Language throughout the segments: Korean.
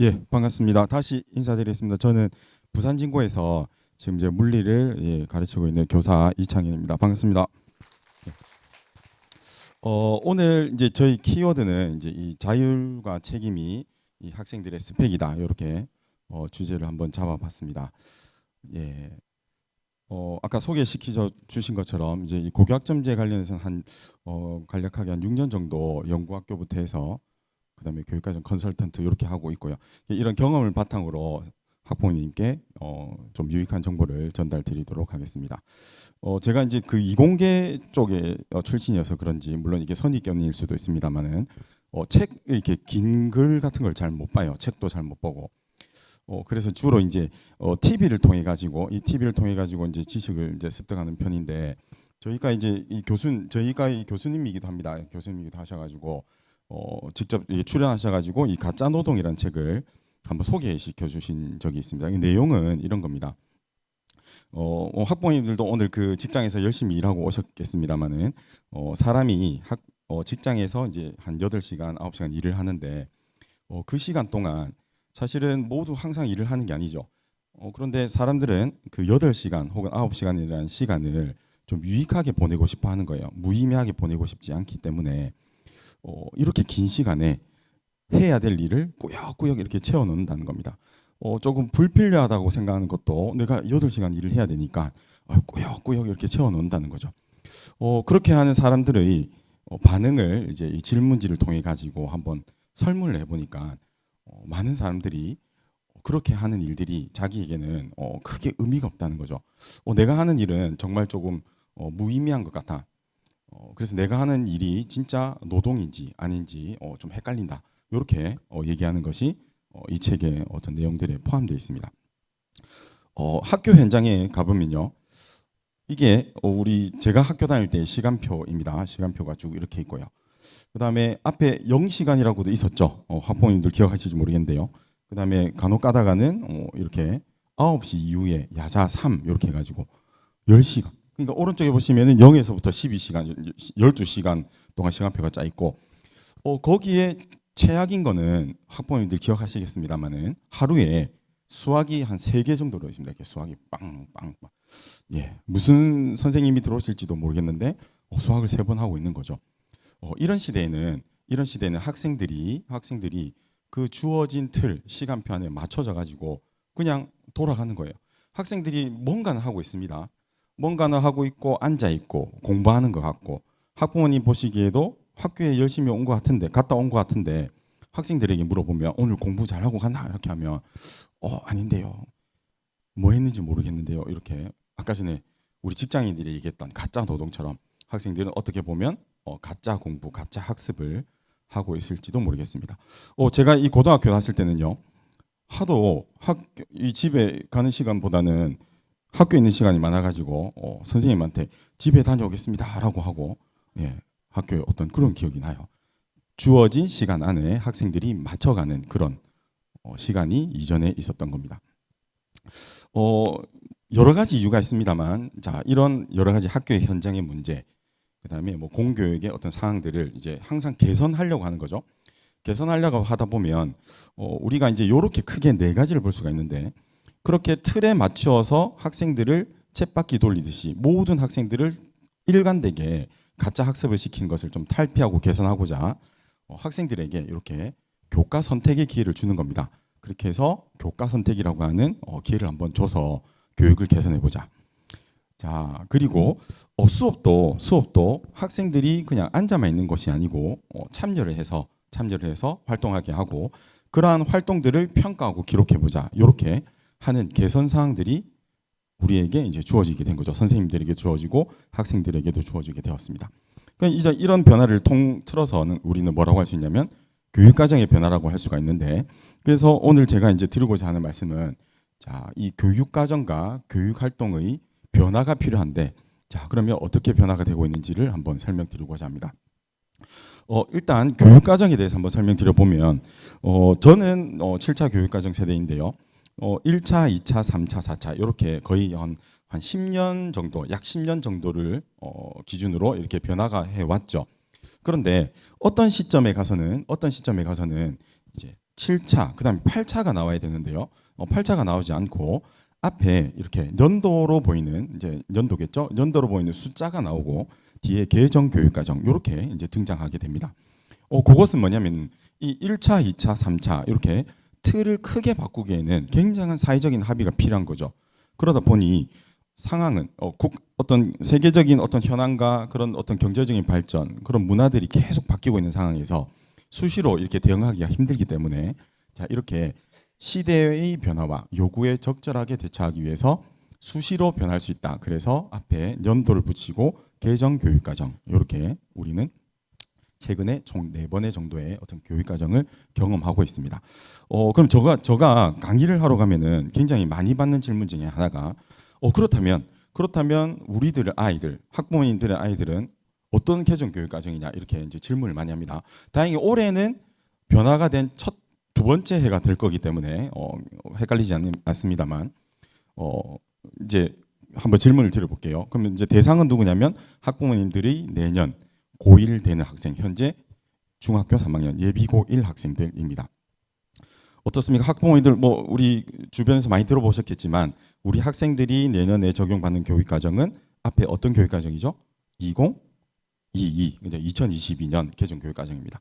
예, 반갑습니다. 다시 인사드리겠습니다. 저는 부산진고에서 지금 이제 물리를 가르치고 있는 교사 이창현입니다. 반갑습니다. 예. 오늘 이제 저희 키워드는 이제 이 자율과 책임이 이 학생들의 스펙이다. 이렇게 주제를 한번 잡아봤습니다. 예. 아까 소개시켜 주신 것처럼 이제 이 고교학점제 관련해서는 간략하게 한 6년 정도 연구학교부터 해서 그다음에 교육과정 컨설턴트 이렇게 하고 있고요. 이런 경험을 바탕으로 학부모님께 좀 유익한 정보를 전달 드리도록 하겠습니다. 제가 이제 그 이공계 쪽에 출신이어서 그런지 물론 이게 선입견일 수도 있습니다만은 책 이렇게 긴 글 같은 걸 잘 못 봐요. 책도 잘 못 보고. 그래서 주로 이제 TV를 통해 가지고 이제 지식을 이제 습득하는 편인데 저희가 이제 저희가 이 교수님이기도 합니다. 교수님이기도 하셔가지고 직접 출연하셔가지고 이 가짜 노동이라는 책을 한번 소개시켜 주신 적이 있습니다. 이 내용은 이런 겁니다. 학부모님들도 오늘 그 직장에서 열심히 일하고 오셨겠습니다만은 사람이 직장에서 이제 한 8시간, 9시간 일을 하는데 그 시간 동안 사실은 모두 항상 일을 하는 게 아니죠. 그런데 사람들은 그 8시간 혹은 9시간이라는 시간을 좀 유익하게 보내고 싶어 하는 거예요. 무의미하게 보내고 싶지 않기 때문에 이렇게 긴 시간에 해야 될 일을 꾸역꾸역 이렇게 채워 넣는다는 겁니다. 조금 불필요하다고 생각하는 것도 내가 8시간 일을 해야 되니까 꾸역꾸역 이렇게 채워 넣는다는 거죠. 그렇게 하는 사람들의 반응을 이제 이 질문지를 통해 가지고 한번 설문을 해보니까 많은 사람들이 그렇게 하는 일들이 자기에게는 크게 의미가 없다는 거죠. 내가 하는 일은 정말 조금 무의미한 것 같아. 그래서 내가 하는 일이 진짜 노동인지 아닌지 좀 헷갈린다. 이렇게 얘기하는 것이 이 책의 어떤 내용들에 포함되어 있습니다. 학교 현장에 가보면요. 이게 제가 학교 다닐 때 시간표입니다. 시간표가 쭉 이렇게 있고요. 그다음에 앞에 0시간이라고도 있었죠. 학부모님들 기억하실지 모르겠는데요. 그다음에 간혹 가다가는 이렇게 9시 이후에 야자 3 이렇게 해가지고 10시간. 그러니까 오른쪽에 보시면은 0에서부터 12시간, 12시간 동안 시간표가 짜 있고 거기에 최악인 거는 학부모님들 기억하시겠습니다만은 하루에 수학이 한 3개 정도로 있습니다. 이렇게 수학이 빵빵빵. 예. 무슨 선생님이 들어오실지도 모르겠는데 수학을 3번 하고 있는 거죠. 이런 시대에는 학생들이 그 주어진 틀 시간표 안에 맞춰져 가지고 그냥 돌아가는 거예요. 학생들이 뭔가는 하고 있습니다. 뭔가는 하고 있고 앉아 있고 공부하는 것 같고 학부모님 보시기에도 학교에 열심히 온 것 같은데 갔다 온 것 같은데 학생들에게 물어보면 오늘 공부 잘하고 갔나 이렇게 하면 아닌데요. 뭐 했는지 모르겠는데요. 이렇게 아까 전에 우리 직장인들이 얘기했던 가짜 노동처럼 학생들은 어떻게 보면 가짜 공부, 가짜 학습을 하고 있을지도 모르겠습니다. 제가 이 고등학교 갔을 때는요. 하도 이 집에 가는 시간보다는 학교에 있는 시간이 많아가지고 선생님한테 집에 다녀오겠습니다라고 하고 학교에 어떤 그런 기억이 나요. 주어진 시간 안에 학생들이 맞춰가는 그런 시간이 이전에 있었던 겁니다. 어, 여러 가지 이유가 있습니다만, 자 이런 여러 가지 학교의 현장의 문제, 그다음에 뭐 공교육의 어떤 사항들을 이제 항상 개선하려고 하는 거죠. 개선하려고 하다 보면 우리가 이제 이렇게 크게 4가지를 볼 수가 있는데 그렇게 틀에 맞추어서 학생들을 쳇바퀴 돌리듯이 모든 학생들을 일관되게 가짜 학습을 시키는 것을 좀 탈피하고 개선하고자 학생들에게 이렇게 교과 선택의 기회를 주는 겁니다. 그렇게 해서 교과 선택이라고 하는 기회를 한번 줘서 교육을 개선해 보자. 자, 그리고 수업도 학생들이 그냥 앉아만 있는 것이 아니고 참여를 해서 활동하게 하고 그러한 활동들을 평가하고 기록해 보자. 이렇게 하는 개선 사항들이 우리에게 이제 주어지게 된 거죠. 선생님들에게 주어지고 학생들에게도 주어지게 되었습니다. 그러니까 이제 이런 변화를 통틀어서는 우리는 뭐라고 할 수 있냐면 교육과정의 변화라고 할 수가 있는데 그래서 오늘 제가 이제 드리고자 하는 말씀은 자, 이 교육과정과 교육활동의 변화가 필요한데 자, 그러면 어떻게 변화가 되고 있는지를 한번 설명드리고자 합니다. 일단 교육과정에 대해서 한번 설명드려 보면 저는 7차 교육과정 세대인데요. 1차, 2차, 3차, 4차 이렇게 거의 한 10년 정도, 약 10년 정도를 기준으로 이렇게 변화가 해 왔죠. 그런데 어떤 시점에 가서는 이제 7차, 그다음에 8차가 나와야 되는데요. 8차가 나오지 않고 앞에 이렇게 연도로 보이는 이제 연도겠죠. 연도로 보이는 숫자가 나오고 뒤에 개정 교육과정 이렇게 이제 등장하게 됩니다. 그것은 뭐냐면 이 1차, 2차, 3차 이렇게 틀을 크게 바꾸기에는 굉장한 사회적인 합의가 필요한 거죠. 그러다 보니 상황은 어떤 세계적인 어떤 현황과 그런 어떤 경제적인 발전, 그런 문화들이 계속 바뀌고 있는 상황에서 수시로 이렇게 대응하기가 힘들기 때문에 자 이렇게 시대의 변화와 요구에 적절하게 대처하기 위해서 수시로 변할 수 있다. 그래서 앞에 연도를 붙이고 개정 교육과정 이렇게 우리는 최근에 총 4번의 정도의 어떤 교육과정을 경험하고 있습니다. 그럼 제가 강의를 하러 가면은 굉장히 많이 받는 질문 중에 하나가 그렇다면 우리들의 아이들, 학부모님들의 아이들은 어떤 개정 교육과정이냐 이렇게 이제 질문을 많이 합니다. 다행히 올해는 변화가 된 두 번째 해가 될 거기 때문에 헷갈리지 않습니다만 이제 한번 질문을 드려볼게요. 그러면 이제 대상은 누구냐면 학부모님들이 내년 고1 되는 학생, 현재 중학교 3학년 예비 고1 학생들입니다. 어떻습니까? 학부모님들 우리 주변에서 많이 들어보셨겠지만 우리 학생들이 내년에 적용받는 교육과정은 앞에 어떤 교육과정이죠? 2022, 이제 2022년 개정 교육과정입니다.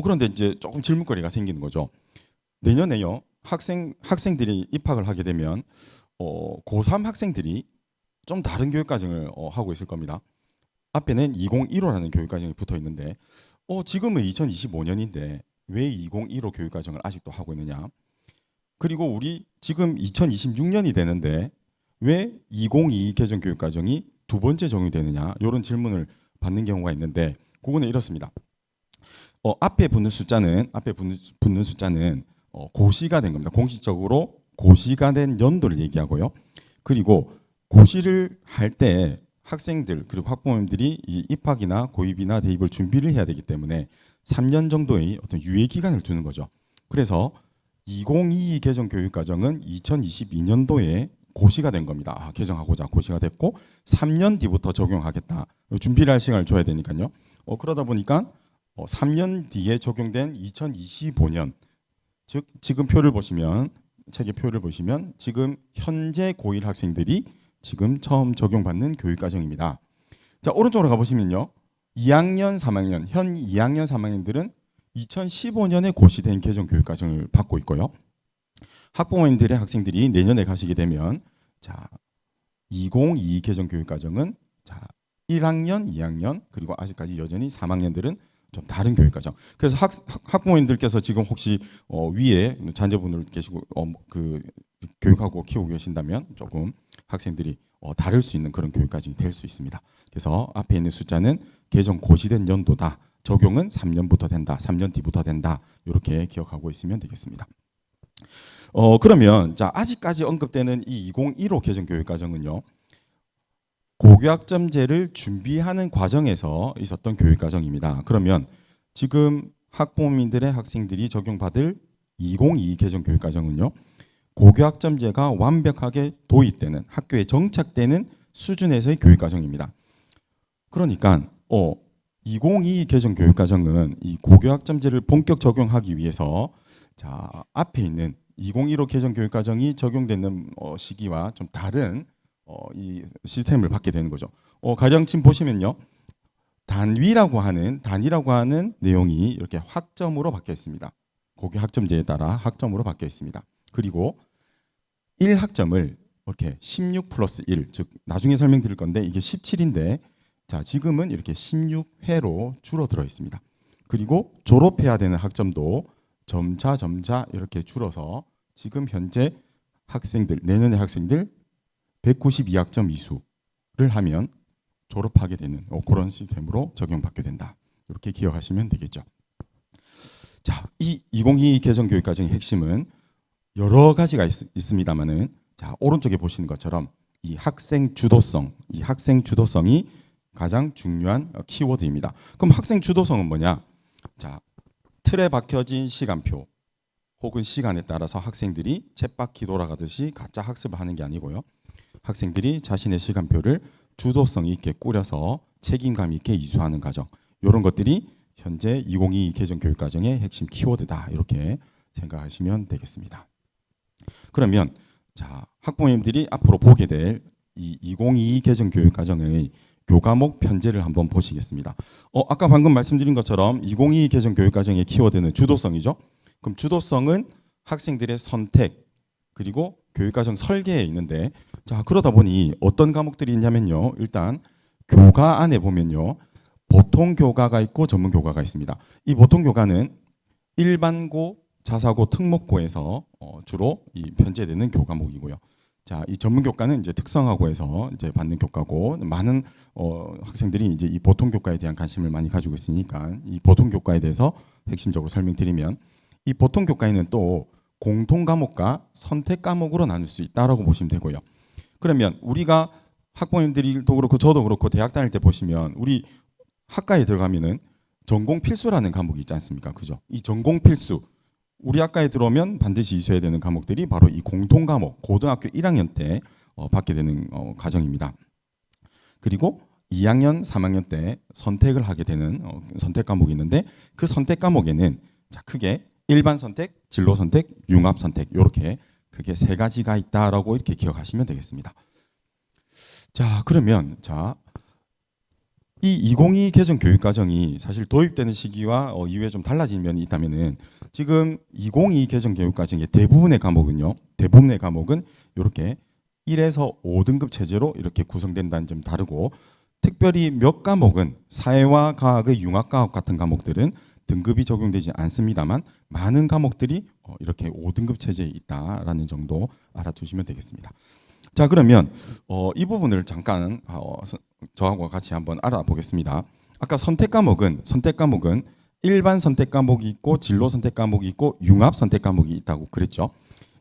그런데 이제 조금 질문거리가 생기는 거죠. 내년에요 학생들이 입학을 하게 되면 고3 학생들이 좀 다른 교육과정을 하고 있을 겁니다. 앞에는 2015라는 교육과정이 붙어 있는데 지금은 2025년인데 왜 2015 교육과정을 아직도 하고 있느냐? 그리고 우리 지금 2026년이 되는데 왜 2022 개정 교육과정이 두 번째 적용이 되느냐? 이런 질문을 받는 경우가 있는데 그거는 이렇습니다. 앞에 붙는 숫자는 고시가 된 겁니다. 공식적으로 고시가 된 연도를 얘기하고요. 그리고 고시를 할 때 학생들 그리고 학부모님들이 이 입학이나 고입이나 대입을 준비를 해야 되기 때문에 3년 정도의 어떤 유예 기간을 두는 거죠. 그래서 2022 개정 교육과정은 2022년도에 고시가 된 겁니다. 개정하고자 고시가 됐고 3년 뒤부터 적용하겠다. 준비를 할 시간을 줘야 되니까요. 그러다 보니까 3년 뒤에 적용된 2025년, 즉 지금 표를 보시면 책의 표를 보시면 지금 현재 고1 학생들이 지금 처음 적용받는 교육과정입니다. 자, 오른쪽으로 가보시면요. 2학년, 3학년, 현 2학년, 3학년들은 2015년에 고시된 개정 교육과정을 받고 있고요. 학부모님들의 학생들이 내년에 가시게 되면 자, 2022 개정 교육과정은 자, 1학년, 2학년 그리고 아직까지 여전히 3학년들은 좀 다른 교육과정. 그래서 학부모님들께서 지금 혹시 위에 자녀분을 계시고 그 교육하고 키우고 계신다면 조금 학생들이 다를 수 있는 그런 교육과정이 될 수 있습니다. 그래서 앞에 있는 숫자는 개정 고시된 연도다. 적용은 3년부터 된다. 3년 뒤부터 된다. 이렇게 기억하고 있으면 되겠습니다. 그러면 자 아직까지 언급되는 이 2015 개정 교육과정은요. 고교학점제를 준비하는 과정에서 있었던 교육과정입니다. 그러면 지금 학부모님들의 학생들이 적용받을 2022 개정 교육과정은요. 고교학점제가 완벽하게 도입되는 학교에 정착되는 수준에서의 교육과정입니다. 그러니까 2022 개정 교육과정은 이 고교학점제를 본격 적용하기 위해서 자 앞에 있는 2015 개정 교육과정이 적용되는 시기와 좀 다른 이 시스템을 받게 되는 거죠. 가령 지금 보시면요. 단위라고 하는 내용이 이렇게 학점으로 바뀌어 있습니다. 고교 학점제에 따라 학점으로 바뀌어 있습니다. 그리고 1학점을 이렇게 16 플러스 1, 즉 나중에 설명드릴 건데 이게 17인데 자 지금은 이렇게 16회로 줄어들어 있습니다. 그리고 졸업해야 되는 학점도 점차 이렇게 줄어서 지금 현재 학생들 내년의 학생들 192학점 이수를 하면 졸업하게 되는 그런 시스템으로 적용받게 된다. 이렇게 기억하시면 되겠죠. 자, 이 2022 개정 교육과정의 핵심은 여러 가지가 있습니다만은 자, 오른쪽에 보시는 것처럼 이 학생 주도성이 가장 중요한 키워드입니다. 그럼 학생 주도성은 뭐냐? 자, 틀에 박혀진 시간표 혹은 시간에 따라서 학생들이 쳇바퀴 돌아가듯이 가짜 학습을 하는 게 아니고요. 학생들이 자신의 시간표를 주도성 있게 꾸려서 책임감 있게 이수하는 과정 이런 것들이 현재 2022 개정 교육과정의 핵심 키워드다 이렇게 생각하시면 되겠습니다. 그러면 자, 학부모님들이 앞으로 보게 될 이 2022 개정 교육과정의 교과목 편제를 한번 보시겠습니다. 아까 방금 말씀드린 것처럼 2022 개정 교육과정의 키워드는 주도성이죠. 그럼 주도성은 학생들의 선택 그리고 교육과정 설계에 있는데, 자, 그러다 보니 어떤 과목들이 있냐면요. 일단 교과 안에 보면요. 보통 교과가 있고 전문 교과가 있습니다. 이 보통 교과는 일반고, 자사고, 특목고에서 주로 이 편제되는 교과목이고요. 자, 이 전문 교과는 이제 특성화고에서 이제 받는 교과고, 많은 학생들이 이제 이 보통 교과에 대한 관심을 많이 가지고 있으니까 이 보통 교과에 대해서 핵심적으로 설명드리면, 이 보통 교과에는 또 공통 과목과 선택 과목으로 나눌 수 있다라고 보시면 되고요. 그러면 우리가 학부모님들도 그렇고 저도 그렇고 대학 다닐 때 보시면 우리 학과에 들어가면은 전공 필수라는 과목이 있지 않습니까? 그죠? 이 전공 필수, 우리 학과에 들어오면 반드시 이수해야 되는 과목들이 바로 이 공통 과목, 고등학교 1학년 때 받게 되는 과정입니다. 그리고 2학년, 3학년 때 선택을 하게 되는 선택 과목이 있는데, 그 선택 과목에는 자, 크게 일반 선택, 진로 선택, 융합 선택, 이렇게 크게 세 가지가 있다라고 이렇게 기억하시면 되겠습니다. 자, 그러면 자, 이 2022 개정 교육과정이 사실 도입되는 시기와 이후에 좀 달라진 면이 있다면은, 지금 2022 개정 교육과정의 대부분의 과목은 이렇게 1에서 5등급 체제로 이렇게 구성된다는 점 다르고, 특별히 몇 과목은 사회와 과학의 융합과학 같은 과목들은 등급이 적용되지 않습니다만 많은 과목들이 이렇게 5등급 체제에 있다라는 정도 알아두시면 되겠습니다. 자, 그러면 이 부분을 잠깐 저하고 같이 한번 알아보겠습니다. 아까 선택 과목은 일반 선택 과목이 있고 진로 선택 과목이 있고 융합 선택 과목이 있다고 그랬죠.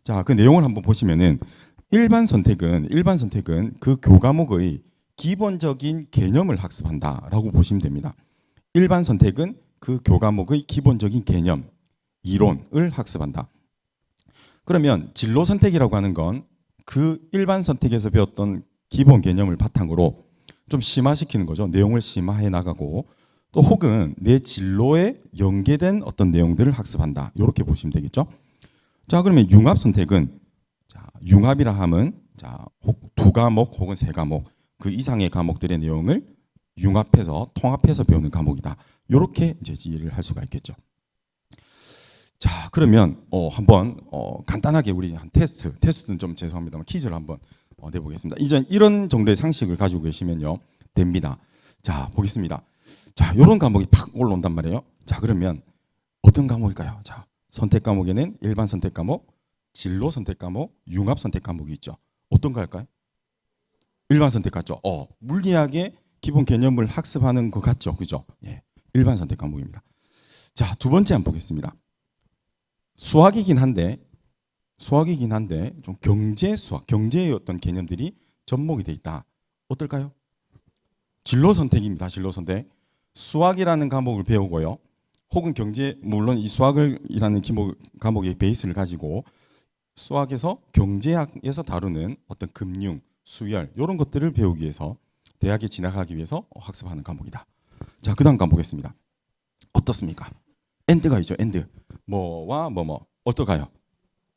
자, 그 내용을 한번 보시면은 일반 선택은 그 교과목의 기본적인 개념을 학습한다라고 보시면 됩니다. 일반 선택은 그 교과목의 기본적인 개념, 이론을 학습한다. 그러면 진로 선택이라고 하는 건 그 일반 선택에서 배웠던 기본 개념을 바탕으로 좀 심화시키는 거죠. 내용을 심화해 나가고, 또 혹은 내 진로에 연계된 어떤 내용들을 학습한다. 이렇게 보시면 되겠죠. 자, 그러면 융합 선택은, 자, 융합이라 함은 자, 두 과목 혹은 세 과목 그 이상의 과목들의 내용을 융합해서 통합해서 배우는 과목이다. 이렇게 이제 이해를 할 수가 있겠죠. 자, 그러면 한번 간단하게 우리 한 테스트는 좀 죄송합니다만 퀴즈를 한번 내보겠습니다. 이제 이런 정도의 상식을 가지고 계시면요 됩니다. 자, 보겠습니다. 자, 이런 과목이 팍 올라온단 말이에요. 자, 그러면 어떤 과목일까요? 자, 선택 과목에는 일반 선택 과목, 진로 선택 과목, 융합 선택 과목이 있죠. 어떤 거 할까요? 일반 선택 같죠? 물리학의 기본 개념을 학습하는 것 같죠? 그죠? 예, 일반 선택 과목입니다. 자, 두 번째 한번 보겠습니다. 수학이긴 한데 좀 경제의 어떤 개념들이 접목이 돼 있다. 어떨까요? 진로 선택입니다. 진로 선택. 수학이라는 과목을 배우고요. 혹은 경제, 물론 이 수학이라는 과목의 베이스를 가지고 수학에서 경제학에서 다루는 어떤 금융, 수열 이런 것들을 배우기 위해서 대학에 진학하기 위해서 학습하는 과목이다. 자, 그다음 가보겠습니다. 어떻습니까? 엔드가 있죠. 엔드. 뭐와 뭐뭐 어떨까요?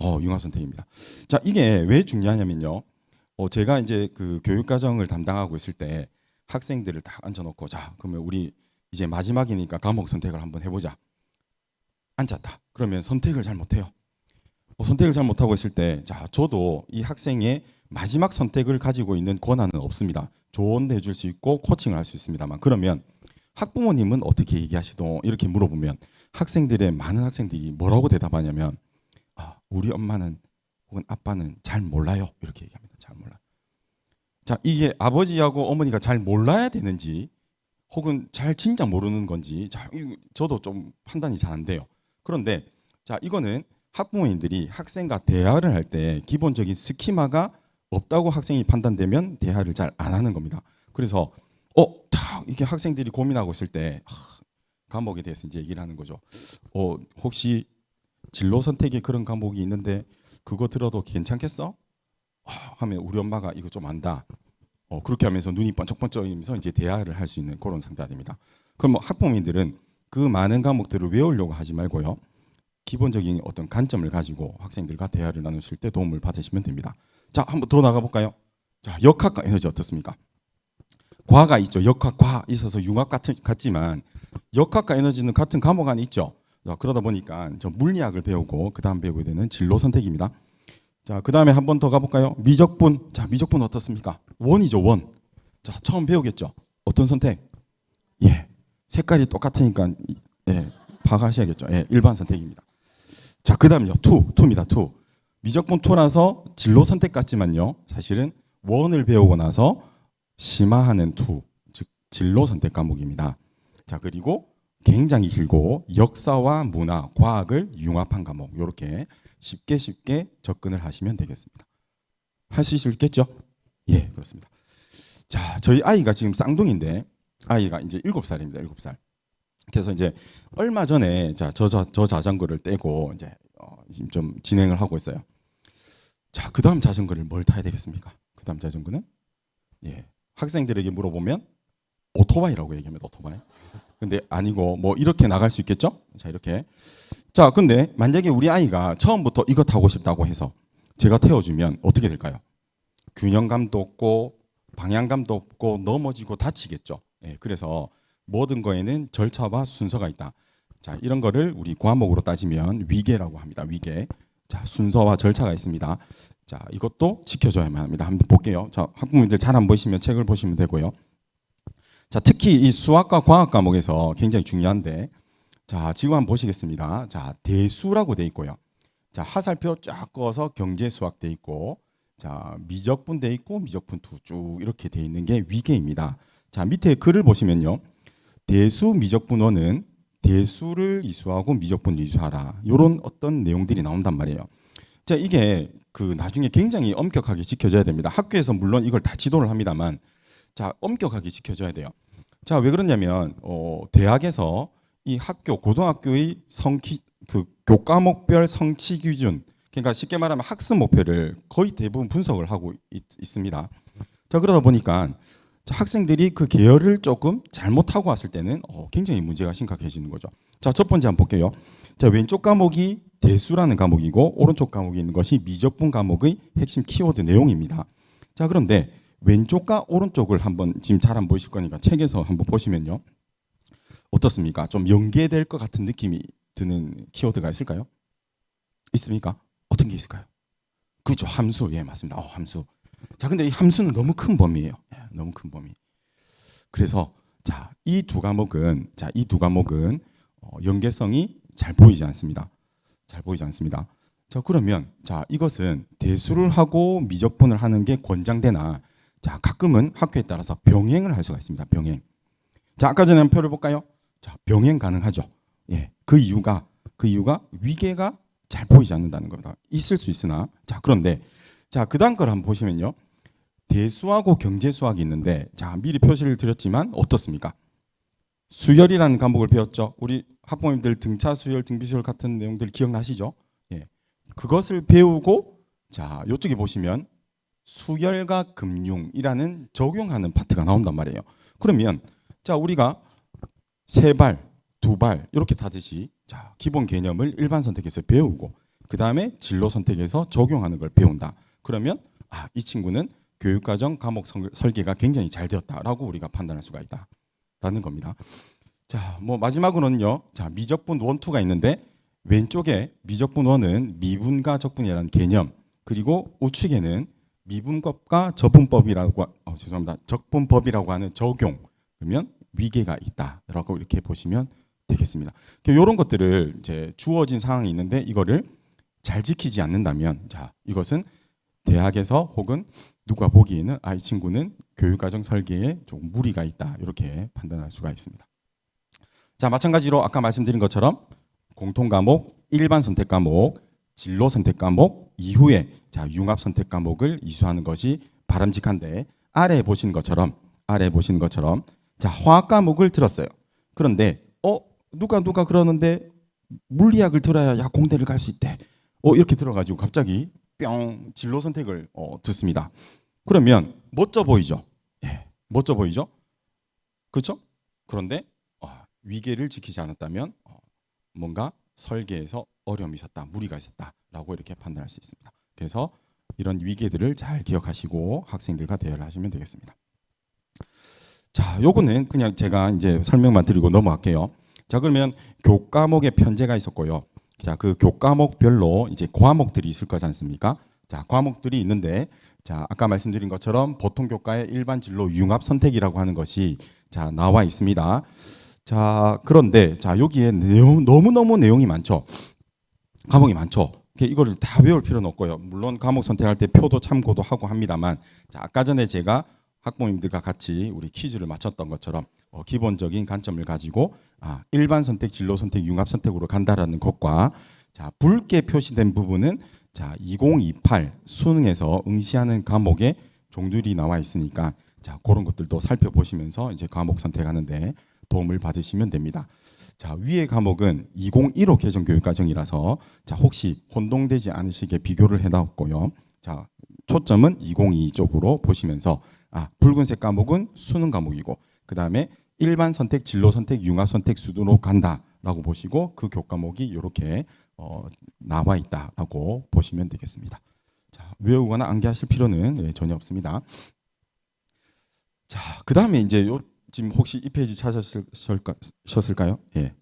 융합 선택입니다. 자, 이게 왜 중요하냐면요. 제가 이제 그 교육 과정을 담당하고 있을 때 학생들을 다 앉혀놓고, 자, 그러면 우리 이제 마지막이니까 과목 선택을 한번 해보자. 앉았다. 그러면 선택을 잘 못해요. 선택을 잘 못하고 있을 때, 자, 저도 이 학생의 마지막 선택을 가지고 있는 권한은 없습니다. 조언도 해줄 수 있고 코칭을 할 수 있습니다만, 그러면 학부모님은 어떻게 얘기하시도 이렇게 물어보면 많은 학생들이 뭐라고 대답하냐면, 우리 엄마는 혹은 아빠는 잘 몰라요. 이렇게 얘기합니다. 잘 몰라. 자, 이게 아버지하고 어머니가 잘 몰라야 되는지 혹은 잘 진짜 모르는 건지, 자, 저도 좀 판단이 잘 안 돼요. 그런데 자, 이거는 학부모님들이 학생과 대화를 할 때 기본적인 스키마가 없다고 학생이 판단되면 대화를 잘 안 하는 겁니다. 그래서 딱 이렇게 학생들이 고민하고 있을 때 과목에 대해서 이제 얘기를 하는 거죠. 혹시 진로 선택에 그런 과목이 있는데 그거 들어도 괜찮겠어? 하면 우리 엄마가 이거 좀 안다. 그렇게 하면서 눈이 번쩍번쩍이면서 이제 대화를 할 수 있는 그런 상태가 됩니다. 그럼 학부모님들은 그 많은 과목들을 외우려고 하지 말고요. 기본적인 어떤 관점을 가지고 학생들과 대화를 나누실 때 도움을 받으시면 됩니다. 자, 한번 더 나가 볼까요? 자, 역학과 에너지 어떻습니까? 과가 있죠. 역학, 과 있어서 융합 같지만 역학과 에너지는 같은 과목 안에 있죠. 자, 그러다 보니까 저 물리학을 배우고 그 다음 배우게 되는 진로 선택입니다. 자, 그 다음에 한 번 더 가볼까요? 미적분. 자, 미적분 어떻습니까? 원이죠, 원. 자, 처음 배우겠죠. 어떤 선택? 예, 색깔이 똑같으니까 예, 파악하셔야겠죠. 예, 일반 선택입니다. 자, 그 다음요. 투입니다. 투. 미적분 투라서 진로 선택 같지만요. 사실은 원을 배우고 나서 심화하는 투, 즉 진로 선택 과목입니다. 자, 그리고 굉장히 길고 역사와 문화, 과학을 융합한 과목. 이렇게 쉽게 접근을 하시면 되겠습니다. 할 수 있겠죠? 예, 그렇습니다. 자, 저희 아이가 지금 쌍둥이인데 아이가 이제 7살입니다. 7살. 그래서 이제 얼마 전에 저 자전거를 떼고 이제 지금 좀 진행을 하고 있어요. 자, 그다음 자전거를 뭘 타야 되겠습니까? 그다음 자전거는 예, 학생들에게 물어보면 오토바이라고 얘기합니다. 오토바이. 근데 아니고 뭐 이렇게 나갈 수 있겠죠? 자, 이렇게. 자, 근데 만약에 우리 아이가 처음부터 이거 타고 싶다고 해서 제가 태워주면 어떻게 될까요? 균형감도 없고 방향감도 없고 넘어지고 다치겠죠. 예, 그래서 모든 거에는 절차와 순서가 있다. 자, 이런 거를 우리 과목으로 따지면 위계라고 합니다. 위계. 자, 순서와 절차가 있습니다. 자, 이것도 지켜줘야만 합니다. 한번 볼게요. 자, 학부모님들 잘 안 보시면 책을 보시면 되고요. 자, 특히 이 수학과 과학 과목에서 굉장히 중요한데, 자, 지금 한번 보시겠습니다. 자, 대수라고 돼 있고요. 자, 하살표 쫙 그어서 경제 수학 돼 있고, 자, 미적분 돼 있고 미적분 투 쭉 이렇게 돼 있는 게 위계입니다. 자, 밑에 글을 보시면요. 대수 미적분원은 대수를 이수하고 미적분을 이수하라. 이런 어떤 내용들이 나온단 말이에요. 자, 이게 그 나중에 굉장히 엄격하게 지켜져야 됩니다. 학교에서 물론 이걸 다 지도를 합니다만, 자, 엄격하게 지켜져야 돼요. 자, 왜 그러냐면 대학에서 이 학교 고등학교의 그 교과목별 성취 기준, 그러니까 쉽게 말하면 학습 목표를 거의 대부분 분석을 하고 있습니다. 자, 그러다 보니까 학생들이 그 계열을 조금 잘못하고 왔을 때는 굉장히 문제가 심각해지는 거죠. 자, 첫 번째 한번 볼게요. 자, 왼쪽 과목이 대수라는 과목이고 오른쪽 과목이 있는 것이 미적분 과목의 핵심 키워드 내용입니다. 자, 그런데 왼쪽과 오른쪽을 한번 지금 잘 안 보이실 거니까 책에서 한번 보시면요. 어떻습니까? 좀 연계될 것 같은 느낌이 드는 키워드가 있을까요? 있습니까? 어떤 게 있을까요? 그죠, 함수. 예, 맞습니다. 함수. 자, 근데 이 함수는 너무 큰 범위예요. 예, 너무 큰 범위. 그래서 자, 이 두 과목은 연계성이 잘 보이지 않습니다. 잘 보이지 않습니다. 자, 그러면 자, 이것은 대수를 하고 미적분을 하는 게 권장되나, 자, 가끔은 학교에 따라서 병행을 할 수가 있습니다. 병행. 자, 아까 전에 한 표를 볼까요? 자, 병행 가능하죠. 예, 그 이유가 위계가 잘 보이지 않는다는 겁니다. 있을 수 있으나, 자, 그런데 자, 그다음 걸 한번 보시면요. 대수하고 경제수학이 있는데, 자, 미리 표시를 드렸지만 어떻습니까? 수열이라는 과목을 배웠죠. 우리 학부모님들 등차 수열, 등비 수열 같은 내용들 기억나시죠? 예, 그것을 배우고, 자, 이쪽에 보시면 수열과 금융이라는 적용하는 파트가 나온단 말이에요. 그러면 자, 우리가 세 발, 두 발 이렇게 타듯이, 자, 기본 개념을 일반 선택에서 배우고 그 다음에 진로 선택에서 적용하는 걸 배운다. 그러면 이 친구는 교육과정 과목 설계가 굉장히 잘 되었다라고 우리가 판단할 수가 있다라는 겁니다. 자, 뭐 마지막으로는요. 자, 미적분 원투가 있는데 왼쪽에 미적분 원은 미분과 적분이라는 개념, 그리고 우측에는 미분법과 적분법이라고 하는 적용, 그러면 위계가 있다라고 이렇게 보시면 되겠습니다. 이런 것들을 이제 주어진 상황이 있는데 이거를 잘 지키지 않는다면, 자, 이것은 대학에서 혹은 누가 보기에는 이 친구는 교육과정 설계에 조금 무리가 있다, 이렇게 판단할 수가 있습니다. 자, 마찬가지로 아까 말씀드린 것처럼 공통 과목, 일반 선택 과목, 진로 선택 과목 이후에 자, 융합 선택 과목을 이수하는 것이 바람직한데, 아래 보시는 것처럼 자, 화학 과목을 들었어요. 그런데 누가 그러는데 물리학을 들어야 공대를 갈 수 있대. 이렇게 들어가지고 갑자기 뿅 진로 선택을 듣습니다. 그러면 멋져 보이죠? 예, 멋져 보이죠? 그렇죠? 그런데 위계를 지키지 않았다면 뭔가 설계에서 어려움이 있었다, 무리가 있었다라고 이렇게 판단할 수 있습니다. 그래서 이런 위계들을 잘 기억하시고 학생들과 대화를 하시면 되겠습니다. 자, 요거는 그냥 제가 이제 설명만 드리고 넘어갈게요. 자, 그러면 교과목에 편제가 있었고요. 자, 그 교과목별로 이제 과목들이 있을 거지 않습니까? 자, 과목들이 있는데, 자, 아까 말씀드린 것처럼 보통 교과의 일반 진로 융합 선택이라고 하는 것이 자, 나와 있습니다. 자, 그런데 자, 여기에 너무너무 내용이 많죠. 과목이 많죠. 이거를 다 외울 필요는 없고요. 물론 과목 선택할 때 표도 참고도 하고 합니다만, 자, 아까 전에 제가 학부모님들과 같이 우리 퀴즈를 맞췄던 것처럼 기본적인 관점을 가지고 일반 선택, 진로 선택, 융합 선택으로 간다라는 것과 자, 붉게 표시된 부분은 자, 2028 수능에서 응시하는 과목의 종류들이 나와 있으니까 자, 그런 것들도 살펴보시면서 이제 과목 선택하는데 도움을 받으시면 됩니다. 자, 위의 과목은 2015 개정 교육과정이라서 자, 혹시 혼동되지 않으시게 비교를 해놨고요. 자, 초점은 2022 쪽으로 보시면서 붉은색 과목은 수능 과목이고 그 다음에 일반 선택, 진로 선택, 융합 선택 수준으로 간다라고 보시고 그 교과목이 이렇게 나와 있다라고 보시면 되겠습니다. 자, 외우거나 암기하실 필요는 전혀 없습니다. 자, 그 다음에 이제 지금 혹시 이 페이지 찾으셨을까요? 예.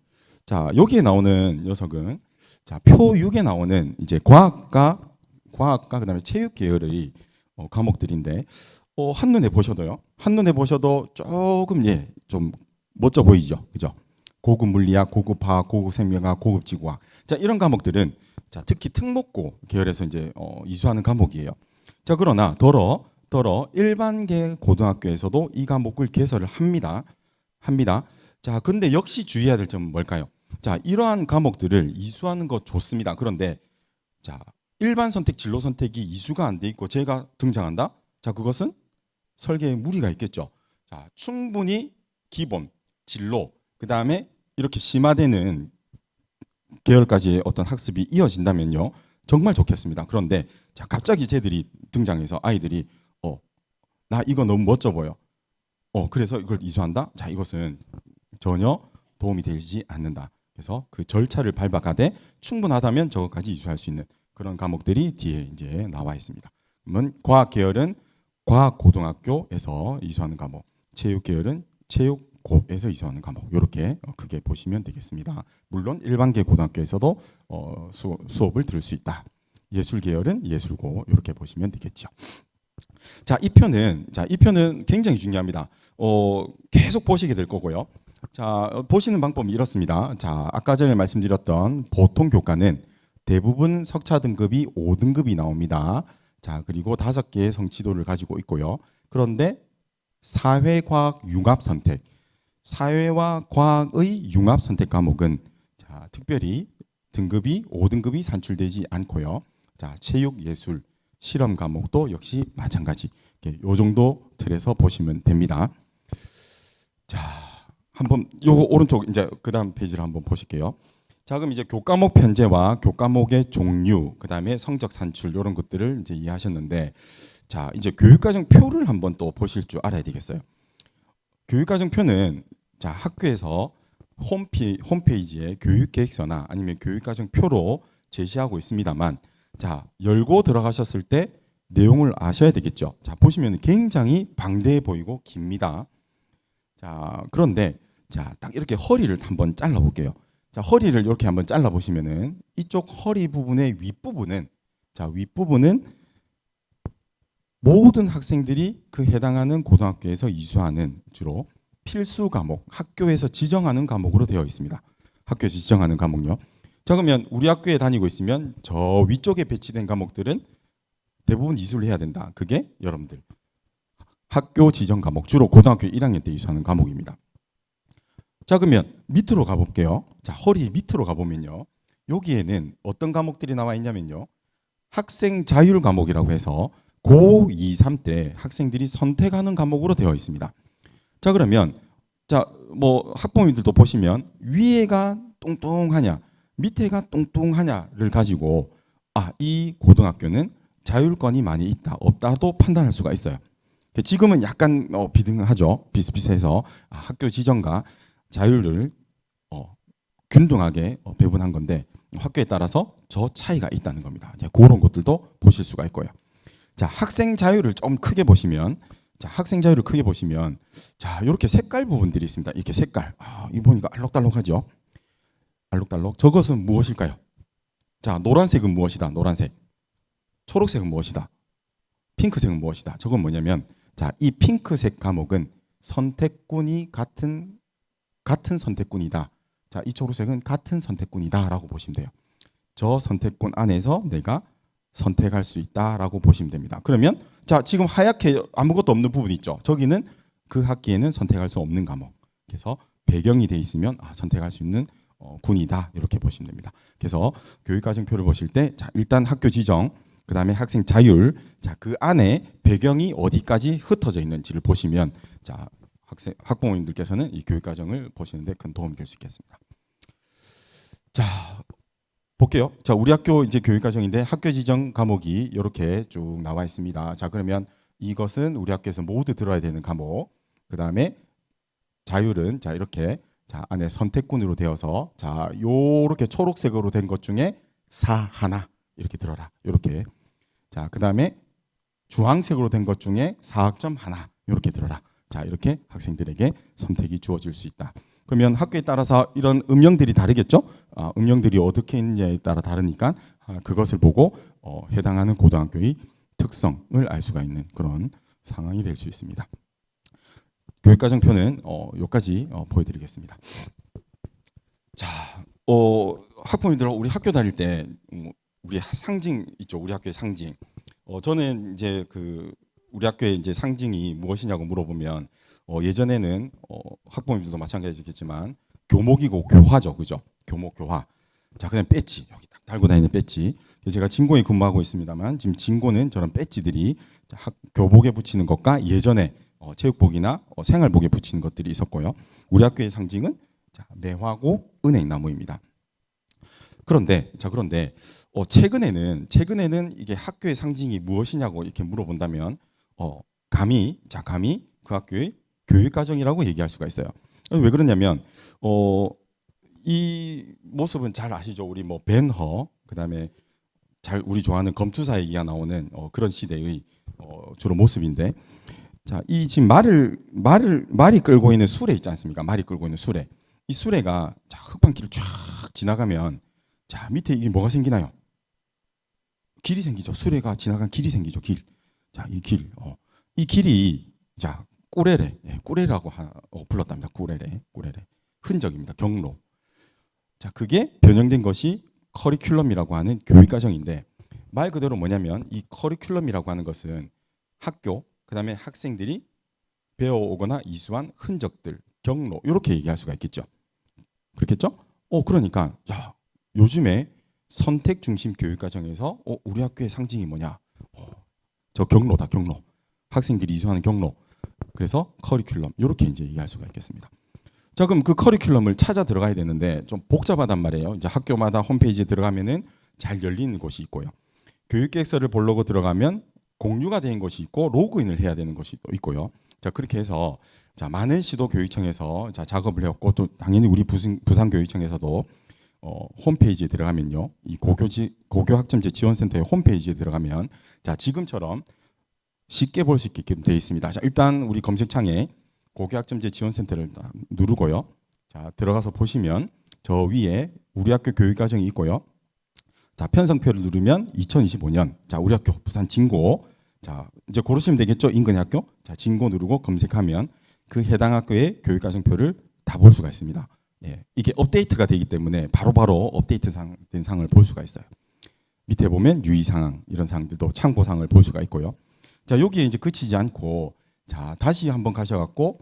자, 여기에 나오는 녀석은 자, 표 6에 나오는 이제 과학과 그다음에 체육 계열의 과목들인데 한눈에 보셔도 조금 좀 멋져 보이죠, 그죠? 고급 물리학, 고급 화학, 고급 생명학, 고급 지구학. 자, 이런 과목들은 자, 특히 특목고 계열에서 이제 이수하는 과목이에요. 자, 그러나 더러 일반계 고등학교에서도 이 과목을 개설을 합니다. 자, 근데 역시 주의해야 될 점은 뭘까요? 자, 이러한 과목들을 이수하는 거 좋습니다. 그런데 자, 일반 선택, 진로 선택이 이수가 안 돼 있고 제가 등장한다? 자, 그것은 설계에 무리가 있겠죠. 자, 충분히 기본, 진로, 그 다음에 이렇게 심화되는 계열까지의 어떤 학습이 이어진다면요, 정말 좋겠습니다. 그런데 자, 갑자기 쟤들이 등장해서 아이들이 나 이거 너무 멋져 보여. 그래서 이걸 이수한다? 자, 이것은 전혀 도움이 되지 않는다. 그래서 그 절차를 밟아가되 충분하다면 저것까지 이수할 수 있는 그런 과목들이 뒤에 이제 나와 있습니다. 그러면 과학 계열은 과학 고등학교에서 이수하는 과목, 체육 계열은 체육고에서 이수하는 과목, 이렇게 크게 보시면 되겠습니다. 물론 일반계 고등학교에서도 수업을 들을 수 있다. 예술 계열은 예술고, 이렇게 보시면 되겠죠. 자, 이 표는 굉장히 중요합니다. 계속 보시게 될 거고요. 자, 보시는 방법이 이렇습니다. 자, 아까 전에 말씀드렸던 보통 교과는 대부분 석차 등급이 5등급이 나옵니다. 자, 그리고 5개의 성취도를 가지고 있고요. 그런데 사회과학 융합 선택, 사회와 과학의 융합 선택 과목은 자, 특별히 등급이 5등급이 산출되지 않고요. 자, 체육, 예술, 실험 과목도 역시 마찬가지. 요 정도 틀에서 보시면 됩니다. 자, 한번 요 오른쪽 이제 그다음 페이지를 한번 보실게요. 자, 그럼 이제 교과목 편제와 교과목의 종류, 그다음에 성적 산출 이런 것들을 이제 이해하셨는데, 자, 이제 교육과정 표를 한번 또 보실 줄 알아야 되겠어요. 교육과정 표는 자, 학교에서 홈페이지에 교육계획서나 아니면 교육과정 표로 제시하고 있습니다만, 자, 열고 들어가셨을 때 내용을 아셔야 되겠죠. 자, 보시면 굉장히 방대해 보이고 깁니다. 자, 그런데 자, 딱 이렇게 허리를 한번 잘라 볼게요. 자, 허리를 이렇게 한번 잘라 보시면은 이쪽 허리 부분의 윗부분은 자, 윗부분은 모든 학생들이 그 해당하는 고등학교에서 이수하는 주로 필수 과목, 학교에서 지정하는 과목으로 되어 있습니다. 학교에서 지정하는 과목요. 자, 그러면 우리 학교에 다니고 있으면 저 위쪽에 배치된 과목들은 대부분 이수를 해야 된다. 그게 여러분들 학교 지정 과목, 주로 고등학교 1학년 때 이수하는 과목입니다. 자, 그러면 밑으로 가볼게요. 자, 허리 밑으로 가보면요, 여기에는 어떤 과목들이 나와 있냐면요, 학생 자율 과목이라고 해서 고2, 3 때 학생들이 선택하는 과목으로 되어 있습니다. 자, 그러면 자, 뭐 학부모님들도 보시면 위에가 뚱뚱하냐 밑에가 뚱뚱하냐를 가지고 이 고등학교는 자율권이 많이 있다 없다도 판단할 수가 있어요. 지금은 약간 비등하죠. 비슷비슷해서 학교 지정과 자율을 균등하게 배분한 건데 학교에 따라서 저 차이가 있다는 겁니다. 그런 것들도 보실 수가 있고요. 자, 학생 자유를 좀 크게 보시면, 자, 이렇게 색깔 부분들이 있습니다. 이렇게 색깔. 이 보니까 알록달록하죠. 알록달록. 저것은 무엇일까요? 자, 노란색은 무엇이다? 노란색. 초록색은 무엇이다? 핑크색은 무엇이다? 저건 뭐냐면, 자, 이 핑크색 과목은 선택군이 같은 선택군이다. 자, 이 초록색은 같은 선택군이다라고 보시면 돼요. 저 선택군 안에서 내가 선택할 수 있다라고 보시면 됩니다. 그러면 자, 지금 하얗게 아무것도 없는 부분이 있죠. 저기는 그 학기에는 선택할 수 없는 과목. 그래서 배경이 돼 있으면 선택할 수 있는 군이다, 이렇게 보시면 됩니다. 그래서 교육과정표를 보실 때, 자, 일단 학교 지정, 그 다음에 학생 자율, 자, 그 안에 배경이 어디까지 흩어져 있는지를 보시면, 자, 학부모님들께서는 이 교육과정을 보시는데 큰 도움이 될 수 있겠습니다. 자, 볼게요. 자, 우리 학교 이제 교육과정인데 학교 지정 과목이 이렇게 쭉 나와 있습니다. 자, 그러면 이것은 우리 학교에서 모두 들어야 되는 과목. 그 다음에 자율은 자, 이렇게 자, 안에 선택군으로 되어서 자, 요렇게 초록색으로 된 것 중에 4 하나 이렇게 들어라. 이렇게. 자, 그 다음에 주황색으로 된 것 중에 4학점 하나 이렇게 들어라. 자, 이렇게 학생들에게 선택이 주어질 수 있다. 그러면 학교에 따라서 이런 음영들이 다르겠죠? 음영들이 어떻게 있느냐에 따라 다르니까 그것을 보고 해당하는 고등학교의 특성을 알 수가 있는 그런 상황이 될 수 있습니다. 교육과정표는 여기까지 보여드리겠습니다. 자, 학부모님들 우리 학교 다닐 때 우리 상징 있죠? 우리 학교의 상징. 저는 이제 우리 학교의 이제 상징이 무엇이냐고 물어보면 예전에는 학부모님들도 마찬가지겠지만 교목이고 교화죠, 그죠? 교목 교화. 자, 그다음 배지, 여기 딱 달고 다니는 배지. 제가 진고에 근무하고 있습니다만 지금 진고는 저런 배지들이 교복에 붙이는 것과 예전에 체육복이나 생활복에 붙이는 것들이 있었고요. 우리 학교의 상징은 자, 매화고 은행나무입니다. 그런데 최근에는 이게 학교의 상징이 무엇이냐고 이렇게 물어본다면 감히 그 학교의 교육과정이라고 얘기할 수가 있어요. 왜 그러냐면 이 모습은 잘 아시죠? 우리 뭐 벤허, 그다음에 우리 좋아하는 검투사 얘기가 나오는 그런 시대의 주로 모습인데, 자, 이 지금 말이 끌고 있는 수레 있지 않습니까? 말이 끌고 있는 수레. 이 수레가 자, 흙방길을 쫙 지나가면 자, 밑에 이게 뭐가 생기나요? 길이 생기죠. 수레가 지나간 길이 생기죠. 길. 자, 이 길. 이 길이 자, 꾸레라고 불렀답니다. 꾸레레. 흔적입니다. 경로. 자, 그게 변형된 것이 커리큘럼이라고 하는 교육과정인데, 말 그대로 뭐냐면 이 커리큘럼이라고 하는 것은 학교, 그다음에 학생들이 배워오거나 이수한 흔적들, 경로, 이렇게 얘기할 수가 있겠죠. 그렇겠죠? 그러니까 야, 요즘에 선택 중심 교육과정에서 우리 학교의 상징이 뭐냐? 저 경로다, 경로. 학생들이 이수하는 경로. 그래서 커리큘럼, 이렇게 이제 얘기할 수가 있겠습니다. 자, 그럼 그 커리큘럼을 찾아 들어가야 되는데 좀 복잡하단 말이에요. 이제 학교마다 홈페이지에 들어가면은 잘 열리는 곳이 있고요. 교육계획서를 보려고 들어가면 공유가 된 것이 있고 로그인을 해야 되는 것이 또 있고요. 자, 그렇게 해서 자, 많은 시도교육청에서 자, 작업을 해왔고 또 당연히 우리 부산교육청에서도 홈페이지에 들어가면요, 이 고교학점제 지원센터의 홈페이지에 들어가면 자, 지금처럼 쉽게 볼 수 있게끔 되어 있습니다. 자, 일단 우리 검색창에 고교학점제 지원센터를 누르고요. 자, 들어가서 보시면 저 위에 우리 학교 교육과정이 있고요. 자, 편성표를 누르면 2025년 자, 우리 학교 부산 진고. 자, 이제 고르시면 되겠죠. 인근의 학교. 자, 진고 누르고 검색하면 그 해당 학교의 교육과정표를 다 볼 수가 있습니다. 예, 이게 업데이트가 되기 때문에 바로바로 업데이트된 사항을 볼 수가 있어요. 밑에 보면 유의사항, 이런 사항들도 참고사항을 볼 수가 있고요. 자, 여기에 이제 그치지 않고 자, 다시 한번 가셔갖고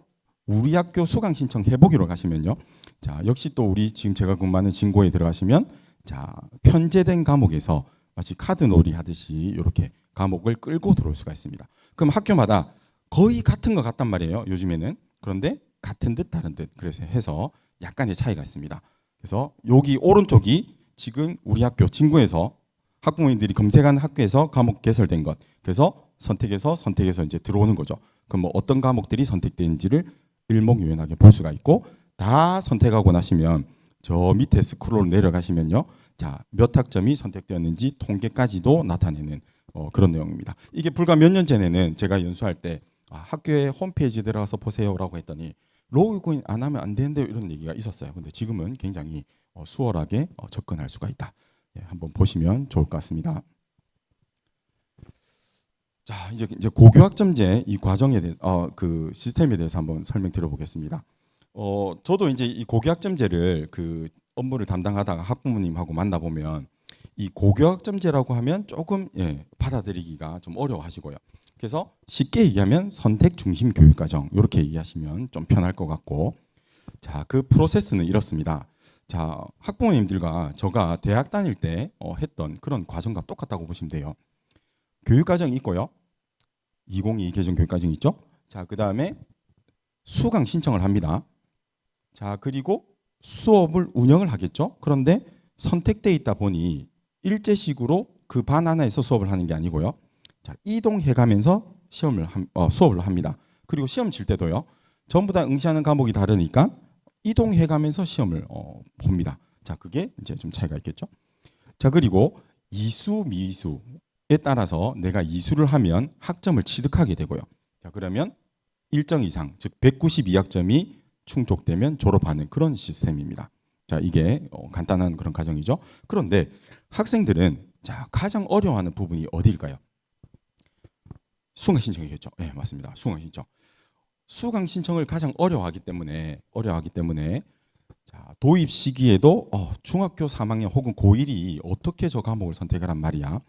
우리 학교 수강 신청 해보기로 가시면요. 자, 역시 또 우리 지금 제가 근무하는 진고에 들어가시면 자, 편제된 과목에서 마치 카드놀이 하듯이 이렇게 과목을 끌고 들어올 수가 있습니다. 그럼 학교마다 거의 같은 것 같단 말이에요. 요즘에는. 그런데 같은 듯 다른 듯 그래서 해서 약간의 차이가 있습니다. 그래서 여기 오른쪽이 지금 우리 학교 진고에서 학부모님들이 검색한 학교에서 과목 개설된 것. 그래서 선택해서 이제 들어오는 거죠. 그럼 뭐 어떤 과목들이 선택되는지를 일목요연하게 볼 수가 있고, 다 선택하고 나시면 저 밑에 스크롤 내려가시면요. 자, 몇 학점이 선택되었는지 통계까지도 나타내는 그런 내용입니다. 이게 불과 몇 년 전에는 제가 연수할 때 학교의 홈페이지 들어가서 보세요라고 했더니 로그인 안 하면 안 되는데 이런 얘기가 있었어요. 근데 지금은 굉장히 수월하게 접근할 수가 있다. 예, 한번 보시면 좋을 것 같습니다. 자, 이제 고교학점제 이 과정에 대해 그 시스템에 대해서 한번 설명드려보겠습니다. 저도 이제 이 고교학점제를 그 업무를 담당하다가 학부모님하고 만나보면 이 고교학점제라고 하면 조금 받아들이기가 좀 어려워하시고요. 그래서 쉽게 얘기하면 선택 중심 교육과정 이렇게 얘기하시면 좀 편할 것 같고, 자, 그 프로세스는 이렇습니다. 자, 학부모님들과 제가 대학 다닐 때 했던 그런 과정과 똑같다고 보시면 돼요. 교육과정이 있고요. 202 개정 교육과정이 있죠. 자, 그 다음에 수강 신청을 합니다. 자, 그리고 수업을 운영을 하겠죠. 그런데 선택돼 있다 보니 일제식으로 그 반 하나에서 수업을 하는 게 아니고요. 자, 이동해 가면서 수업을 합니다. 그리고 시험 칠 때도요. 전부 다 응시하는 과목이 다르니까 이동해 가면서 시험을 봅니다. 자, 그게 이제 좀 차이가 있겠죠. 자, 그리고 이수 미수에 따라서 내가 이수를 하면 학점을 취득하게 되고요. 자, 그러면 일정 이상, 즉 192학점이 충족되면 졸업하는 그런 시스템입니다. 자, 이게 간단한 그런 과정이죠. 그런데 학생들은 자, 가장 어려워하는 부분이 어디일까요? 수강 신청이겠죠. 네, 맞습니다. 수강 신청. 수강 신청을 가장 어려워하기 때문에 자, 도입 시기에도 중학교 3학년 혹은 고1이 어떻게 저 과목을 선택하란 말이야.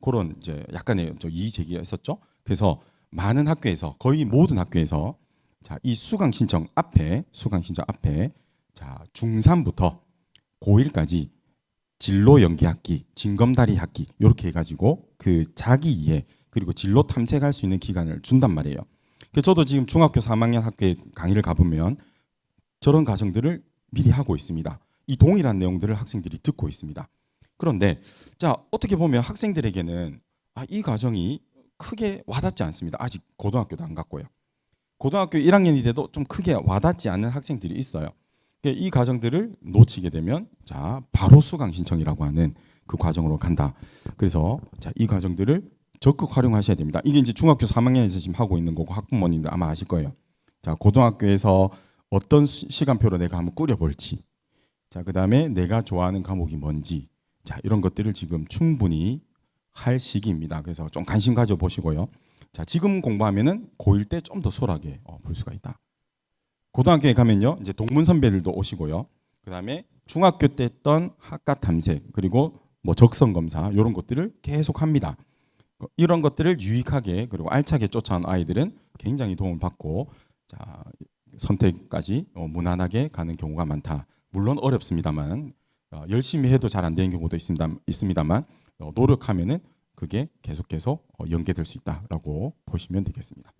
그런 이제 약간의 이의 제기가 있었죠. 그래서 많은 학교에서, 거의 모든 학교에서 자, 이 수강 신청 앞에 자, 중3부터 고1까지 진로 연계 학기, 징검다리 학기 이렇게 해가지고 그 자기 이해 그리고 진로 탐색할 수 있는 기간을 준단 말이에요. 그래서 저도 지금 중학교 3학년 학교에 강의를 가보면 저런 과정들을 미리 하고 있습니다. 이 동일한 내용들을 학생들이 듣고 있습니다. 그런데 자, 어떻게 보면 학생들에게는 이 과정이 크게 와닿지 않습니다. 아직 고등학교도 안 갔고요. 고등학교 1학년이 돼도 좀 크게 와닿지 않는 학생들이 있어요. 이 과정들을 놓치게 되면 자, 바로 수강 신청이라고 하는 그 과정으로 간다. 그래서 자, 이 과정들을 적극 활용하셔야 됩니다. 이게 이제 중학교 3학년에서 지금 하고 있는 거고 학부모님들 아마 아실 거예요. 자, 고등학교에서 어떤 시간표로 내가 한번 꾸려볼지, 자, 그다음에 내가 좋아하는 과목이 뭔지, 자, 이런 것들을 지금 충분히 할 시기입니다. 그래서 좀 관심 가져 보시고요. 자, 지금 공부하면은 고1 때 좀 더 수월하게 볼 수가 있다. 고등학교에 가면요, 이제 동문 선배들도 오시고요. 그다음에 중학교 때 했던 학과 탐색 그리고 뭐 적성 검사 이런 것들을 계속 합니다. 이런 것들을 유익하게 그리고 알차게 쫓아온 아이들은 굉장히 도움을 받고 자, 선택까지 무난하게 가는 경우가 많다. 물론 어렵습니다만 열심히 해도 잘 안 되는 경우도 있습니다만 노력하면은 그게 계속 연계될 수 있다라고 보시면 되겠습니다.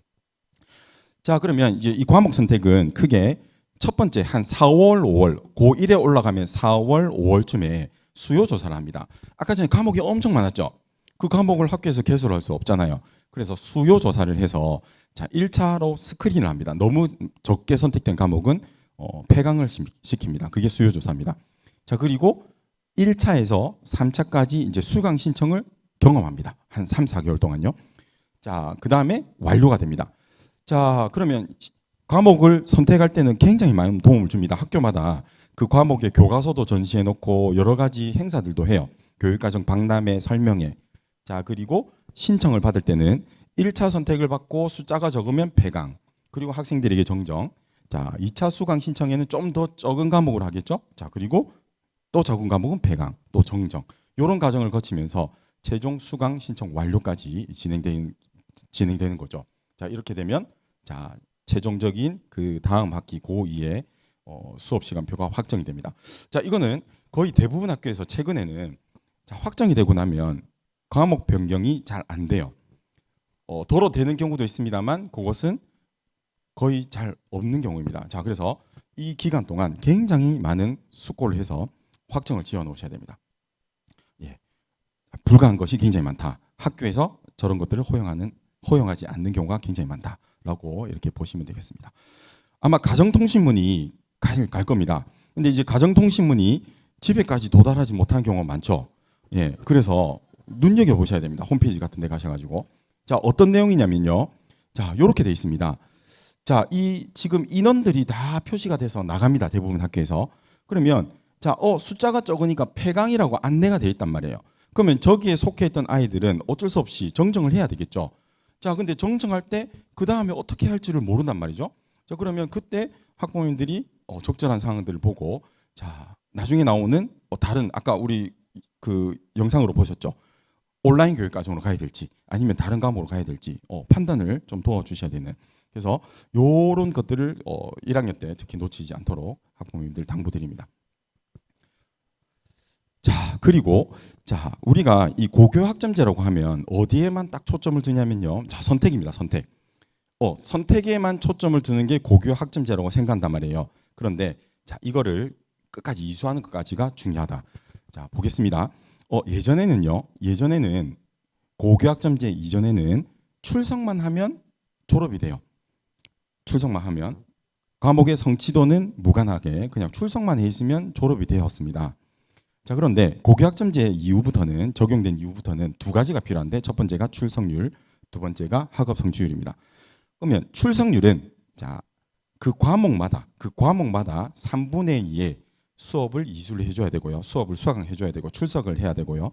자, 그러면 이제 이 과목 선택은 크게 첫 번째 한 4월, 5월, 고1에 올라가면 4월, 5월쯤에 수요 조사를 합니다. 아까 전에 과목이 엄청 많았죠. 그 과목을 학교에서 개설할 수 없잖아요. 그래서 수요 조사를 해서 자, 1차로 스크린을 합니다. 너무 적게 선택된 과목은 폐강을 시킵니다. 그게 수요 조사입니다. 자, 그리고 1차에서 3차까지 이제 수강 신청을 경험합니다. 한 3, 4개월 동안요. 자, 그다음에 완료가 됩니다. 자, 그러면 과목을 선택할 때는 굉장히 많은 도움을 줍니다. 학교마다 그 과목의 교과서도 전시해 놓고 여러 가지 행사들도 해요. 교육과정 박람회, 설명회. 자, 그리고 신청을 받을 때는 1차 선택을 받고 숫자가 적으면 폐강. 그리고 학생들에게 정정. 자, 2차 수강 신청에는 좀 더 적은 과목을 하겠죠. 자, 그리고 또 적은 과목은 폐강, 또 정정. 이런 과정을 거치면서 최종 수강 신청 완료까지 진행되는 거죠. 자, 이렇게 되면 자, 최종적인 그 다음 학기 고2의 수업 시간표가 확정이 됩니다. 자, 이거는 거의 대부분 학교에서 최근에는 자, 확정이 되고 나면 과목 변경이 잘 안 돼요. 도로 되는 경우도 있습니다만 그것은 거의 잘 없는 경우입니다. 자, 그래서 이 기간 동안 굉장히 많은 숙고를 해서 확정을 지어 놓으셔야 됩니다. 예. 불가한 것이 굉장히 많다. 학교에서 저런 것들을 허용하지 않는 경우가 굉장히 많다라고 이렇게 보시면 되겠습니다. 아마 가정통신문이 갈 겁니다. 근데 이제 가정통신문이 집에까지 도달하지 못한 경우가 많죠. 예, 그래서 눈여겨 보셔야 됩니다. 홈페이지 같은 데 가셔가지고. 자, 어떤 내용이냐면요. 자, 요렇게 돼 있습니다. 자, 이 지금 인원들이 다 표시가 돼서 나갑니다. 대부분 학교에서. 그러면 자, 숫자가 적으니까 폐강이라고 안내가 돼 있단 말이에요. 그러면 저기에 속해 있던 아이들은 어쩔 수 없이 정정을 해야 되겠죠. 자, 근데 정정할 때 그 다음에 어떻게 할지를 모른단 말이죠. 자, 그러면 그때 학부모님들이 적절한 상황들을 보고 자, 나중에 나오는 다른 아까 우리 그 영상으로 보셨죠. 온라인 교육 과정으로 가야 될지 아니면 다른 과목으로 가야 될지 판단을 좀 도와주셔야 되는. 그래서 요런 것들을 1학년 때 특히 놓치지 않도록 학부모님들 당부드립니다. 자, 그리고 자, 우리가 이 고교 학점제라고 하면 어디에만 딱 초점을 두냐면요. 자, 선택입니다. 선택. 선택에만 초점을 두는 게 고교 학점제라고 생각한단 말이에요. 그런데 자, 이거를 끝까지 이수하는 것까지가 중요하다. 자, 보겠습니다. 예전에는 고교 학점제 이전에는 출석만 하면 졸업이 돼요. 출석만 하면 과목의 성취도는 무관하게 그냥 출석만 해 있으면 졸업이 되었습니다. 자, 그런데 고교학점제 이후부터는 적용된 이후부터는 두 가지가 필요한데 첫 번째가 출석률, 두 번째가 학업 성취율입니다. 그러면 출석률은 자, 그 과목마다 3분의 2의 수업을 이수를 해줘야 되고요. 수업을 수강해줘야 되고 출석을 해야 되고요.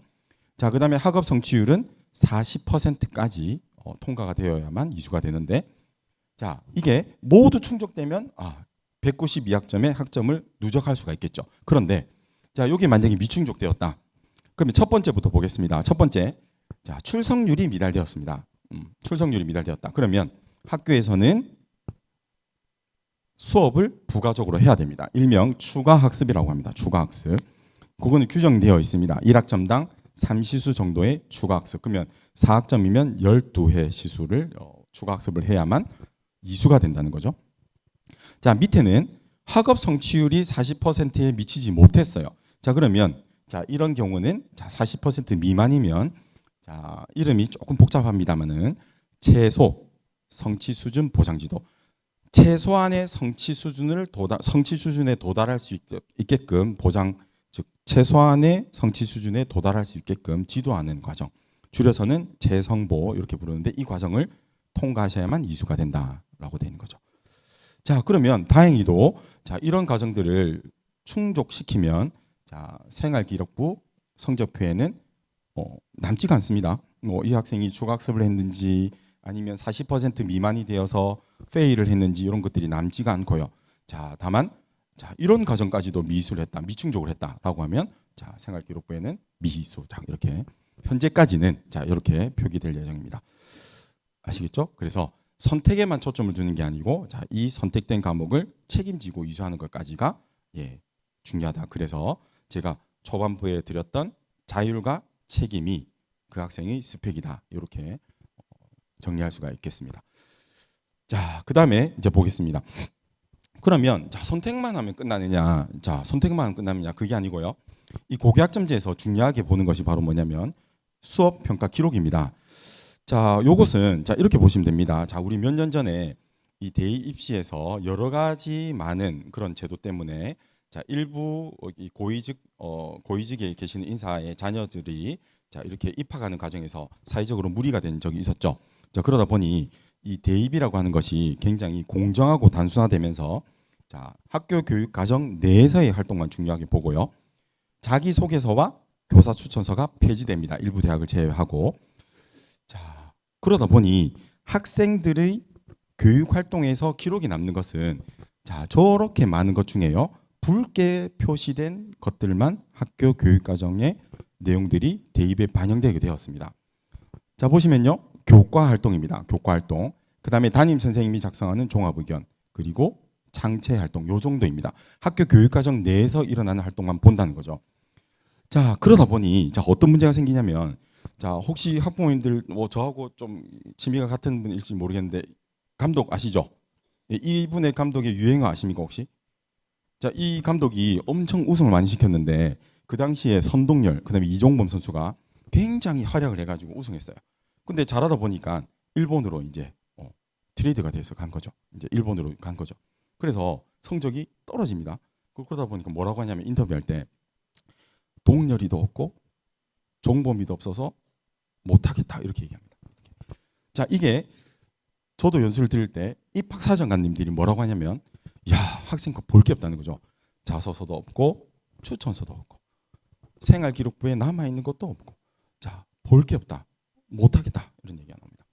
자, 그다음에 학업 성취율은 40%까지 통과가 되어야만 이수가 되는데 자, 이게 모두 충족되면 192학점의 학점을 누적할 수가 있겠죠. 그런데 자, 여기 만약에 미충족되었다. 그러면 첫 번째부터 보겠습니다. 첫 번째, 자, 출석률이 미달되었습니다. 출석률이 미달되었다. 그러면 학교에서는 수업을 부가적으로 해야 됩니다. 일명 추가학습이라고 합니다. 추가학습. 그거는 규정되어 있습니다. 1학점당 3시수 정도의 추가학습. 그러면 4학점이면 12회 시수를 추가학습을 해야만 이수가 된다는 거죠. 자, 밑에는 학업 성취율이 40%에 미치지 못했어요. 자, 그러면 자, 이런 경우는 자, 40% 미만이면 자, 이름이 조금 복잡합니다만은 최소 성취 수준 보장지도. 최소한의 성취 수준에 도달할 수 있게끔 보장, 즉 최소한의 성취 수준에 도달할 수 있게끔 지도하는 과정. 줄여서는 재성보 이렇게 부르는데 이 과정을 통과하셔야만 이수가 된다라고 되는 거죠. 자, 그러면 다행히도 자, 이런 과정들을 충족시키면 자, 생활기록부 성적표에는 남지가 않습니다. 이 학생이 추가학습을 했는지 아니면 40% 미만이 되어서 페일을 했는지 이런 것들이 남지가 않고요. 자, 다만 자, 이런 과정까지도 미수를 했다, 미충족을 했다라고 하면 자, 생활기록부에는 미수. 자, 이렇게 현재까지는 자, 이렇게 표기될 예정입니다. 아시겠죠? 그래서 선택에만 초점을 두는 게 아니고 자, 이 선택된 과목을 책임지고 이수하는 것까지가 중요하다. 그래서 제가 초반부에 드렸던 자율과 책임이 그 학생의 스펙이다. 이렇게 정리할 수가 있겠습니다. 자, 그다음에 이제 보겠습니다. 그러면 자, 선택만 하면 끝나느냐? 자, 선택만 하면 끝나느냐? 그게 아니고요. 이 고교학점제에서 중요하게 보는 것이 바로 뭐냐면 수업 평가 기록입니다. 자, 요것은 자, 이렇게 보시면 됩니다. 자, 우리 몇 년 전에 이 대입 입시에서 여러 가지 많은 그런 제도 때문에 자, 일부 이 고위직에 계시는 인사의 자녀들이 자, 이렇게 입학하는 과정에서 사회적으로 무리가 된 적이 있었죠. 자, 그러다 보니 이 대입이라고 하는 것이 굉장히 공정하고 단순화되면서 자, 학교 교육 과정 내에서의 활동만 중요하게 보고요. 자기소개서와 교사 추천서가 폐지됩니다. 일부 대학을 제외하고. 자, 그러다 보니 학생들의 교육 활동에서 기록이 남는 것은 자, 저렇게 많은 것 중에요. 붉게 표시된 것들만 학교 교육 과정의 내용들이 대입에 반영되게 되었습니다. 자, 보시면요. 교과 활동입니다. 교과 활동. 그다음에 담임 선생님이 작성하는 종합 의견. 그리고 창체 활동. 요 정도입니다. 학교 교육 과정 내에서 일어나는 활동만 본다는 거죠. 자, 그러다 보니 자, 어떤 문제가 생기냐면 자, 혹시 학부모님들 저하고 좀 취미가 같은 분일지 모르겠는데 감독 아시죠? 이분의 감독의 유행어 아십니까 혹시? 자, 이 감독이 엄청 우승을 많이 시켰는데 그 당시에 선동열, 그다음에 이종범 선수가 굉장히 활약을 해가지고 우승했어요. 근데 잘하다 보니까 일본으로 이제 트레이드가 돼서 간 거죠. 이제 일본으로 간 거죠. 그래서 성적이 떨어집니다. 그러다 보니까 뭐라고 하냐면 인터뷰할 때 동열이도 없고 종범위도 없어서 못하겠다 이렇게 얘기합니다. 자, 이게 저도 연수를 들을 때 입학사정관님들이 뭐라고 하냐면 야, 학생 거 볼 게 없다는 거죠. 자소서도 없고 추천서도 없고 생활기록부에 남아있는 것도 없고 자, 볼 게 없다. 못하겠다. 이런 얘기가 나옵니다.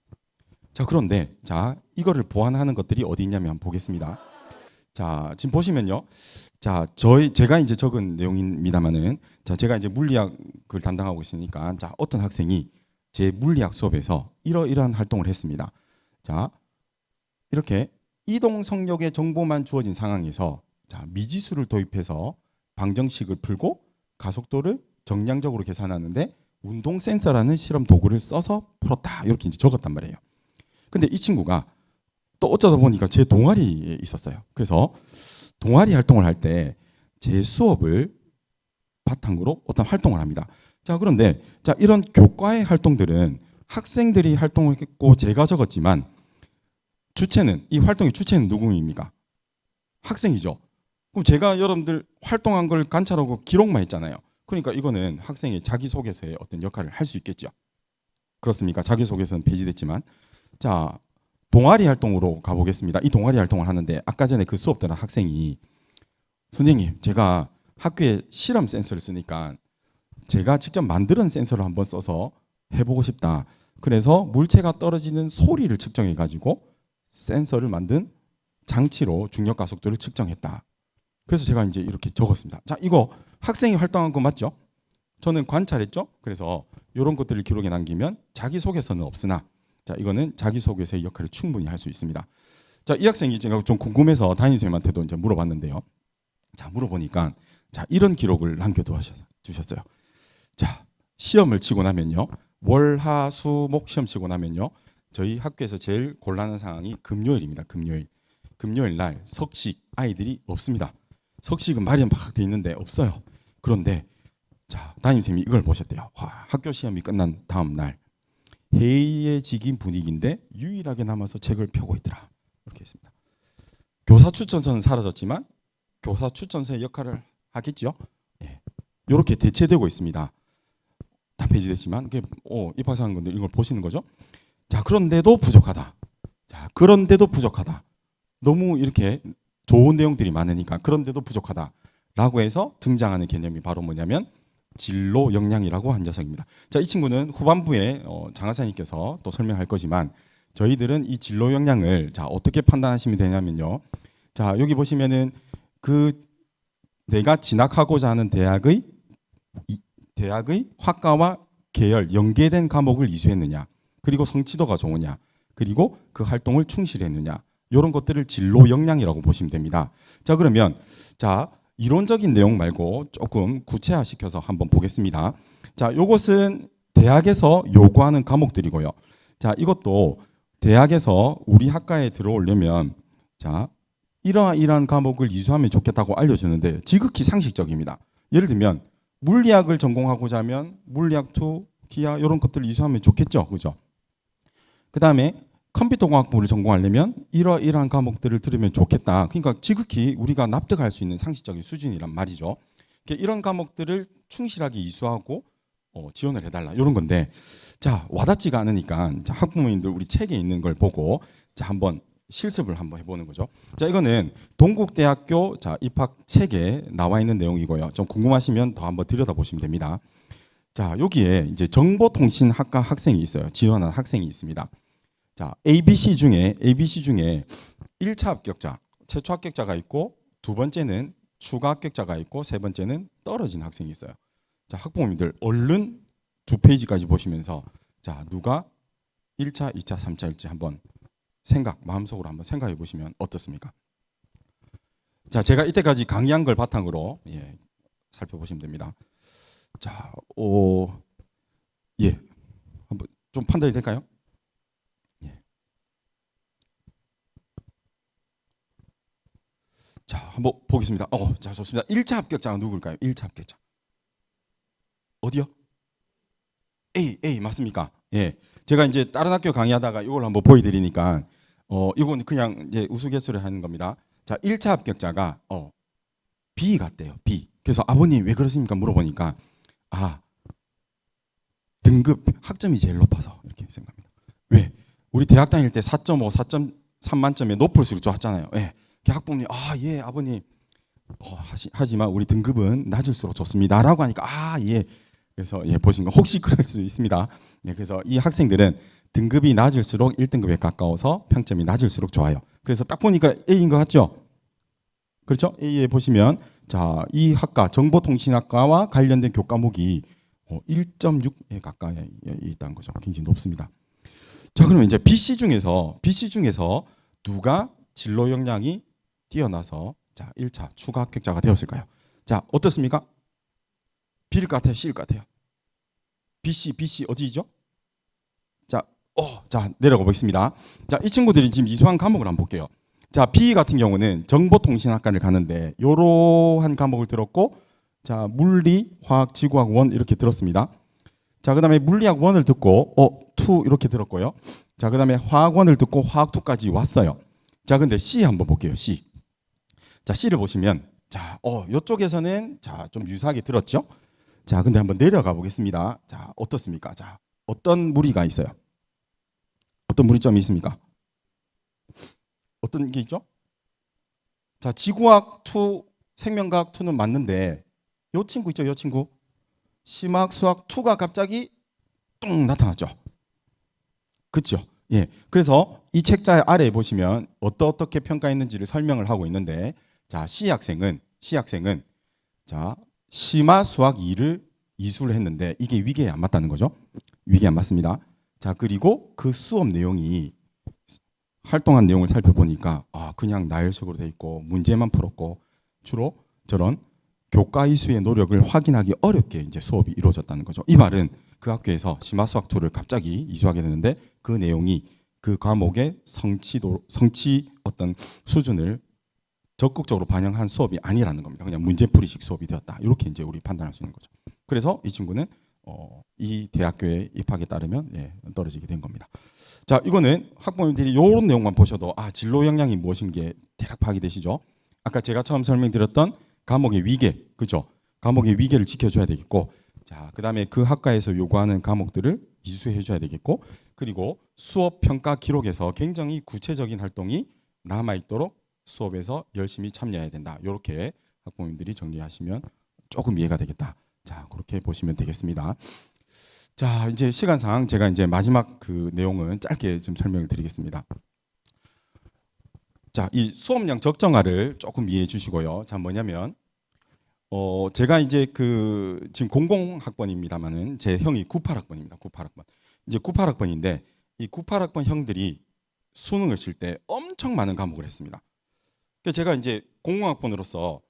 자, 그런데 자, 이거를 보완하는 것들이 어디 있냐면 한번 보겠습니다. 자, 지금 보시면요. 자, 제가 이제 적은 내용입니다만은 자, 제가 이제 물리학을 담당하고 있으니까 자, 어떤 학생이 제 물리학 수업에서 이러이러한 활동을 했습니다. 자, 이렇게 이동 성역의 정보만 주어진 상황에서 자, 미지수를 도입해서 방정식을 풀고 가속도를 정량적으로 계산하는데 운동 센서라는 실험 도구를 써서 풀었다. 이렇게 이제 적었단 말이에요. 근데 이 친구가 또 어쩌다 보니까 제 동아리에 있었어요. 그래서 동아리 활동을 할 때 제 수업을 바탕으로 어떤 활동을 합니다. 자, 그런데 자, 이런 교과의 활동들은 학생들이 활동을 했고 제가 적었지만 주체는 이 활동의 주체는 누구입니까? 학생이죠. 그럼 제가 여러분들 활동한 걸 관찰하고 기록만 했잖아요. 그러니까 이거는 학생의 자기소개서의 어떤 역할을 할 수 있겠죠. 그렇습니까? 자기소개서는 폐지됐지만 자, 동아리 활동으로 가보겠습니다. 이 동아리 활동을 하는데 아까 전에 그 수업 들은 학생이 선생님, 제가 학교에 실험 센서를 쓰니까 제가 직접 만드는 센서를 한번 써서 해보고 싶다. 그래서 물체가 떨어지는 소리를 측정해 가지고 센서를 만든 장치로 중력 가속도를 측정했다. 그래서 제가 이제 이렇게 적었습니다. 자, 이거 학생이 활동한 거 맞죠? 저는 관찰했죠. 그래서 이런 것들을 기록에 남기면 자기소개서는 없으나 자, 이거는 자기소개서의 역할을 충분히 할 수 있습니다. 자, 이 학생이 제가 좀 궁금해서 담임선생님한테도 이제 물어봤는데요. 자, 물어보니까 자, 이런 기록을 남겨두셨어요. 자, 시험을 치고 나면요. 월, 하, 수, 목 시험 치고 나면요. 저희 학교에서 제일 곤란한 상황이 금요일입니다. 금요일. 금요일 날 석식 아이들이 없습니다. 석식은 마련 막 돼 있는데 없어요. 그런데 자, 담임선생님이 이걸 보셨대요. 와, 학교 시험이 끝난 다음 날 해이해지긴 분위기인데 유일하게 남아서 책을 펴고 있더라. 이렇게 했습니다. 교사 추천서는 사라졌지만 교사 추천서의 역할을 하겠죠. 예. 이렇게 대체되고 있습니다. 다 폐지됐지만 입학사항분들 이걸 보시는 거죠. 자, 그런데도 부족하다. 자, 그런데도 부족하다. 너무 이렇게 좋은 내용들이 많으니까 그런데도 부족하다라고 해서 등장하는 개념이 바로 뭐냐면 진로 역량이라고 한 녀석입니다. 자, 이 친구는 후반부에 장하사님께서 또 설명할 거지만 저희들은 이 진로 역량을 자, 어떻게 판단하시면 되냐면요. 자, 여기 보시면은 그 내가 진학하고자 하는 대학의 학과와 계열 연계된 과목을 이수했느냐, 그리고 성취도가 좋으냐, 그리고 그 활동을 충실했느냐, 이런 것들을 진로 역량이라고 보시면 됩니다. 자, 그러면 자, 이론적인 내용 말고 조금 구체화시켜서 한번 보겠습니다. 자, 이것은 대학에서 요구하는 과목들이고요. 자, 이것도 대학에서 우리 학과에 들어오려면 자, 이러한 과목을 이수하면 좋겠다고 알려주는데 지극히 상식적입니다. 예를 들면 물리학을 전공하고자 하면 물리학 2, 기하 이런 것들을 이수하면 좋겠죠. 그죠? 그 다음에 컴퓨터공학부를 전공하려면 이러한 과목들을 들으면 좋겠다. 그러니까 지극히 우리가 납득할 수 있는 상식적인 수준이란 말이죠. 이런 과목들을 충실하게 이수하고 지원을 해달라 이런 건데 자, 와닿지가 않으니까 자, 학부모님들 우리 책에 있는 걸 보고 자, 한번 실습을 한번 해보는 거죠. 자, 이거는 동국대학교 자, 입학 책에 나와 있는 내용이고요. 좀 궁금하시면 더 한번 들여다보시면 됩니다. 자, 여기에 이제 정보통신학과 학생이 있어요. 지원한 학생이 있습니다. 자, ABC 중에 1차 합격자, 최초 합격자가 있고 두 번째는 추가 합격자가 있고 세 번째는 떨어진 학생이 있어요. 자, 학부모님들 얼른 두 페이지까지 보시면서 자, 누가 1차, 2차, 3차일지 한번 마음속으로 한번 생각해 보시면 어떻습니까? 자, 제가 이때까지 강의한 걸 바탕으로 살펴보시면 됩니다. 자, 한번 좀 판단이 될까요? 자, 한번 보겠습니다. 자, 좋습니다. 1차 합격자가 누굴까요? 1차 합격자. 어디요? A 맞습니까? 예. 제가 이제 다른 학교 강의하다가 이걸 한번 보여드리니까 이건 그냥 이제 우스갯소리 하는 겁니다. 자, 1차 합격자가 B 같대요. B. 그래서 아버님 왜 그러십니까? 물어보니까 등급 학점이 제일 높아서 이렇게 생각합니다. 왜? 우리 대학 다닐 때 4.5, 4.3 만점에 높을수록 좋았잖아요. 예. 학부모님 예 아버님 하지만 우리 등급은 낮을수록 좋습니다라고 하니까 예. 그래서 보신 거 혹시 그럴 수 있습니다. 예, 그래서 이 학생들은 등급이 낮을수록 1등급에 가까워서 평점이 낮을수록 좋아요. 그래서 딱 보니까 A인 것 같죠? 그렇죠? A에 보시면 이 학과 정보통신학과와 관련된 교과목이 1.6에 가까이 있다는 거죠. 굉장히 높습니다. 자, 그러면 이제 BC 중에서 누가 진로 역량이 뛰어나서 1차 추가 합격자가 되었을까요? 자, 어떻습니까? B일 것 같아요? C일 것 같아요? BC 어디죠? 자, 내려가 보겠습니다. 자, 이 친구들이 지금 이수한 과목을 한번 볼게요. 자, B 같은 경우는 정보통신학과를 가는데 이러한 과목을 들었고, 자, 물리, 화학, 지구학 1 이렇게 들었습니다. 자, 그다음에 물리학 1을 듣고 2 이렇게 들었고요. 자, 그다음에 화학 1을 듣고 화학 2까지 왔어요. 자, 근데 C 한번 볼게요. C. 자, C를 보시면 이쪽에서는 좀 유사하게 들었죠? 자, 근데 한번 내려가 보겠습니다. 자, 어떻습니까? 자, 어떤 무리가 있어요? 어떤 무리점이 있습니까? 어떤 게 있죠? 자, 지구학 2, 생명과학 2는 맞는데 요 친구 있죠? 요 친구. 심학, 수학 2가 갑자기 뚱 나타났죠. 그렇죠? 예. 그래서 이 책자 아래에 보시면 어떻게 평가했는지를 설명을 하고 있는데, 자, C 학생은 자, 심화 수학 2를 이수를 했는데 이게 위계에 안 맞다는 거죠. 위계에 안 맞습니다. 자, 그리고 그 수업 내용이 활동한 내용을 살펴보니까 그냥 나열식으로 돼 있고 문제만 풀었고 주로 저런 교과 이수의 노력을 확인하기 어렵게 이제 수업이 이루어졌다는 거죠. 이 말은 그 학교에서 심화수학 2를 갑자기 이수하게 되는데 그 내용이 그 과목의 성취 어떤 수준을 적극적으로 반영한 수업이 아니라는 겁니다. 그냥 문제풀이식 수업이 되었다. 이렇게 이제 우리 판단할 수 있는 거죠. 그래서 이 친구는 이 대학교에 입학에 따르면 떨어지게 된 겁니다. 자, 이거는 학부모님들이 이런 내용만 보셔도 진로 역량이 무엇인 게 대략 파악이 되시죠? 아까 제가 처음 설명드렸던 과목의 위계, 그죠? 과목의 위계를 지켜줘야 되겠고, 자, 그다음에 그 학과에서 요구하는 과목들을 이수해줘야 되겠고, 그리고 수업 평가 기록에서 굉장히 구체적인 활동이 남아있도록 수업에서 열심히 참여해야 된다. 이렇게 학부모님들이 정리하시면 조금 이해가 되겠다. 자, 그렇게 보시면 되겠습니다. 자, 이제 시간상 제가 이제 마지막 그 내용은 짧게 좀 설명을 드리겠습니다. 자, 이 수업량 적정화를 조금 이해해 주시고요. 자, 뭐냐면 제가 이제 지금 00학번입니다만은 제 형이 98학번입니다. 98학번. 이제 98학번인데 이 98학번 형들이 수능을 칠 때 엄청 많은 과목을 했습니다. 그래서 제가 이제 00학번으로서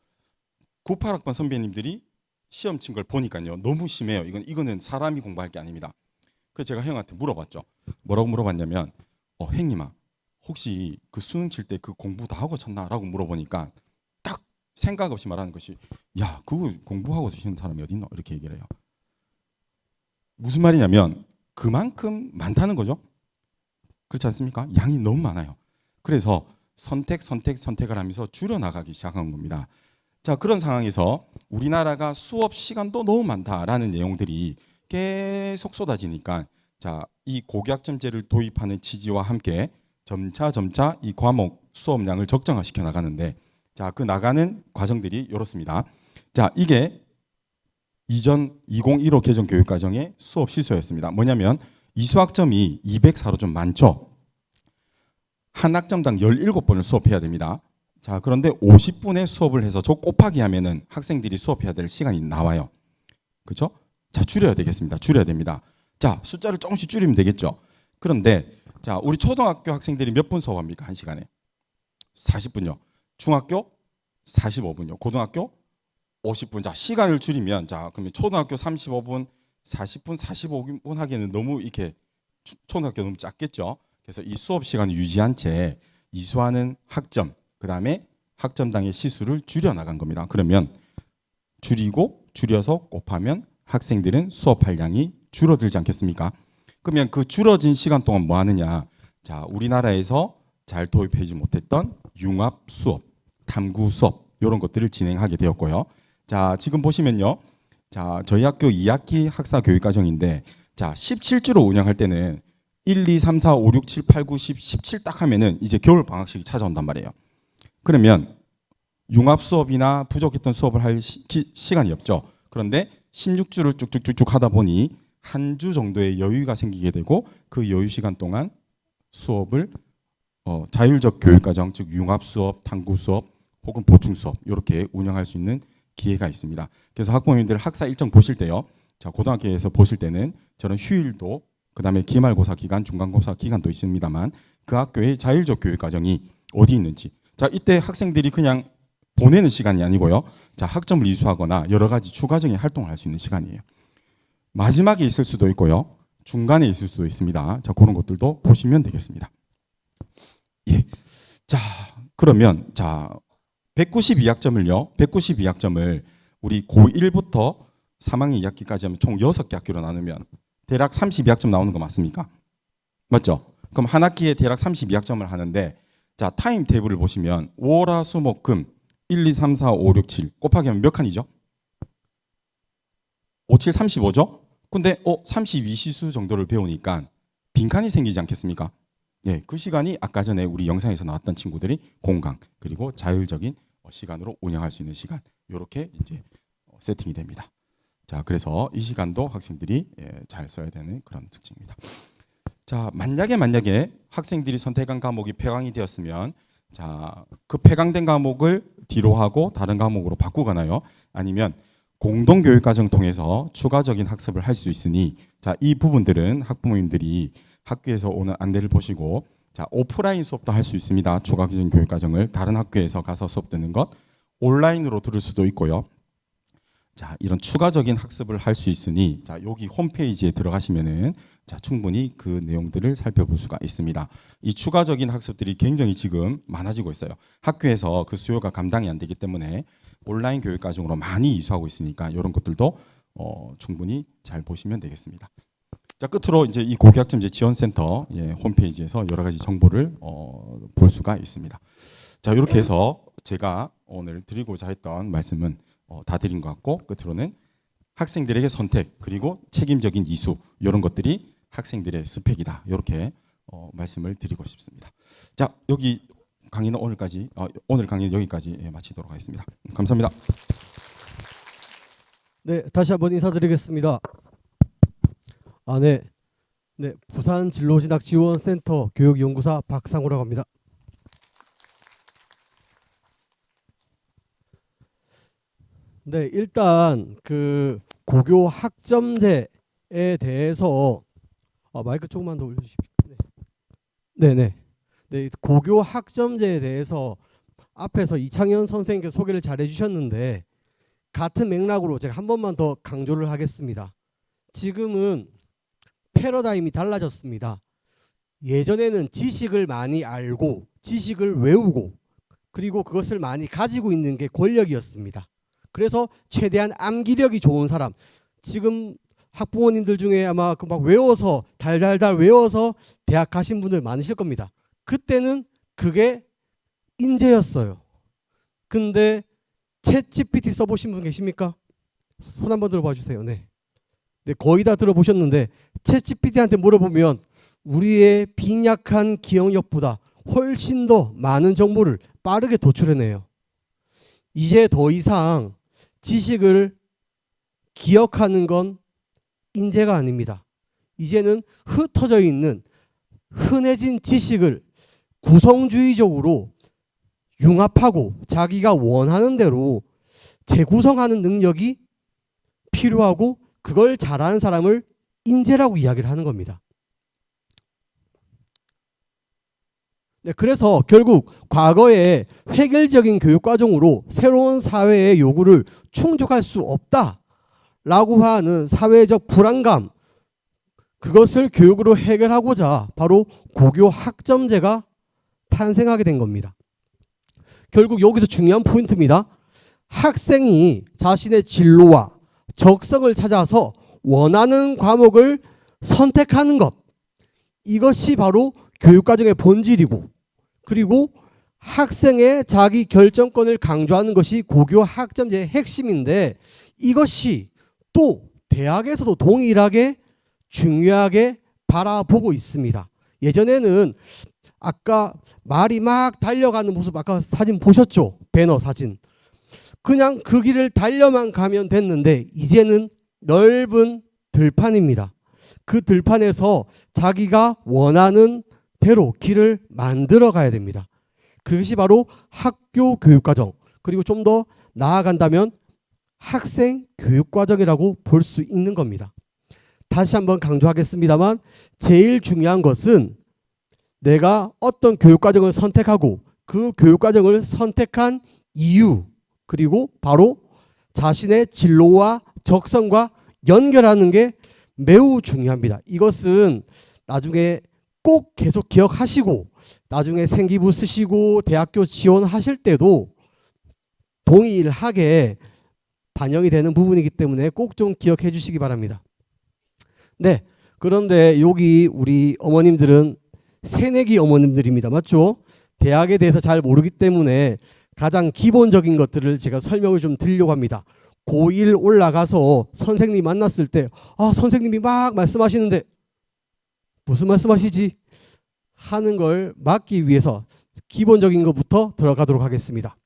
98학번 선배님들이 시험 친 걸 보니까요. 너무 심해요. 이거는 사람이 공부할 게 아닙니다. 그래서 제가 형한테 물어봤죠. 뭐라고 물어봤냐면 형님아, 혹시 그 수능 칠 때 그 공부 다 하고 쳤나라고 물어보니까 딱 생각 없이 말하는 것이, 야, 그거 공부하고 치는 사람이 어디 있노? 이렇게 얘기를 해요. 무슨 말이냐면 그만큼 많다는 거죠. 그렇지 않습니까? 양이 너무 많아요. 그래서 선택을 하면서 줄여나가기 시작한 겁니다. 자, 그런 상황에서 우리나라가 수업 시간도 너무 많다라는 내용들이 계속 쏟아지니까, 자, 이 고교학점제를 도입하는 취지와 함께 점차 이 과목 수업량을 적정화시켜 나가는데, 자, 그 나가는 과정들이 이렇습니다. 자, 이게 이전 2015 개정 교육과정의 수업 시소였습니다. 뭐냐면 이수학점이 204로 좀 많죠. 한 학점당 17번을 수업해야 됩니다. 자, 그런데 50분의 수업을 해서 저 곱하기 하면은 학생들이 수업해야 될 시간이 나와요. 그렇죠? 자, 줄여야 되겠습니다. 줄여야 됩니다. 자, 숫자를 조금씩 줄이면 되겠죠. 그런데 자, 우리 초등학교 학생들이 몇 분 수업합니까? 한 시간에 40분요. 중학교 45분요. 고등학교 50분. 자, 시간을 줄이면, 자, 그러면 초등학교 35분, 40분, 45분 하기에는 너무 이렇게 초등학교 너무 작겠죠. 그래서 이 수업 시간을 유지한 채 이수하는 학점, 그다음에 학점당의 시수를 줄여 나간 겁니다. 그러면 줄여서 곱하면 학생들은 수업할 양이 줄어들지 않겠습니까? 그러면 그 줄어진 시간 동안 뭐 하느냐? 자, 우리나라에서 잘 도입하지 못했던 융합 수업, 탐구 수업, 이런 것들을 진행하게 되었고요. 자, 지금 보시면요. 자, 저희 학교 2학기 학사 교육 과정인데 자, 17주로 운영할 때는 1, 2, 3, 4, 5, 6, 7, 8, 9, 10, 17 딱 하면은 이제 겨울 방학식이 찾아온단 말이에요. 그러면 융합 수업이나 부족했던 수업을 할 시간이 없죠. 그런데 16주를 쭉쭉쭉쭉 하다 보니 한 주 정도의 여유가 생기게 되고 그 여유 시간 동안 수업을 자율적 교육과정, 즉 융합 수업, 탐구 수업 혹은 보충 수업 이렇게 운영할 수 있는 기회가 있습니다. 그래서 학부모님들 학사 일정 보실 때요. 자, 고등학교에서 보실 때는 저는 휴일도 그다음에 기말고사 기간, 중간고사 기간도 있습니다만 그 학교의 자율적 교육과정이 어디 있는지. 자, 이때 학생들이 그냥 보내는 시간이 아니고요. 자, 학점을 이수하거나 여러 가지 추가적인 활동을 할 수 있는 시간이에요. 마지막에 있을 수도 있고요. 중간에 있을 수도 있습니다. 자, 그런 것들도 보시면 되겠습니다. 예. 자, 그러면 자, 192학점을요. 192학점을 우리 고1부터 3학년 2학기까지 하면 총 6개 학교로 나누면 대략 32학점 나오는 거 맞습니까? 맞죠? 그럼 한 학기에 대략 32학점을 하는데 자, 타임 테이블을 보시면 월화수목금 1, 2, 3, 4, 5, 6, 7 곱하기 하면 몇 칸이죠? 5, 7, 35죠? 근데 32시수 정도를 배우니까 빈칸이 생기지 않겠습니까? 예, 그 시간이 아까 전에 우리 영상에서 나왔던 친구들이 공강 그리고 자율적인 시간으로 운영할 수 있는 시간 이렇게 이제 세팅이 됩니다. 자, 그래서 이 시간도 학생들이 잘 써야 되는 그런 특징입니다. 자, 만약에 학생들이 선택한 과목이 폐강이 되었으면 자, 그 폐강된 과목을 뒤로 하고 다른 과목으로 바꾸거나요. 아니면 공동교육과정 통해서 추가적인 학습을 할 수 있으니 자, 이 부분들은 학부모님들이 학교에서 오는 안내를 보시고 자, 오프라인 수업도 할 수 있습니다. 추가적인 교육과정을 다른 학교에서 가서 수업 듣는 것 온라인으로 들을 수도 있고요. 자, 이런 추가적인 학습을 할 수 있으니 자, 여기 홈페이지에 들어가시면은 자, 충분히 그 내용들을 살펴볼 수가 있습니다. 이 추가적인 학습들이 굉장히 지금 많아지고 있어요. 학교에서 그 수요가 감당이 안 되기 때문에 온라인 교육 과정으로 많이 이수하고 있으니까 이런 것들도 충분히 잘 보시면 되겠습니다. 자, 끝으로 이제 이 고교학점제 지원센터 홈페이지에서 여러 가지 정보를 볼 수가 있습니다. 자, 이렇게 해서 제가 오늘 드리고자 했던 말씀은 다 드린 것 같고 끝으로는 학생들에게 선택 그리고 책임적인 이수 이런 것들이 학생들의 스펙이다 이렇게 말씀을 드리고 싶습니다. 자, 여기 강의는 오늘 강의는 여기까지 마치도록 하겠습니다. 감사합니다. 네, 다시 한번 인사드리겠습니다. 네, 부산 진로진학지원센터 교육연구사 박상우라고 합니다. 네, 일단 그 고교 학점제에 대해서 마이크 조금만 더 올려주십시오. 네, 고교 학점제에 대해서 앞에서 이창현 선생님께서 소개를 잘 해주셨는데 같은 맥락으로 제가 한 번만 더 강조를 하겠습니다. 지금은 패러다임이 달라졌습니다. 예전에는 지식을 많이 알고 지식을 외우고 그리고 그것을 많이 가지고 있는 게 권력이었습니다. 그래서 최대한 암기력이 좋은 사람, 지금 학부모님들 중에 아마 그 막 외워서 달달달 외워서 대학 가신 분들 많으실 겁니다. 그때는 그게 인재였어요. 근데 챗 GPT 써보신 분 계십니까? 손 한번 들어봐 주세요. 네, 거의 다 들어보셨는데 챗 GPT한테 물어보면 우리의 빈약한 기억력보다 훨씬 더 많은 정보를 빠르게 도출해내요. 이제 더 이상 지식을 기억하는 건 인재가 아닙니다. 이제는 흩어져 있는 흔해진 지식을 구성주의적으로 융합하고 자기가 원하는 대로 재구성하는 능력이 필요하고 그걸 잘하는 사람을 인재라고 이야기를 하는 겁니다. 네, 그래서 결국 과거의 획일적인 교육과정으로 새로운 사회의 요구를 충족할 수 없다라고 하는 사회적 불안감, 그것을 교육으로 해결하고자 바로 고교 학점제가 탄생하게 된 겁니다. 결국 여기서 중요한 포인트입니다. 학생이 자신의 진로와 적성을 찾아서 원하는 과목을 선택하는 것, 이것이 바로 교육과정의 본질이고, 그리고 학생의 자기 결정권을 강조하는 것이 고교 학점제의 핵심인데 이것이 또 대학에서도 동일하게 중요하게 바라보고 있습니다. 예전에는 아까 말이 막 달려가는 모습 아까 사진 보셨죠? 배너 사진. 그냥 그 길을 달려만 가면 됐는데 이제는 넓은 들판입니다. 그 들판에서 자기가 원하는 대로 길을 만들어 가야 됩니다. 그것이 바로 학교 교육과정, 그리고 좀 더 나아간다면 학생 교육과정이라고 볼 수 있는 겁니다. 다시 한번 강조하겠습니다만 제일 중요한 것은 내가 어떤 교육과정을 선택하고 그 교육과정을 선택한 이유, 그리고 바로 자신의 진로와 적성과 연결하는 게 매우 중요합니다. 이것은 나중에 꼭 계속 기억하시고 나중에 생기부 쓰시고 대학교 지원하실 때도 동일하게 반영이 되는 부분이기 때문에 꼭 좀 기억해 주시기 바랍니다. 네, 그런데 여기 우리 어머님들은 새내기 어머님들입니다. 맞죠? 대학에 대해서 잘 모르기 때문에 가장 기본적인 것들을 제가 설명을 좀 드리려고 합니다. 고1 올라가서 선생님 만났을 때 선생님이 막 말씀하시는데 무슨 말씀하시지? 하는 걸 막기 위해서 기본적인 것부터 들어가도록 하겠습니다.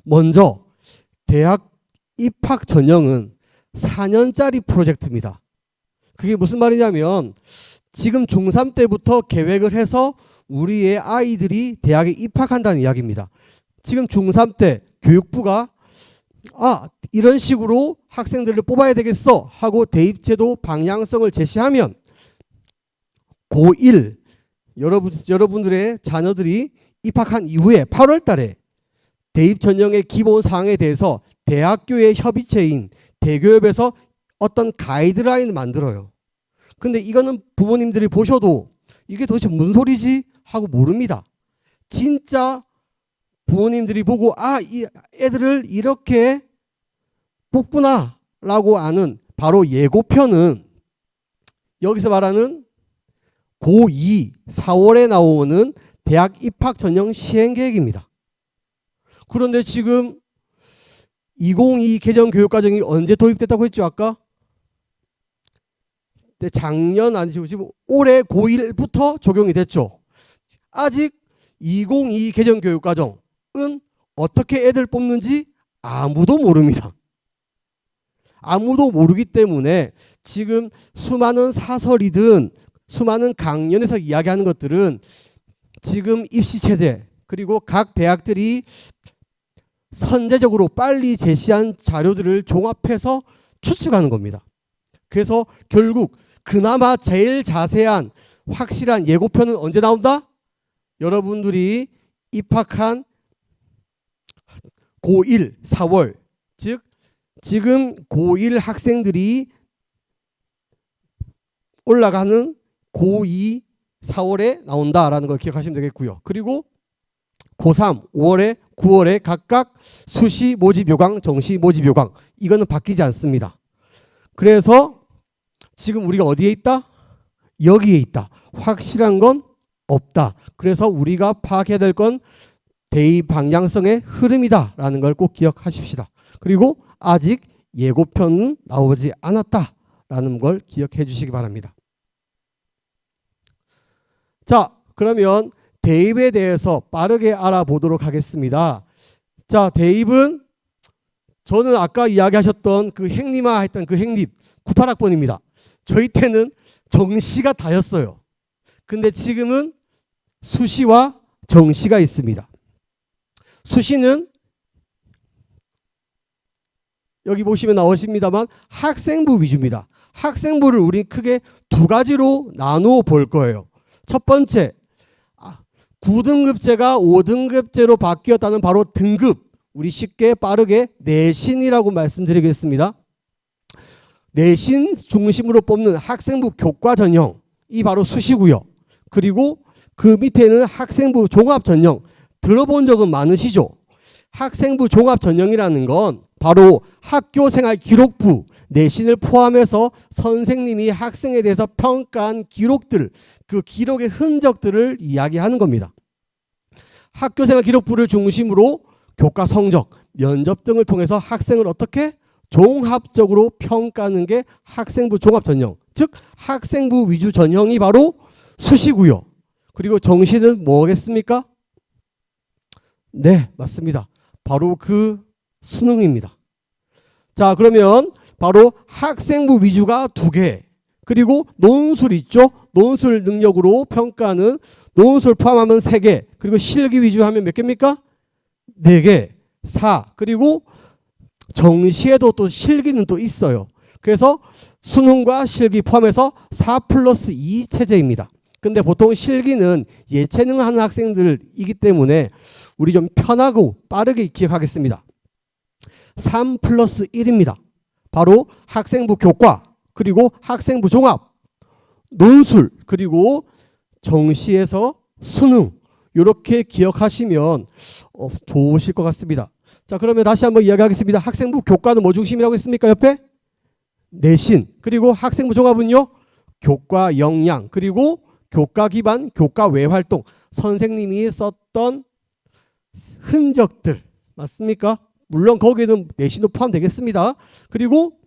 먼저 대학 입학 전형은 4년짜리 프로젝트입니다. 그게 무슨 말이냐면 지금 중3 때부터 계획을 해서 우리의 아이들이 대학에 입학한다는 이야기입니다. 지금 중3 때 교육부가 이런 식으로 학생들을 뽑아야 되겠어 하고 대입제도 방향성을 제시하면 고1 여러분들의 자녀들이 입학한 이후에 8월 달에 대입 전형의 기본 사항에 대해서 대학교의 협의체인 대교협에서 어떤 가이드라인을 만들어요. 근데 이거는 부모님들이 보셔도 이게 도대체 무슨 소리지? 하고 모릅니다. 진짜 부모님들이 보고 이 애들을 이렇게 뽑구나 라고 아는 바로 예고편은 여기서 말하는 고2 4월에 나오는 대학 입학 전형 시행 계획입니다. 그런데 지금 2022 개정 교육과정이 언제 도입됐다고 했죠? 아까? 네, 작년 아니시고 지금 올해 고1부터 적용이 됐죠. 아직 2022 개정 교육과정은 어떻게 애들 뽑는지 아무도 모릅니다. 아무도 모르기 때문에 지금 수많은 사설이든 수많은 강연에서 이야기하는 것들은 지금 입시체제 그리고 각 대학들이 선제적으로 빨리 제시한 자료들을 종합해서 추측하는 겁니다. 그래서 결국 그나마 제일 자세한 확실한 예고편은 언제 나온다? 여러분들이 입학한 고1 4월, 즉 지금 고1 학생들이 올라가는 고2 4월에 나온다라는 걸 기억하시면 되겠고요. 그리고 고3 5월에 9월에 각각 수시 모집 요강, 정시 모집 요강, 이거는 바뀌지 않습니다. 그래서 지금 우리가 어디에 있다? 여기에 있다. 확실한 건 없다. 그래서 우리가 파악해야 될 건 대입 방향성의 흐름이다라는 걸 꼭 기억하십시다. 그리고 아직 예고편은 나오지 않았다라는 걸 기억해 주시기 바랍니다. 자, 그러면 대입에 대해서 빠르게 알아보도록 하겠습니다. 자, 대입은 저는 아까 이야기하셨던 그 행님아 했던 그 행님 98학번입니다. 저희 때는 정시가 다였어요. 근데 지금은 수시와 정시가 있습니다. 수시는 여기 보시면 나오십니다만 학생부 위주입니다. 학생부를 우리 크게 두 가지로 나누어 볼 거예요. 첫 번째, 9등급제가 5등급제로 바뀌었다는 바로 등급, 우리 쉽게 빠르게 내신이라고 말씀드리겠습니다. 내신 중심으로 뽑는 학생부 교과 전형, 이 바로 수시고요. 그리고 그 밑에는 학생부 종합 전형, 들어본 적은 많으시죠? 학생부 종합 전형이라는 건 바로 학교생활 기록부, 내신을 포함해서 선생님이 학생에 대해서 평가한 기록들, 그 기록의 흔적들을 이야기하는 겁니다. 학교생활 기록부를 중심으로 교과 성적, 면접 등을 통해서 학생을 어떻게 종합적으로 평가하는 게 학생부 종합 전형, 즉 학생부 위주 전형이 바로 수시고요. 그리고 정시는 뭐겠습니까? 네, 맞습니다. 바로 그 수능입니다. 자, 그러면 바로 학생부 위주가 2개, 그리고 논술 있죠? 논술 능력으로 평가하는 논술 포함하면 3개, 그리고 실기 위주 하면 몇 개입니까? 4개, 4, 그리고 정시에도 또 실기는 또 있어요. 그래서 수능과 실기 포함해서 4+2 체제입니다. 근데 보통 실기는 예체능 하는 학생들이기 때문에 우리 좀 편하고 빠르게 기억하겠습니다. 3+1입니다. 바로 학생부 교과, 그리고 학생부 종합, 논술, 그리고 정시에서 수능, 이렇게 기억하시면 좋으실 것 같습니다. 자, 그러면 다시 한번 이야기하겠습니다. 학생부 교과는 뭐 중심이라고 했습니까? 옆에? 내신. 그리고 학생부 종합은요? 교과 역량, 그리고 교과 기반, 교과 외 활동, 선생님이 썼던 흔적들, 맞습니까? 물론 거기에는 내신도 포함되겠습니다. 그리고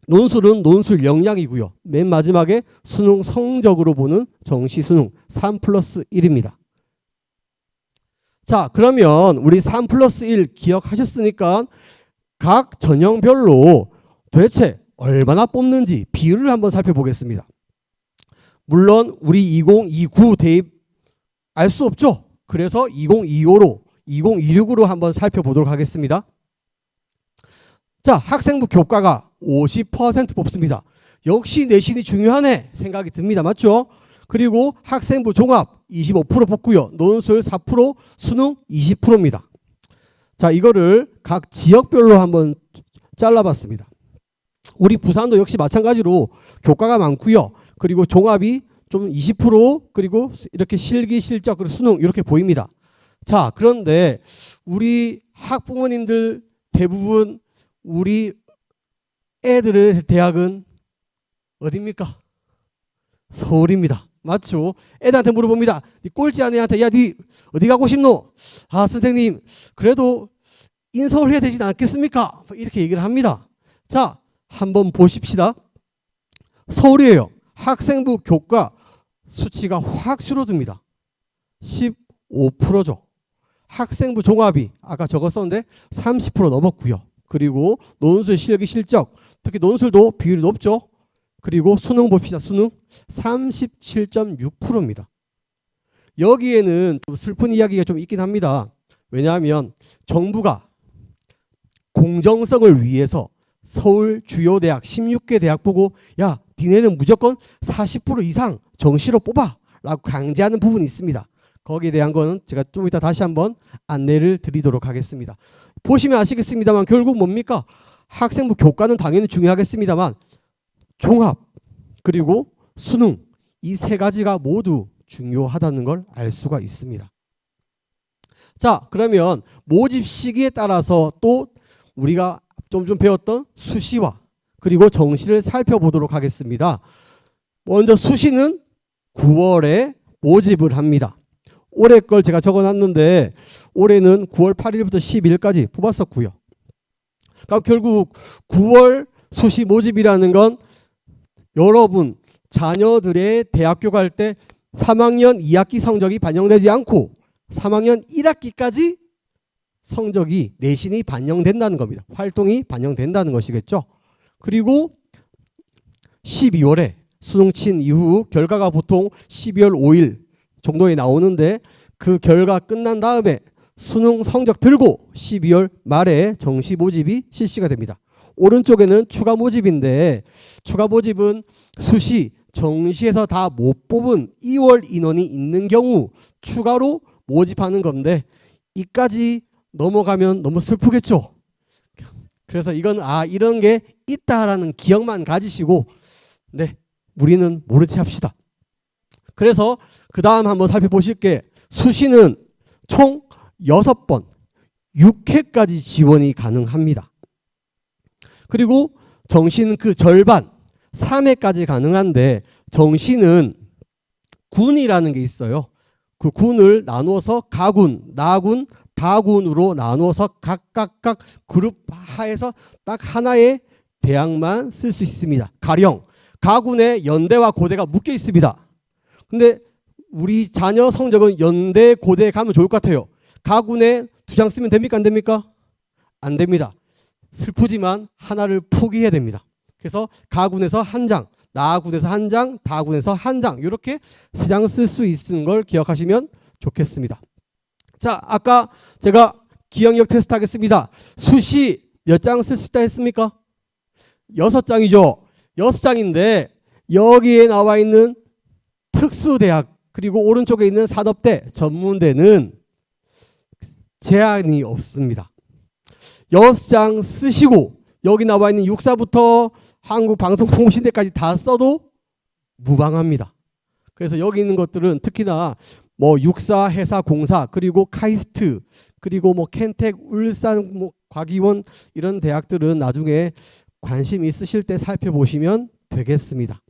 논술은 논술 역량이고요. 맨 마지막에 수능 성적으로 보는 정시 수능 3+1입니다. 자, 그러면 우리 3+1 기억하셨으니까 각 전형별로 도대체 얼마나 뽑는지 비율을 한번 살펴보겠습니다. 물론 우리 2029 대입 알 수 없죠. 그래서 2025로 2026으로 한번 살펴보도록 하겠습니다. 자, 학생부 교과가 50% 뽑습니다. 역시 내신이 중요하네 생각이 듭니다. 맞죠? 그리고 학생부 종합 25% 뽑고요. 논술 4%, 수능 20%입니다. 자, 이거를 각 지역별로 한번 잘라봤습니다. 우리 부산도 역시 마찬가지로 교과가 많고요. 그리고 종합이 좀 20%, 그리고 이렇게 실기, 실적, 그리고 수능 이렇게 보입니다. 자, 그런데 우리 학부모님들 대부분 우리 애들의 대학은 어디입니까? 서울입니다. 맞죠? 애들한테 물어봅니다. 니 꼴찌 아내한테 야, 니 어디 가고 싶노? 아, 선생님 그래도 인서울 해야 되지 않겠습니까? 이렇게 얘기를 합니다. 자, 한번 보십시다. 서울이에요. 학생부 교과 수치가 확 줄어듭니다. 15%죠. 학생부 종합이 아까 적었었는데 30% 넘었고요. 그리고 논술, 실기, 실적, 특히 논술도 비율이 높죠. 그리고 수능 봅시다. 수능 37.6%입니다. 여기에는 좀 슬픈 이야기가 좀 있긴 합니다. 왜냐하면 정부가 공정성을 위해서 서울 주요 대학 16개 대학 보고 야, 니네는 무조건 40% 이상 정시로 뽑아 라고 강제하는 부분이 있습니다. 거기에 대한 거는 제가 좀 이따 다시 한번 안내를 드리도록 하겠습니다. 보시면 아시겠습니다만 결국 뭡니까? 학생부 교과는 당연히 중요하겠습니다만 종합 그리고 수능 이 세 가지가 모두 중요하다는 걸 알 수가 있습니다. 자, 그러면 모집 시기에 따라서 또 우리가 좀 배웠던 수시와 그리고 정시를 살펴보도록 하겠습니다. 먼저 수시는 9월에 모집을 합니다. 올해 걸 제가 적어놨는데 올해는 9월 8일부터 12일까지 뽑았었고요. 그러니까 결국 9월 수시 모집이라는 건 여러분 자녀들의 대학교 갈 때 3학년 2학기 성적이 반영되지 않고 3학년 1학기까지 성적이 내신이 반영된다는 겁니다. 활동이 반영된다는 것이겠죠. 그리고 12월에 수능 친 이후 결과가 보통 12월 5일 정도에 나오는데 그 결과 끝난 다음에 수능 성적 들고 12월 말에 정시 모집이 실시가 됩니다. 오른쪽에는 추가 모집인데 추가 모집은 수시, 정시에서 다 못 뽑은 2월 인원이 있는 경우 추가로 모집하는 건데 이까지 넘어가면 너무 슬프겠죠. 그래서 이건 이런 게 있다라는 기억만 가지시고 네, 우리는 모른 채 합시다. 그래서 그 다음 한번 살펴보실게. 수시는 총 6번 6회까지 지원이 가능합니다. 그리고 정시는 그 절반 3회까지 가능한데 정시는 군이라는 게 있어요. 그 군을 나누어서 가군, 나군, 다군으로 나누어서 각각 그룹 하에서 딱 하나의 대학만 쓸 수 있습니다. 가령 가군에 연대와 고대가 묶여 있습니다. 근데 우리 자녀 성적은 연대, 고대에 가면 좋을 것 같아요. 가군에 2장 쓰면 됩니까? 안 됩니까? 안 됩니다. 슬프지만 하나를 포기해야 됩니다. 그래서 가군에서 1장, 나군에서 1장, 다군에서 1장 이렇게 3장 쓸 수 있는 걸 기억하시면 좋겠습니다. 자, 아까 제가 기억력 테스트 하겠습니다. 수시 몇 장 쓸 수 있다 했습니까? 6장이죠. 6장인데 여기에 나와 있는 특수대학 그리고 오른쪽에 있는 산업대, 전문대는 제한이 없습니다. 6장 쓰시고 여기 나와 있는 육사부터 한국방송통신대까지 다 써도 무방합니다. 그래서 여기 있는 것들은 특히나 뭐 육사, 해사, 공사, 그리고 카이스트, 그리고 뭐 켄텍, 울산, 뭐 과기원 이런 대학들은 나중에 관심 있으실 때 살펴보시면 되겠습니다.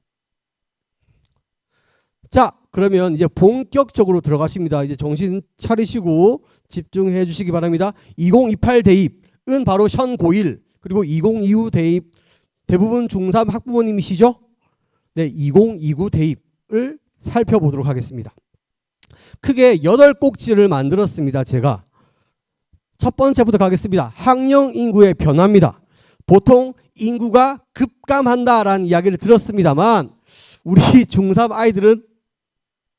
자, 그러면 이제 본격적으로 들어가십니다. 이제 정신 차리시고 집중해 주시기 바랍니다. 2028 대입은 바로 현 고1 그리고 2029 대입 대부분 중3 학부모님이시죠? 네, 2029 대입을 살펴보도록 하겠습니다. 크게 8꼭지를 만들었습니다. 제가 첫 번째부터 가겠습니다. 학령 인구의 변화입니다. 보통 인구가 급감한다라는 이야기를 들었습니다만 우리 중3 아이들은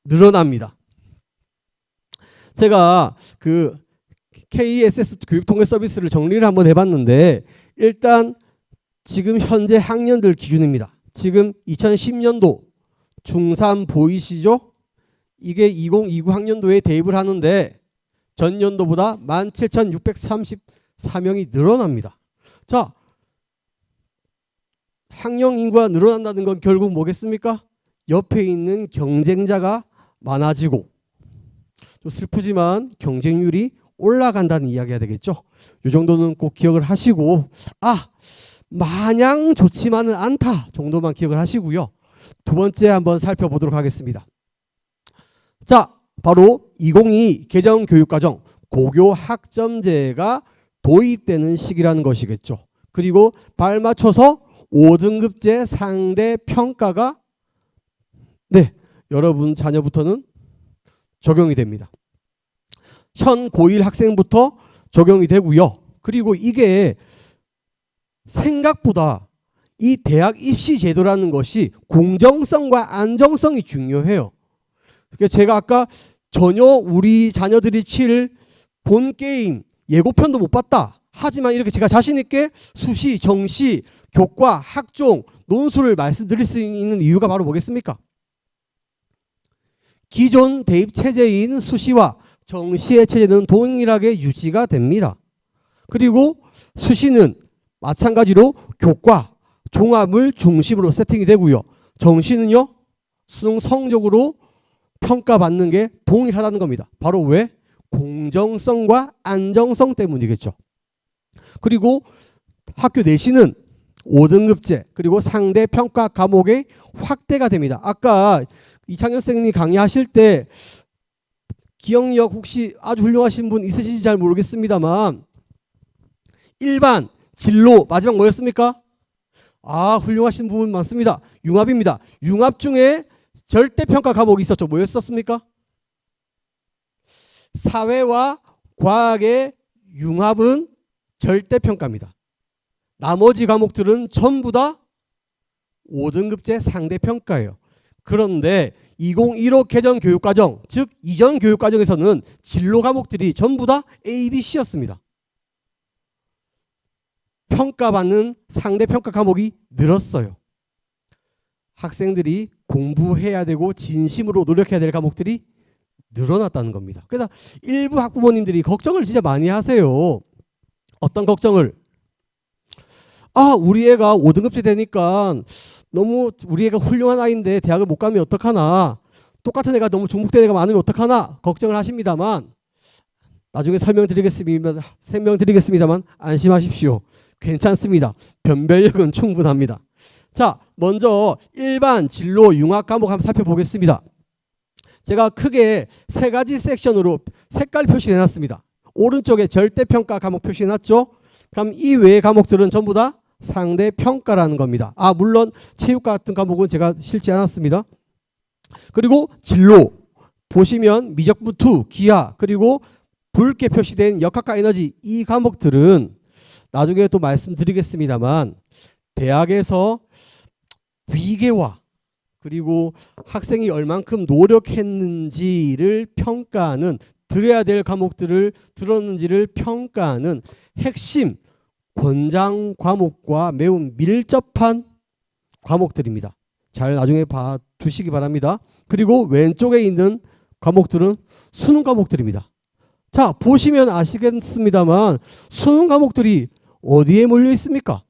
늘어납니다. 제가 그 KESS 교육통계 서비스를 정리를 한번 해봤는데 일단 지금 현재 학년들 기준입니다. 지금 2010년도 중3 보이시죠? 이게 2029 학년도에 대입을 하는데 전년도보다 17,634명이 늘어납니다. 자, 학령 인구가 늘어난다는 건 결국 뭐겠습니까? 옆에 있는 경쟁자가 많아지고 좀 슬프지만 경쟁률이 올라간다는 이야기가 되겠죠. 이 정도는 꼭 기억을 하시고 마냥 좋지만은 않다 정도만 기억을 하시고요. 두 번째 한번 살펴보도록 하겠습니다. 자, 바로 2022 개정교육과정 고교 학점제가 도입되는 시기라는 것이겠죠. 그리고 발맞춰서 5등급제 상대 평가가 여러분 자녀부터는 적용이 됩니다. 현 고1 학생부터 적용이 되고요. 그리고 이게 생각보다 이 대학 입시 제도라는 것이 공정성과 안정성이 중요해요. 그러니까 제가 아까 전혀 우리 자녀들이 칠 본 게임 예고편도 못 봤다. 하지만 이렇게 제가 자신 있게 수시, 정시, 교과, 학종, 논술을 말씀드릴 수 있는 이유가 바로 뭐겠습니까? 기존 대입 체제인 수시와 정시의 체제는 동일하게 유지가 됩니다. 그리고 수시는 마찬가지로 교과, 종합을 중심으로 세팅이 되고요. 정시는요, 수능 성적으로 평가받는 게 동일하다는 겁니다. 바로 왜? 공정성과 안정성 때문이겠죠. 그리고 학교 내신은 5등급제 그리고 상대 평가 과목의 확대가 됩니다. 아까 이창현 선생님이 강의하실 때 기억력 혹시 아주 훌륭하신 분 있으신지 잘 모르겠습니다만 일반, 진로 마지막 뭐였습니까? 훌륭하신 부분 많습니다. 융합입니다. 융합 중에 절대평가 과목이 있었죠. 뭐였었습니까? 사회와 과학의 융합은 절대평가입니다. 나머지 과목들은 전부 다 5등급제 상대평가예요. 그런데 2015 개정 교육과정, 즉 이전 교육과정에서는 진로 과목들이 전부 다 A, B, C였습니다. 평가받는 상대평가 과목이 늘었어요. 학생들이 공부해야 되고 진심으로 노력해야 될 과목들이 늘어났다는 겁니다. 그래서 일부 학부모님들이 걱정을 진짜 많이 하세요. 어떤 걱정을? 우리 애가 5등급제 되니까 너무 우리 애가 훌륭한 아이인데 대학을 못 가면 어떡하나, 똑같은 애가 너무 중복된 애가 많으면 어떡하나 걱정을 하십니다만 나중에 설명드리겠습니다만 안심하십시오. 괜찮습니다. 변별력은 충분합니다. 자, 먼저 일반 진로 융합 과목 한번 살펴보겠습니다. 제가 크게 세 가지 섹션으로 색깔 표시해 놨습니다. 오른쪽에 절대평가 과목 표시해 놨죠. 그럼 이 외의 과목들은 전부 다 상대평가라는 겁니다. 물론 체육과 같은 과목은 제가 실지 않았습니다. 그리고 진로 보시면 미적분투, 기하, 그리고 붉게 표시된 역학과 에너지, 이 과목들은 나중에 또 말씀드리겠습니다만 대학에서 위계와 그리고 학생이 얼만큼 노력했는지를 평가하는, 들어야 될 과목들을 들었는지를 평가하는 핵심 권장 과목과 매우 밀접한 과목들입니다. 잘 나중에 봐 두시기 바랍니다. 그리고 왼쪽에 있는 과목들은 수능 과목들입니다. 자, 보시면 아시겠습니다만 수능 과목들이 어디에 몰려 있습니까?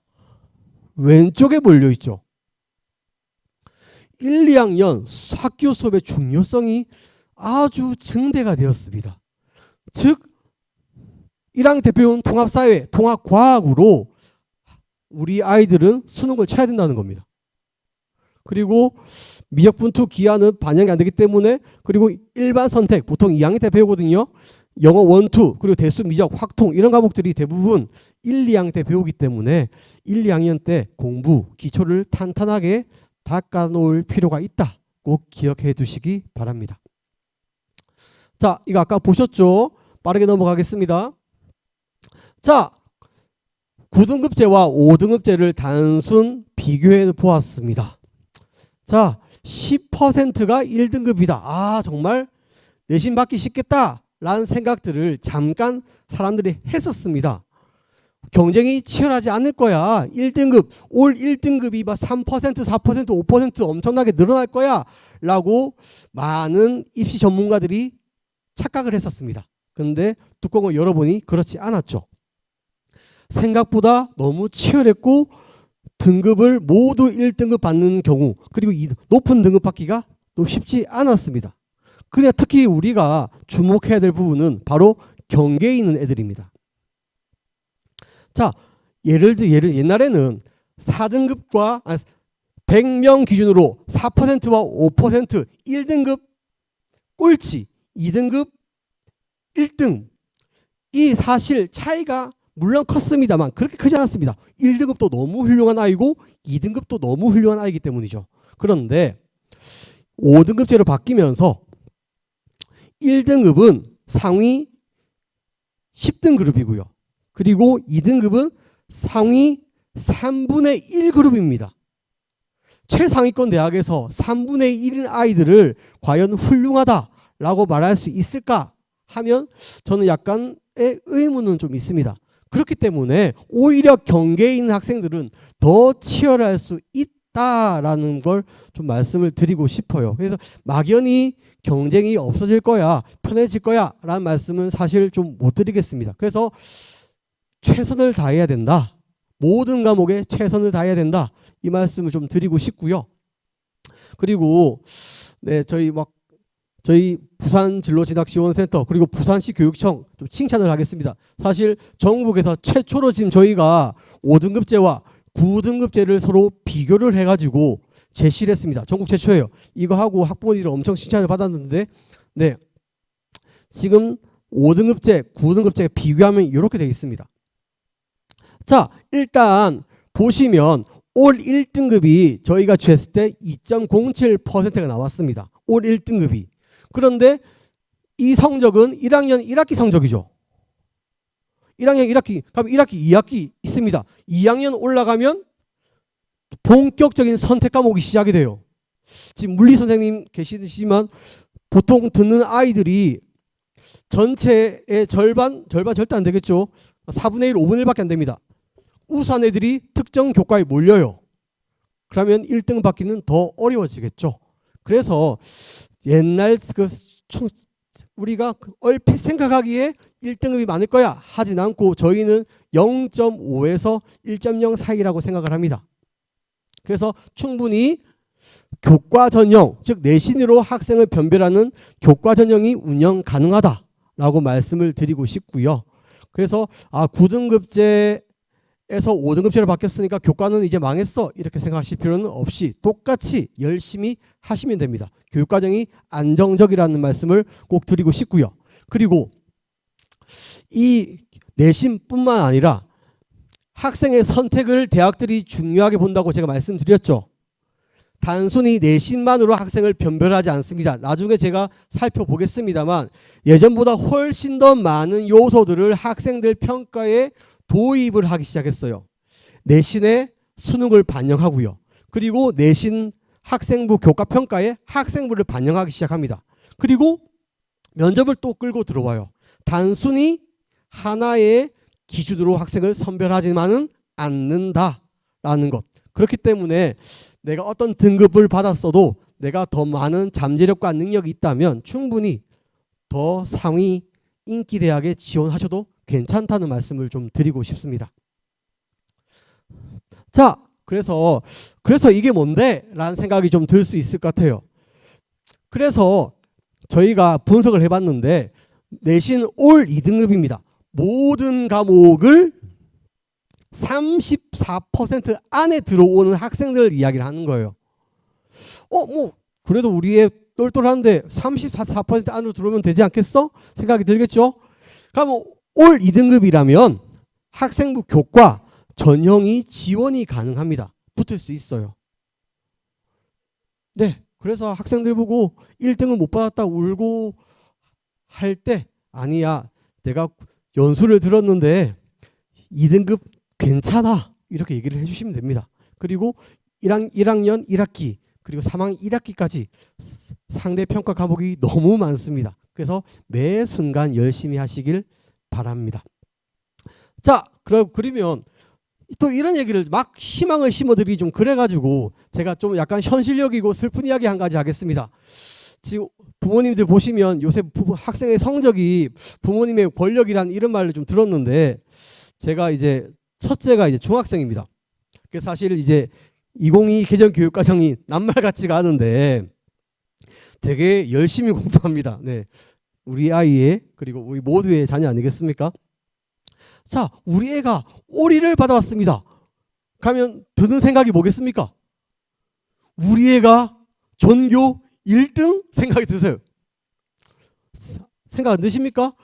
왼쪽에 몰려 있죠. 1, 2학년 학교 수업의 중요성이 아주 증대가 되었습니다. 즉 1학년 때 배운 통합사회, 통합과학으로 우리 아이들은 수능을 쳐야 된다는 겁니다. 그리고 미적분투, 기하는 반영이 안 되기 때문에, 그리고 일반 선택 보통 2학년 때 배우거든요. 영어 1, 2 그리고 대수, 미적, 확통 이런 과목들이 대부분 1, 2학년 때 배우기 때문에 1, 2학년 때 공부 기초를 탄탄하게 닦아놓을 필요가 있다. 꼭 기억해 두시기 바랍니다. 자, 이거 아까 보셨죠? 빠르게 넘어가겠습니다. 자, 9등급제와 5등급제를 단순 비교해 보았습니다. 자, 10%가 1등급이다. 정말 내신 받기 쉽겠다 라는 생각들을 잠깐 사람들이 했었습니다. 경쟁이 치열하지 않을 거야. 1등급, 올 1등급이 3%, 4%, 5% 엄청나게 늘어날 거야 라고 많은 입시 전문가들이 착각을 했었습니다. 근데 뚜껑을 열어보니 그렇지 않았죠. 생각보다 너무 치열했고 등급을 모두 1등급 받는 경우, 그리고 이 높은 등급 받기가 또 쉽지 않았습니다. 그냥 특히 우리가 주목해야 될 부분은 바로 경계에 있는 애들입니다. 자, 예를 옛날에는 4등급과 100명 기준으로 4%와 5% 1등급 꼴찌, 2등급 1등, 이 사실 차이가 물론 컸습니다만 그렇게 크지 않았습니다. 1등급도 너무 훌륭한 아이고 2등급도 너무 훌륭한 아이기 때문이죠. 그런데 5등급제로 바뀌면서 1등급은 상위 10등 그룹이고요. 그리고 2등급은 상위 3분의 1 그룹입니다. 최상위권 대학에서 3분의 1인 아이들을 과연 훌륭하다라고 말할 수 있을까 하면 저는 약간의 의문은 좀 있습니다. 그렇기 때문에 오히려 경계에 있는 학생들은 더 치열할 수 있다라는 걸 좀 말씀을 드리고 싶어요. 그래서 막연히 경쟁이 없어질 거야, 편해질 거야 라는 말씀은 사실 좀 못 드리겠습니다. 그래서 최선을 다해야 된다. 모든 과목에 최선을 다해야 된다. 이 말씀을 좀 드리고 싶고요. 그리고 저희 부산진로진학지원센터 그리고 부산시 교육청 좀 칭찬을 하겠습니다. 사실 전국에서 최초로 지금 저희가 5등급제와 9등급제를 서로 비교를 해가지고 제시를 했습니다. 전국 최초예요. 이거 하고 학부모님들 엄청 칭찬을 받았는데, 네, 지금 5등급제, 9등급제 비교하면 이렇게 되어 있습니다. 자, 일단 보시면 올 1등급이 저희가 쟀을 때 2.07%가 나왔습니다. 올 1등급이. 그런데 이 성적은 1학년 1학기 성적이죠. 1학년 1학기, 그럼 1학기 2학기 있습니다. 2학년 올라가면 본격적인 선택 과목이 시작이 돼요. 지금 물리 선생님 계시지만 보통 듣는 아이들이 전체의 절반 절대 안 되겠죠. 4분의 1, 5분의 1밖에 안 됩니다. 우수한 애들이 특정 교과에 몰려요. 그러면 1등 받기는 더 어려워지겠죠. 그래서 옛날 우리가 얼핏 생각하기에 1등급이 많을 거야 하진 않고 저희는 0.5에서 1.0 사이라고 생각을 합니다. 그래서 충분히 교과 전형, 즉 내신으로 학생을 변별하는 교과 전형이 운영 가능하다라고 말씀을 드리고 싶고요. 그래서 9등급제에 4등급에서 5등급제로 바뀌었으니까 교과는 이제 망했어 이렇게 생각하실 필요는 없이 똑같이 열심히 하시면 됩니다. 교육과정이 안정적이라는 말씀을 꼭 드리고 싶고요. 그리고 이 내신뿐만 아니라 학생의 선택을 대학들이 중요하게 본다고 제가 말씀드렸죠. 단순히 내신만으로 학생을 변별하지 않습니다. 나중에 제가 살펴보겠습니다만 예전보다 훨씬 더 많은 요소들을 학생들 평가에 도입을 하기 시작했어요. 내신의 수능을 반영하고요. 그리고 내신 학생부 교과평가에 학생부를 반영하기 시작합니다. 그리고 면접을 또 끌고 들어와요. 단순히 하나의 기준으로 학생을 선별하지만은 않는다라는 것. 그렇기 때문에 내가 어떤 등급을 받았어도 내가 더 많은 잠재력과 능력이 있다면 충분히 더 상위 인기 대학에 지원하셔도 괜찮다는 말씀을 좀 드리고 싶습니다. 자, 그래서 이게 뭔데? 라는 생각이 좀 들 수 있을 것 같아요. 그래서 저희가 분석을 해봤는데 내신 올 2등급입니다. 모든 과목을 34% 안에 들어오는 학생들 이야기를 하는 거예요. 뭐 그래도 우리 애 똘똘한데 34% 안으로 들어오면 되지 않겠어? 생각이 들겠죠? 그럼 올 2등급이라면 학생부 교과 전형이 지원이 가능합니다. 붙을 수 있어요. 네, 그래서 학생들 보고 1등은 못 받았다 울고 할 때 아니야, 내가 연수를 들었는데 2등급 괜찮아 이렇게 얘기를 해주시면 됩니다. 그리고 1학년 1학기 그리고 3학년 1학기까지 상대평가 과목이 너무 많습니다. 그래서 매 순간 열심히 하시길 바랍니다. 자, 그러면 또 이런 얘기를 막 희망을 심어드리기 좀 그래가지고 제가 좀 약간 현실적이고 슬픈 이야기 한 가지 하겠습니다. 지금 부모님들 보시면 요새 학생의 성적이 부모님의 권력이란 이런 말을 좀 들었는데 제가 이제 첫째가 이제 중학생입니다. 그래서 사실 이제 2022 개정 교육과정이 낱말 같지가 않은데 되게 열심히 공부합니다. 네, 우리 아이의 그리고 우리 모두의 자녀 아니겠습니까? 자, 우리 애가 오리를 받아왔습니다. 가면 드는 생각이 뭐겠습니까? 우리 애가 전교 1등 생각이 드세요. 생각 안 드십니까?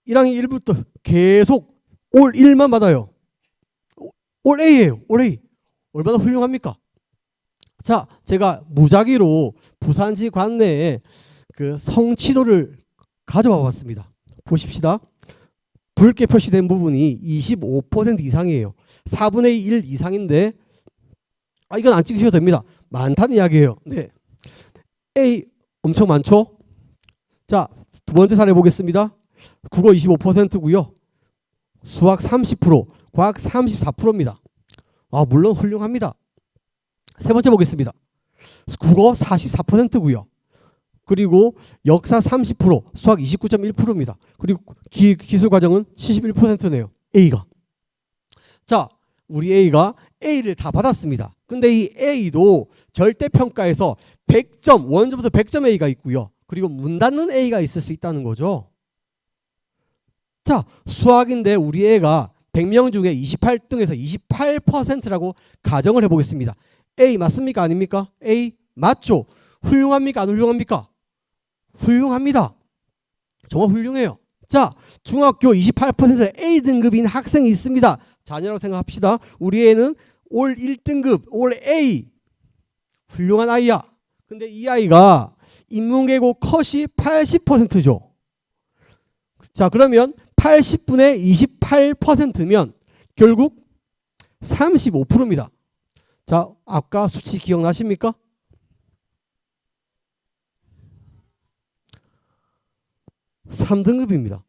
1학년 1부터 계속 올 1만 받아요. 올 A예요. 올 A. 얼마나 훌륭합니까? 자, 제가 무작위로 부산시 관내에 그 성취도를 가져와 봤습니다. 보십시다. 붉게 표시된 부분이 25% 이상이에요. 4분의 1 이상인데 이건 안 찍으셔도 됩니다. 많다는 이야기예요. 네. A 엄청 많죠? 자, 두 번째 사례 보겠습니다. 국어 25%고요. 수학 30%, 과학 34%입니다. 물론 훌륭합니다. 세 번째 보겠습니다. 국어 44%고요. 그리고 역사 30%, 수학 29.1%입니다. 그리고 기술 과정은 71%네요. A가. 자, 우리 A가 A를 다 받았습니다. 근데 이 A도 절대평가에서 100점, 원점부터 100점 A가 있고요. 그리고 문 닫는 A가 있을 수 있다는 거죠. 자, 수학인데 우리 애가 100명 중에 28등에서 28%라고 가정을 해보겠습니다. A 맞습니까? 아닙니까? A 맞죠? 훌륭합니까? 안 훌륭합니까? 훌륭합니다. 정말 훌륭해요. 자, 중학교 28%에 A등급인 학생이 있습니다. 자녀라고 생각합시다. 우리 애는 올 1등급, 올 A. 훌륭한 아이야. 근데 이 아이가 인문계고 컷이 80%죠. 자, 그러면 80분의 28%면 결국 35%입니다. 자, 아까 수치 기억나십니까? 3등급입니다.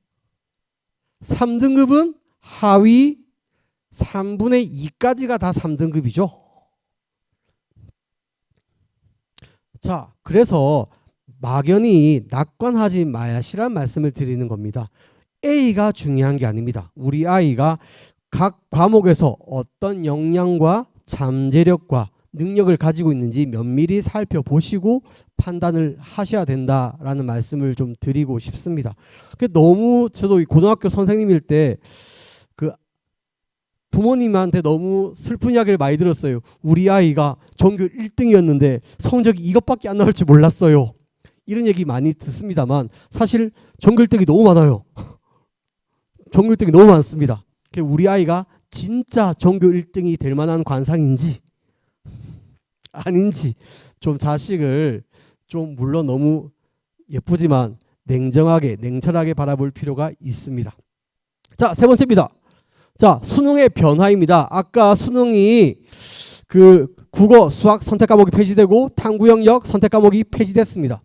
3등급은 하위 3분의 2까지가 다 3등급이죠. 자, 그래서 막연히 낙관하지 마시란 말씀을 드리는 겁니다. A가 중요한 게 아닙니다. 우리 아이가 각 과목에서 어떤 역량과 잠재력과 능력을 가지고 있는지 면밀히 살펴보시고 판단을 하셔야 된다라는 말씀을 좀 드리고 싶습니다. 너무 저도 고등학교 선생님일 때 그 부모님한테 너무 슬픈 이야기를 많이 들었어요. 우리 아이가 전교 1등이었는데 성적이 이것밖에 안 나올 줄 몰랐어요. 이런 얘기 많이 듣습니다만 사실 전교 1등이 너무 많아요. 전교 1등이 너무 많습니다. 우리 아이가 진짜 전교 1등이 될 만한 관상인지 아닌지 좀 자식을 좀 물론 너무 예쁘지만 냉정하게 냉철하게 바라볼 필요가 있습니다. 자, 세 번째입니다. 자, 수능의 변화입니다. 아까 수능이 그 국어, 수학 선택 과목이 폐지되고 탐구 영역 선택 과목이 폐지됐습니다.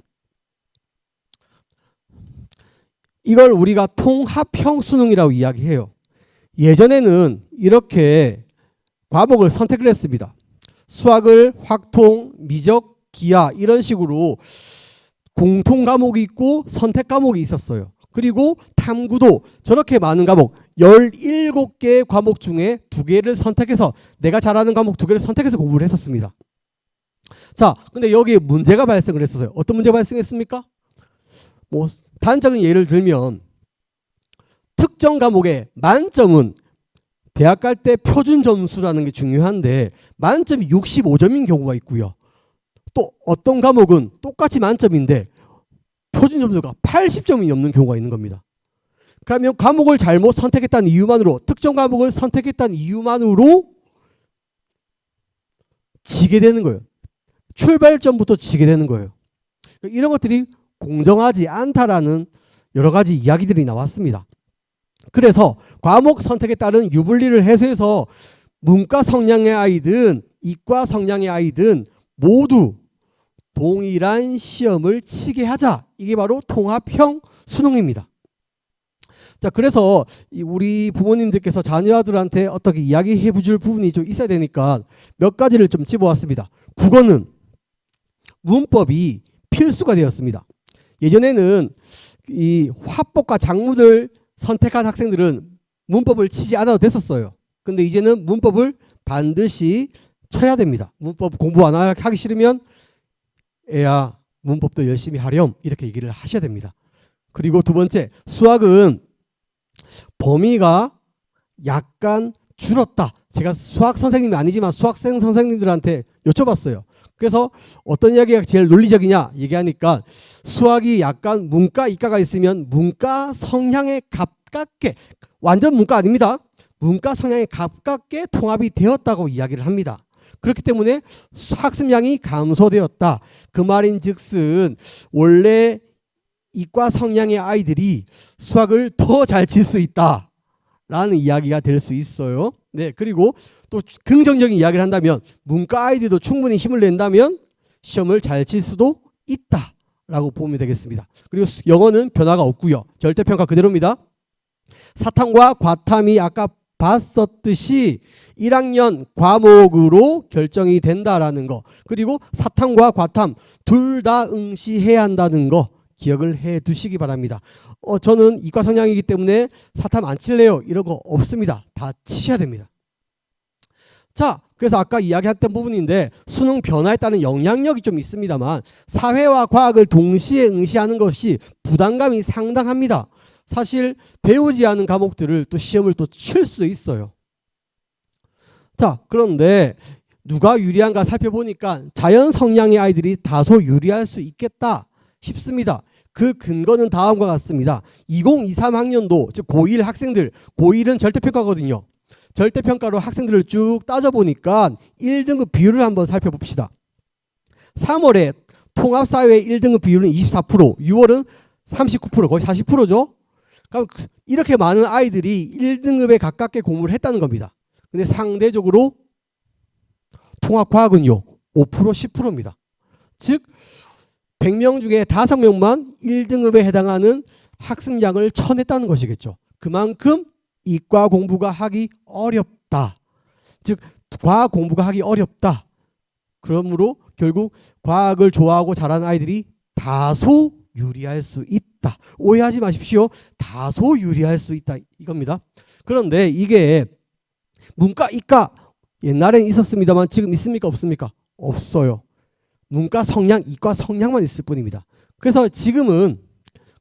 이걸 우리가 통합형 수능이라고 이야기해요. 예전에는 이렇게 과목을 선택을 했습니다. 수학을 확통, 미적, 기하 이런 식으로 공통 과목이 있고 선택 과목이 있었어요. 그리고 탐구도 저렇게 많은 과목 17개의 과목 중에 2개를 선택해서 내가 잘하는 과목 2개를 선택해서 공부를 했었습니다. 자, 근데 여기에 문제가 발생을 했었어요. 어떤 문제가 발생했습니까? 뭐 단적인 예를 들면 특정 과목의 만점은 대학 갈 때 표준 점수라는 게 중요한데 만점이 65점인 경우가 있고요. 또 어떤 과목은 똑같이 만점인데 표준 점수가 80점이 넘는 경우가 있는 겁니다. 그러면 과목을 잘못 선택했다는 이유만으로 특정 과목을 선택했다는 이유만으로 지게 되는 거예요. 출발점부터 지게 되는 거예요. 이런 것들이 공정하지 않다라는 여러 가지 이야기들이 나왔습니다. 그래서 과목 선택에 따른 유불리를 해소해서 문과 성향의 아이든 이과 성향의 아이든 모두 동일한 시험을 치게 하자. 이게 바로 통합형 수능입니다. 자, 그래서 우리 부모님들께서 자녀들한테 어떻게 이야기해 줄 부분이 좀 있어야 되니까 몇 가지를 좀 집어왔습니다. 국어는 문법이 필수가 되었습니다. 예전에는 이 화법과 작문을 선택한 학생들은 문법을 치지 않아도 됐었어요. 근데 이제는 문법을 반드시 쳐야 됩니다. 문법 공부 안 하기 싫으면 애야 문법도 열심히 하렴 이렇게 얘기를 하셔야 됩니다. 그리고 두 번째, 수학은 범위가 약간 줄었다. 제가 수학 선생님이 아니지만 수학생 선생님들한테 여쭤봤어요. 그래서 어떤 이야기가 제일 논리적이냐 얘기하니까 수학이 약간 문과, 이과가 있으면 문과 성향에 가깝게, 완전 문과 아닙니다. 문과 성향에 가깝게 통합이 되었다고 이야기를 합니다. 그렇기 때문에 학습량이 감소되었다. 그 말인즉슨 원래 이과 성향의 아이들이 수학을 더 잘 칠 수 있다라는 이야기가 될 수 있어요. 네, 그리고 또 긍정적인 이야기를 한다면 문과 아이들도 충분히 힘을 낸다면 시험을 잘 칠 수도 있다라고 보면 되겠습니다. 그리고 영어는 변화가 없고요. 절대평가 그대로입니다. 사탐과 과탐이 아까 봤었듯이 1학년 과목으로 결정이 된다라는 거, 그리고 사탐과 과탐 둘 다 응시해야 한다는 거 기억을 해 두시기 바랍니다. 저는 이과 성향이기 때문에 사탐 안 칠래요 이런 거 없습니다. 다 치셔야 됩니다. 자, 그래서 아까 이야기했던 부분인데 수능 변화에 따른 영향력이 좀 있습니다만 사회와 과학을 동시에 응시하는 것이 부담감이 상당합니다. 사실 배우지 않은 과목들을 또 시험을 또 칠 수도 있어요. 자, 그런데 누가 유리한가 살펴보니까 자연 성향의 아이들이 다소 유리할 수 있겠다 싶습니다. 그 근거는 다음과 같습니다. 2023 학년도 즉 고1 학생들, 고1은 절대평가거든요. 절대평가로 학생들을 쭉 따져보니까 1등급 비율을 한번 살펴봅시다. 3월에 통합사회 1등급 비율은 24%, 6월은 39%, 거의 40%죠. 그럼 이렇게 많은 아이들이 1등급에 가깝게 공부를 했다는 겁니다. 근데 상대적으로 통합과학은요 5%, 10%입니다. 즉 100명 중에 5명만 1등급에 해당하는 학습량을 쳐냈다는 것이겠죠. 그만큼 이과 공부가 하기 어렵다. 즉 과학 공부가 하기 어렵다. 그러므로 결국 과학을 좋아하고 잘하는 아이들이 다소 유리할 수 있다. 오해하지 마십시오. 다소 유리할 수 있다 이겁니다. 그런데 이게 문과, 이과 옛날에는 있었습니다만 지금 있습니까? 없습니까? 없어요. 문과 성향, 이과 성향만 있을 뿐입니다. 그래서 지금은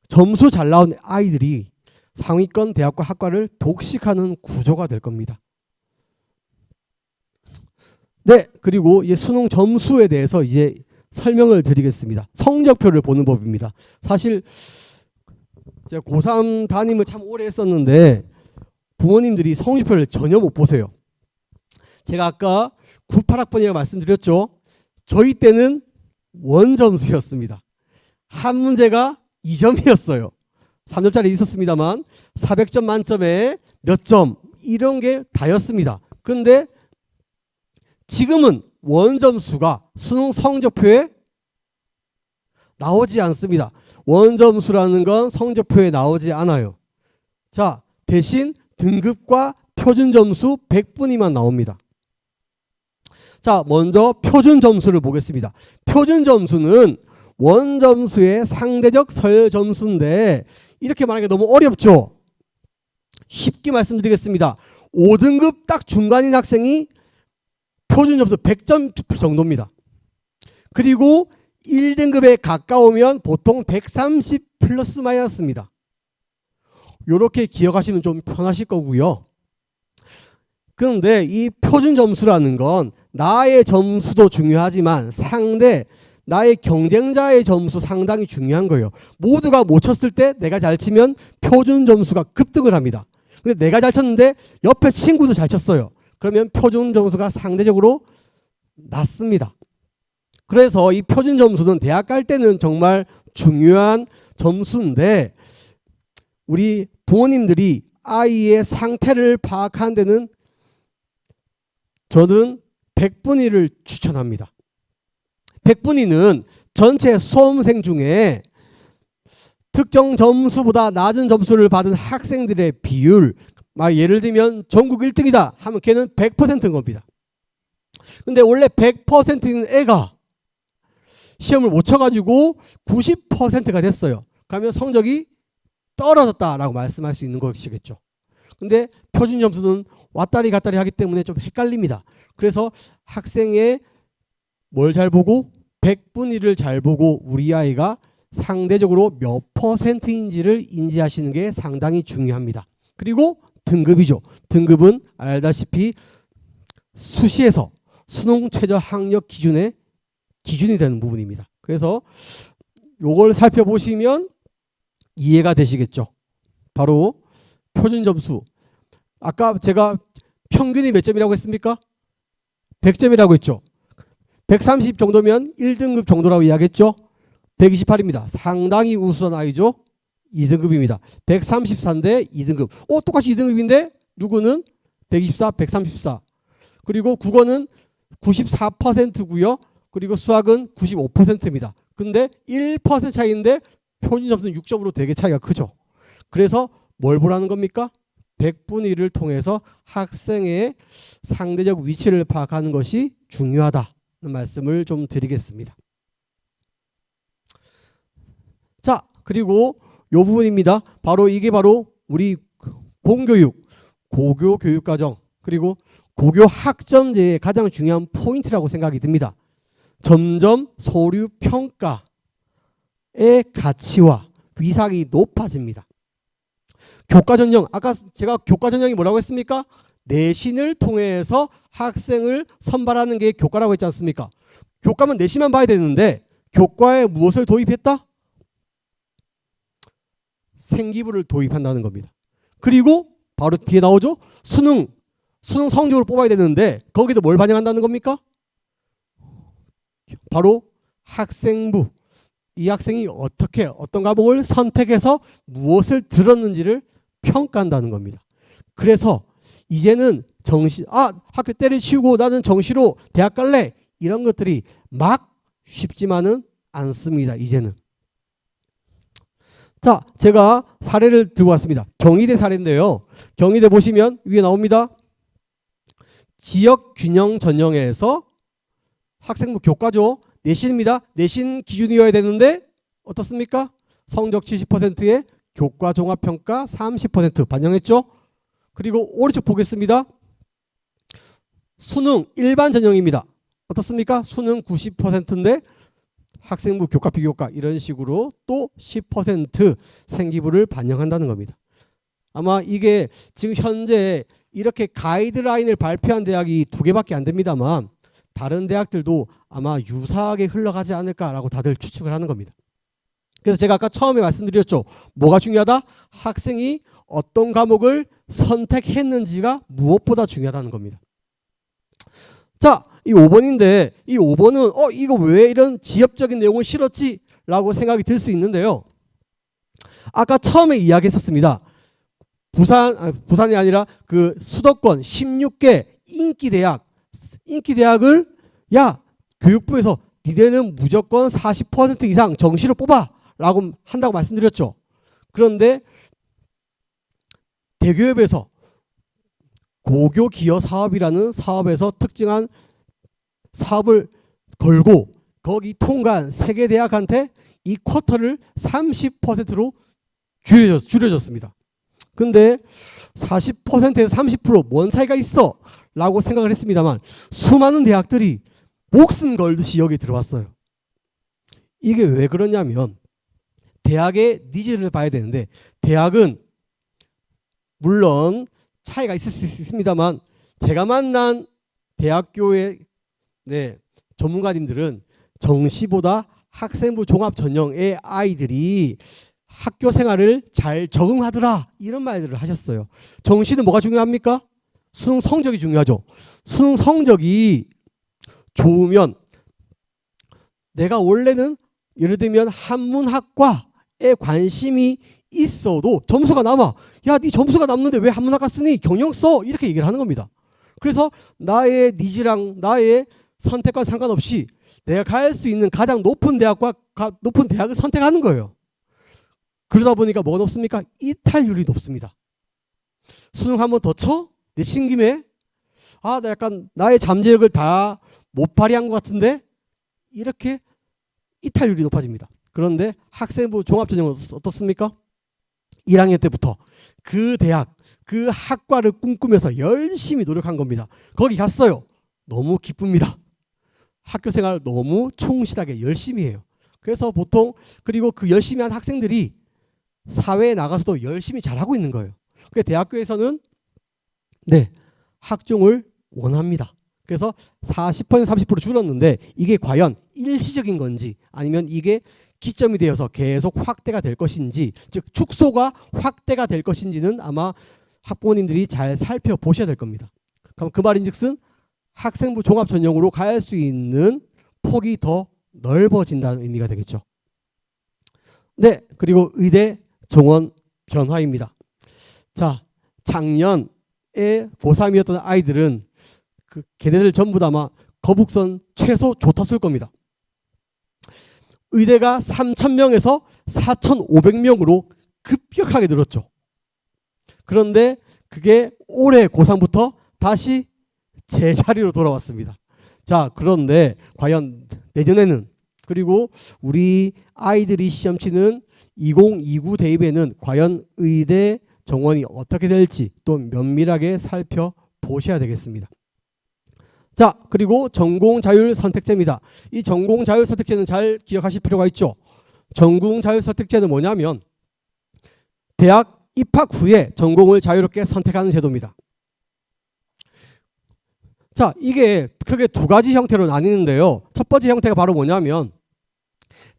점수 잘 나온 아이들이 상위권 대학과 학과를 독식하는 구조가 될 겁니다. 네, 그리고 이제 수능 점수에 대해서 이제 설명을 드리겠습니다. 성적표를 보는 법입니다. 사실 제가 고3 담임을 참 오래 했었는데 부모님들이 성적표를 전혀 못 보세요. 제가 아까 98학번이라고 말씀드렸죠. 저희 때는 원점수였습니다. 한 문제가 2점이었어요. 3점짜리 있었습니다만 400점 만점에 몇 점 이런 게 다였습니다. 근데 지금은 원점수가 수능 성적표에 나오지 않습니다. 원점수라는 건 성적표에 나오지 않아요. 자, 대신 등급과 표준점수 100분위만 나옵니다. 자, 먼저 표준점수를 보겠습니다. 표준점수는 원점수의 상대적 서열점수인데 이렇게 말하기가 너무 어렵죠? 쉽게 말씀드리겠습니다. 5등급 딱 중간인 학생이 표준점수 100점 정도입니다. 그리고 1등급에 가까우면 보통 130 플러스 마이너스입니다. 이렇게 기억하시면 좀 편하실 거고요. 그런데 이 표준점수라는 건 나의 점수도 중요하지만 상대 나의 경쟁자의 점수 상당히 중요한 거예요. 모두가 못 쳤을 때 내가 잘 치면 표준점수가 급등을 합니다. 근데 내가 잘 쳤는데 옆에 친구도 잘 쳤어요. 그러면 표준점수가 상대적으로 낮습니다. 그래서 이 표준점수는 대학 갈 때는 정말 중요한 점수인데 우리 부모님들이 아이의 상태를 파악하는 데는 저는 100분위를 추천합니다. 100분위는 전체 수험생 중에 특정 점수보다 낮은 점수를 받은 학생들의 비율, 예를 들면 전국 1등이다 하면 걔는 100%인 겁니다. 근데 원래 100%인 애가 시험을 못 쳐가지고 90%가 됐어요. 그러면 성적이 떨어졌다라고 말씀할 수 있는 것이겠죠. 근데 표준 점수는 왔다리 갔다리 하기 때문에 좀 헷갈립니다. 그래서 학생의 뭘 잘 보고 100분위를 잘 보고 우리 아이가 상대적으로 몇 %인지를 인지하시는 게 상당히 중요합니다. 그리고 등급이죠. 등급은 알다시피 수시에서 수능 최저 학력 기준이 되는 부분입니다. 그래서 요걸 살펴보시면 이해가 되시겠죠. 바로 표준 점수. 아까 제가 평균이 몇 점이라고 했습니까? 100점이라고 했죠. 130 정도면 1등급 정도라고 이야기했죠. 128입니다. 상당히 우수한 아이죠. 2등급입니다. 134인데 2등급. 똑같이 2등급인데 누구는 124, 134. 그리고 국어는 94%고요. 그리고 수학은 95%입니다. 근데 1% 차이인데 표준 점수는 6점으로 되게 차이가 크죠. 그래서 뭘 보라는 겁니까? 100분위를 통해서 학생의 상대적 위치를 파악하는 것이 중요하다는 말씀을 좀 드리겠습니다. 자, 그리고 이 부분입니다. 바로 이게 바로 우리 공교육, 고교 교육과정, 그리고 고교 학점제의 가장 중요한 포인트라고 생각이 듭니다. 점점 서류 평가의 가치와 위상이 높아집니다. 교과 전형, 아까 제가 교과 전형이 뭐라고 했습니까? 내신을 통해서 학생을 선발하는 게 교과라고 했지 않습니까? 교과면 내신만 봐야 되는데 교과에 무엇을 도입했다? 생기부를 도입한다는 겁니다. 그리고 바로 뒤에 나오죠? 수능 성적으로 뽑아야 되는데 거기도 뭘 반영한다는 겁니까? 바로 학생부. 이 학생이 어떻게 어떤 과목을 선택해서 무엇을 들었는지를 평가한다는 겁니다. 그래서 이제는 학교 때려치우고 나는 정시로 대학 갈래 이런 것들이 막 쉽지만은 않습니다. 이제는. 자, 제가 사례를 들고 왔습니다. 경희대 사례인데요. 경희대 보시면 위에 나옵니다. 지역 균형 전형에서 학생부 교과죠. 내신입니다. 내신 기준이어야 되는데 어떻습니까? 성적 70%에 교과 종합평가 30% 반영했죠. 그리고 오른쪽 보겠습니다. 수능 일반 전형입니다. 어떻습니까? 수능 90%인데 학생부 교과 비교과 이런 식으로 또 10% 생기부를 반영한다는 겁니다. 아마 이게 지금 현재 이렇게 가이드라인을 발표한 대학이 2개밖에 안 됩니다만 다른 대학들도 아마 유사하게 흘러가지 않을까라고 다들 추측을 하는 겁니다. 그래서 제가 아까 처음에 말씀드렸죠. 뭐가 중요하다? 학생이 어떤 과목을 선택했는지가 무엇보다 중요하다는 겁니다. 자, 이 5번인데 이 5번은 이거 왜 이런 지엽적인 내용을 실었지? 라고 생각이 들 수 있는데요. 아까 처음에 이야기했었습니다. 부산이 아니라 그 수도권 16개 인기대학을 교육부에서 니네는 무조건 40% 이상 정시로 뽑아 라고 한다고 말씀드렸죠. 그런데 대교협에서 고교기여사업이라는 사업에서 특징한 사업을 걸고 거기 통과한 3개 대학한테 이 쿼터를 30%로 줄여줬습니다. 근데 40%에서 30%뭔 차이가 있어? 라고 생각을 했습니다만 수많은 대학들이 목숨 걸듯이 여기 들어왔어요. 이게 왜 그러냐면 대학의 니즈를 봐야 되는데 대학은 물론 차이가 있을 수 있습니다만 제가 만난 대학교의 전문가님들은 정시보다 학생부 종합 전형의 아이들이 학교 생활을 잘 적응하더라 이런 말들을 하셨어요. 정시는 뭐가 중요합니까? 수능 성적이 중요하죠. 수능 성적이 좋으면 내가 원래는 예를 들면 한문학과에 관심이 있어도 점수가 남아. 야, 네 점수가 남는데 왜 한문학과 쓰니? 경영 써. 이렇게 얘기를 하는 겁니다. 그래서 나의 니즈랑 나의 선택과 상관없이 내가 갈 수 있는 가장 높은 대학을 선택하는 거예요. 그러다 보니까 뭐가 높습니까? 이탈률이 높습니다. 수능 한 번 더 쳐? 내친 김에 나 약간 나의 잠재력을 다 못 발휘한 것 같은데 이렇게 이탈률이 높아집니다. 그런데 학생부 종합전형은 어떻습니까? 1학년 때부터 그 대학, 그 학과를 꿈꾸면서 열심히 노력한 겁니다. 거기 갔어요. 너무 기쁩니다. 학교 생활 너무 충실하게 열심히 해요. 그래서 보통 그리고 그 열심히 한 학생들이 사회에 나가서도 열심히 잘하고 있는 거예요. 그래서 대학교에서는 학종을 원합니다. 그래서 40% 30% 줄었는데 이게 과연 일시적인 건지 아니면 이게 기점이 되어서 계속 확대가 될 것인지 즉 축소가 확대가 될 것인지는 아마 학부모님들이 잘 살펴보셔야 될 겁니다. 그럼 그 말인즉슨 학생부 종합 전형으로 갈 수 있는 폭이 더 넓어진다는 의미가 되겠죠. 그리고 의대 정원 변화입니다. 자, 작년에 고3이었던 아이들은 걔네들 전부 다 아마 거북선 최소 조탔을 겁니다. 의대가 3,000명에서 4,500명으로 급격하게 늘었죠. 그런데 그게 올해 고3부터 다시 제자리로 돌아왔습니다. 자, 그런데 과연 내년에는 그리고 우리 아이들이 시험 치는 2029 대입에는 과연 의대 정원이 어떻게 될지 또 면밀하게 살펴보셔야 되겠습니다. 자, 그리고 전공 자율 선택제입니다. 이 전공 자율 선택제는 잘 기억하실 필요가 있죠. 전공 자율 선택제는 뭐냐면 대학 입학 후에 전공을 자유롭게 선택하는 제도입니다. 자, 이게 크게 두 가지 형태로 나뉘는데요. 첫 번째 형태가 바로 뭐냐면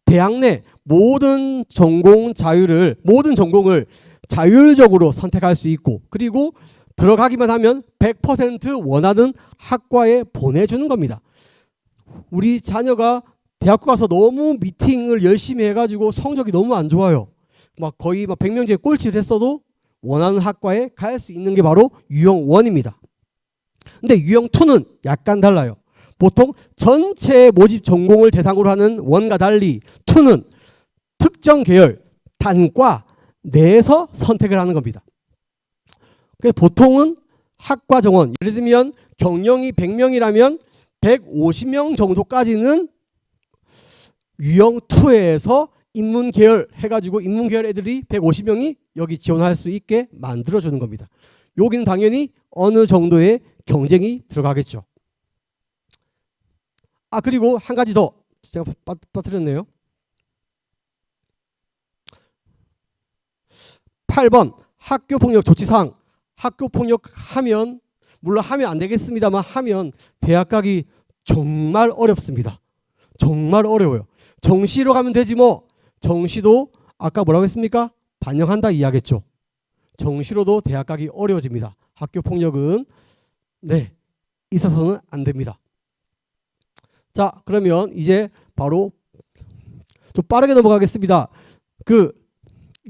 대학 내 모든 전공을 자율적으로 선택할 수 있고 그리고 들어가기만 하면 100% 원하는 학과에 보내주는 겁니다. 우리 자녀가 대학교 가서 너무 미팅을 열심히 해가지고 성적이 너무 안 좋아요. 거의 100명 중에 꼴찌를 했어도 원하는 학과에 갈 수 있는 게 바로 유형 1입니다. 근데 유형 2는 약간 달라요. 보통 전체 모집 전공을 대상으로 하는 1과 달리 2는 특정 계열, 단과 내에서 선택을 하는 겁니다. 보통은 학과 정원, 예를 들면 경영이 100명이라면 150명 정도까지는 유형 2에서 인문계열 해가지고 인문계열 애들이 150명이 여기 지원할 수 있게 만들어주는 겁니다. 여기는 당연히 어느 정도의 경쟁이 들어가겠죠. 그리고 한 가지 더 제가 빠뜨렸네요. 8번 학교폭력 조치사항. 학교폭력 하면 물론 하면 안 되겠습니다만 하면 대학 가기 정말 어렵습니다. 정말 어려워요. 정시로 가면 되지 뭐. 정시도 아까 뭐라고 했습니까? 반영한다 이야기했죠. 정시로도 대학 가기 어려워집니다. 학교 폭력은 있어서는 안 됩니다. 자, 그러면 이제 바로 좀 빠르게 넘어가겠습니다. 그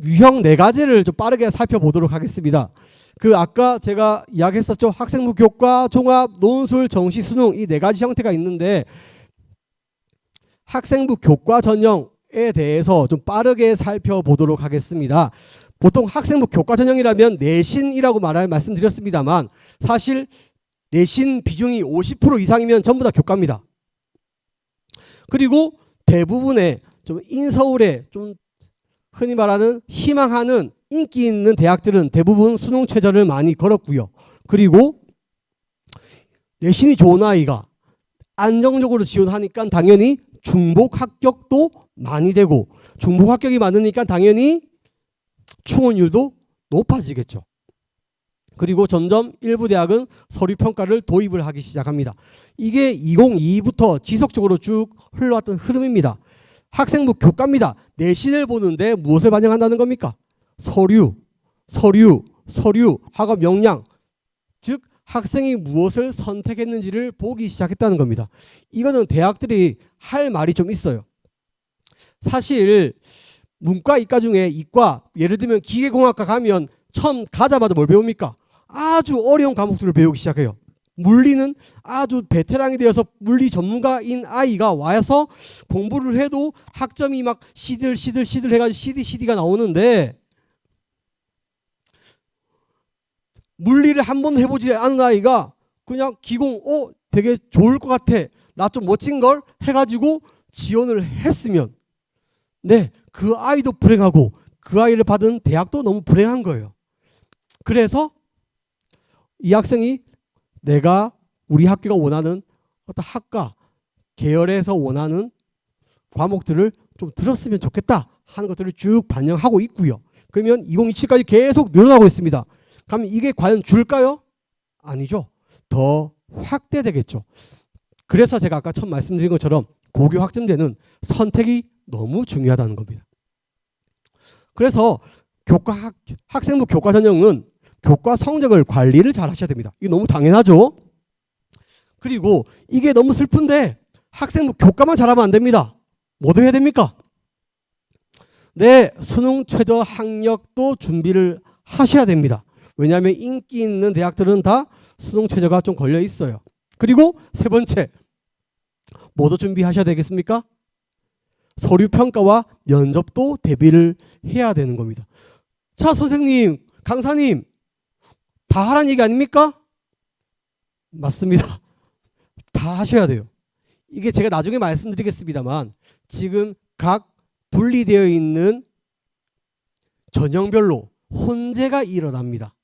유형 4가지를 좀 빠르게 살펴보도록 하겠습니다. 그 아까 제가 이야기했었죠. 학생부 교과, 종합, 논술, 정시, 수능 이 4가지 형태가 있는데 학생부 교과 전형에 대해서 좀 빠르게 살펴보도록 하겠습니다. 보통 학생부 교과 전형이라면 내신이라고 말씀드렸습니다만 사실 내신 비중이 50% 이상이면 전부 다 교과입니다. 그리고 대부분의 좀 인서울에 좀 흔히 말하는 희망하는 인기 있는 대학들은 대부분 수능 최저를 많이 걸었고요. 그리고 내신이 좋은 아이가 안정적으로 지원하니까 당연히 중복 합격도 많이 되고 중복 합격이 많으니까 당연히 충원율도 높아지겠죠. 그리고 점점 일부 대학은 서류 평가를 도입을 하기 시작합니다. 이게 2022부터 지속적으로 쭉 흘러왔던 흐름입니다. 학생부 교과입니다. 내신을 보는데 무엇을 반영한다는 겁니까? 서류, 학업 역량, 즉 학생이 무엇을 선택했는지를 보기 시작했다는 겁니다. 이거는 대학들이 할 말이 좀 있어요. 사실 문과, 이과 중에 이과, 예를 들면 기계공학과 가면 처음 가자마자 뭘 배웁니까? 아주 어려운 과목들을 배우기 시작해요. 물리는 아주 베테랑이 되어서 물리 전문가인 아이가 와서 공부를 해도 학점이 막 시들 해가지고 CD가 나오는데 물리를 한 번 해보지 않은 아이가 그냥 기공 되게 좋을 것 같아, 나 좀 멋진 걸 해가지고 지원을 했으면 그 아이도 불행하고 그 아이를 받은 대학도 너무 불행한 거예요. 그래서 이 학생이 내가 우리 학교가 원하는 어떤 학과 계열에서 원하는 과목들을 좀 들었으면 좋겠다 하는 것들을 쭉 반영하고 있고요. 그러면 2027까지 계속 늘어나고 있습니다. 그럼 이게 과연 줄까요? 아니죠. 더 확대되겠죠. 그래서 제가 아까 처음 말씀드린 것처럼 고교 학점제는 선택이 너무 중요하다는 겁니다. 그래서 학생부 교과 전형은 교과 성적을 관리를 잘 하셔야 됩니다. 이게 너무 당연하죠. 그리고 이게 너무 슬픈데 학생부 교과만 잘하면 안 됩니다. 뭐 해야 됩니까? 수능 최저 학력도 준비를 하셔야 됩니다. 왜냐하면 인기 있는 대학들은 다 수능 최저가 좀 걸려 있어요. 그리고 세 번째, 뭐도 준비하셔야 되겠습니까? 서류 평가와 면접도 대비를 해야 되는 겁니다. 자, 선생님, 강사님, 다 하라는 얘기 아닙니까? 맞습니다. 다 하셔야 돼요. 이게 제가 나중에 말씀드리겠습니다만 지금 각 분리되어 있는 전형별로 혼재가 일어납니다.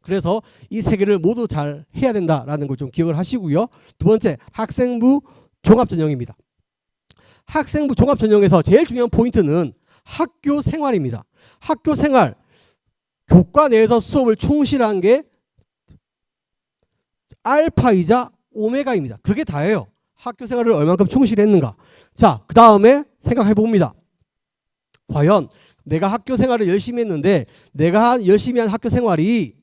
그래서 이 세 개를 모두 잘 해야 된다라는 걸 좀 기억을 하시고요. 두 번째, 학생부 종합전형입니다. 학생부 종합전형에서 제일 중요한 포인트는 학교 생활입니다. 학교 생활, 교과 내에서 수업을 충실한 게 알파이자 오메가입니다. 그게 다예요. 학교 생활을 얼만큼 충실했는가. 자, 그 다음에 생각해 봅니다. 과연 내가 학교 생활을 열심히 했는데 내가 열심히 한 학교 생활이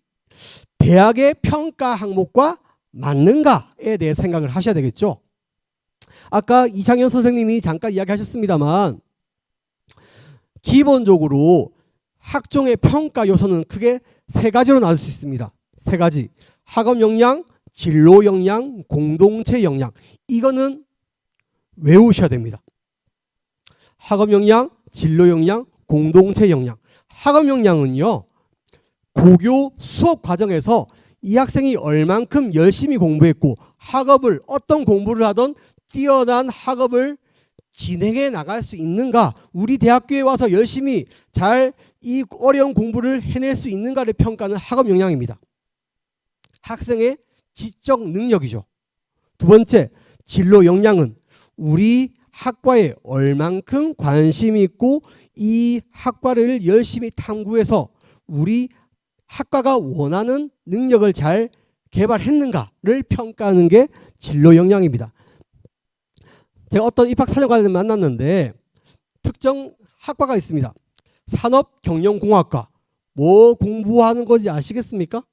대학의 평가 항목과 맞는가에 대해 생각을 하셔야 되겠죠. 아까 이창현 선생님이 잠깐 이야기하셨습니다만 기본적으로 학종의 평가 요소는 크게 세 가지로 나눌 수 있습니다. 세 가지. 학업 역량, 진로 역량, 공동체 역량. 이거는 외우셔야 됩니다. 학업 역량, 진로 역량, 공동체 역량. 학업 역량은요, 고교 수업 과정에서 이 학생이 얼만큼 열심히 공부했고 학업을 어떤 공부를 하던 뛰어난 학업을 진행해 나갈 수 있는가, 우리 대학교에 와서 열심히 잘 이 어려운 공부를 해낼 수 있는가를 평가하는 학업 역량입니다. 학생의 지적 능력이죠. 두 번째, 진로 역량은 우리 학과에 얼만큼 관심이 있고 이 학과를 열심히 탐구해서 우리 학과가 원하는 능력을 잘 개발했는가를 평가하는 게 진로 역량입니다. 제가 어떤 입학사정관을 만났는데 특정 학과가 있습니다. 산업경영공학과. 뭐 공부하는 건지 아시겠습니까?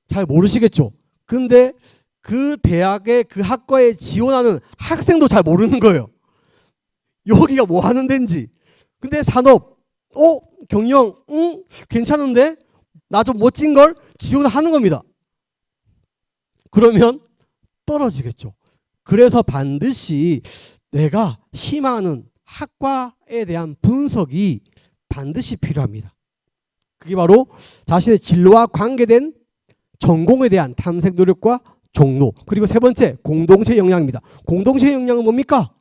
잘 모르시겠죠. 근데 그 대학의 그 학과에 지원하는 학생도 잘 모르는 거예요. 여기가 뭐 하는 데인지. 근데 산업, 경영, 괜찮은데? 나 좀 멋진 걸 지원하는 겁니다. 그러면 떨어지겠죠. 그래서 반드시 내가 희망하는 학과에 대한 분석이 반드시 필요합니다. 그게 바로 자신의 진로와 관계된 전공에 대한 탐색 노력과 종로, 그리고 세 번째 공동체 역량입니다. 공동체 역량은 뭡니까?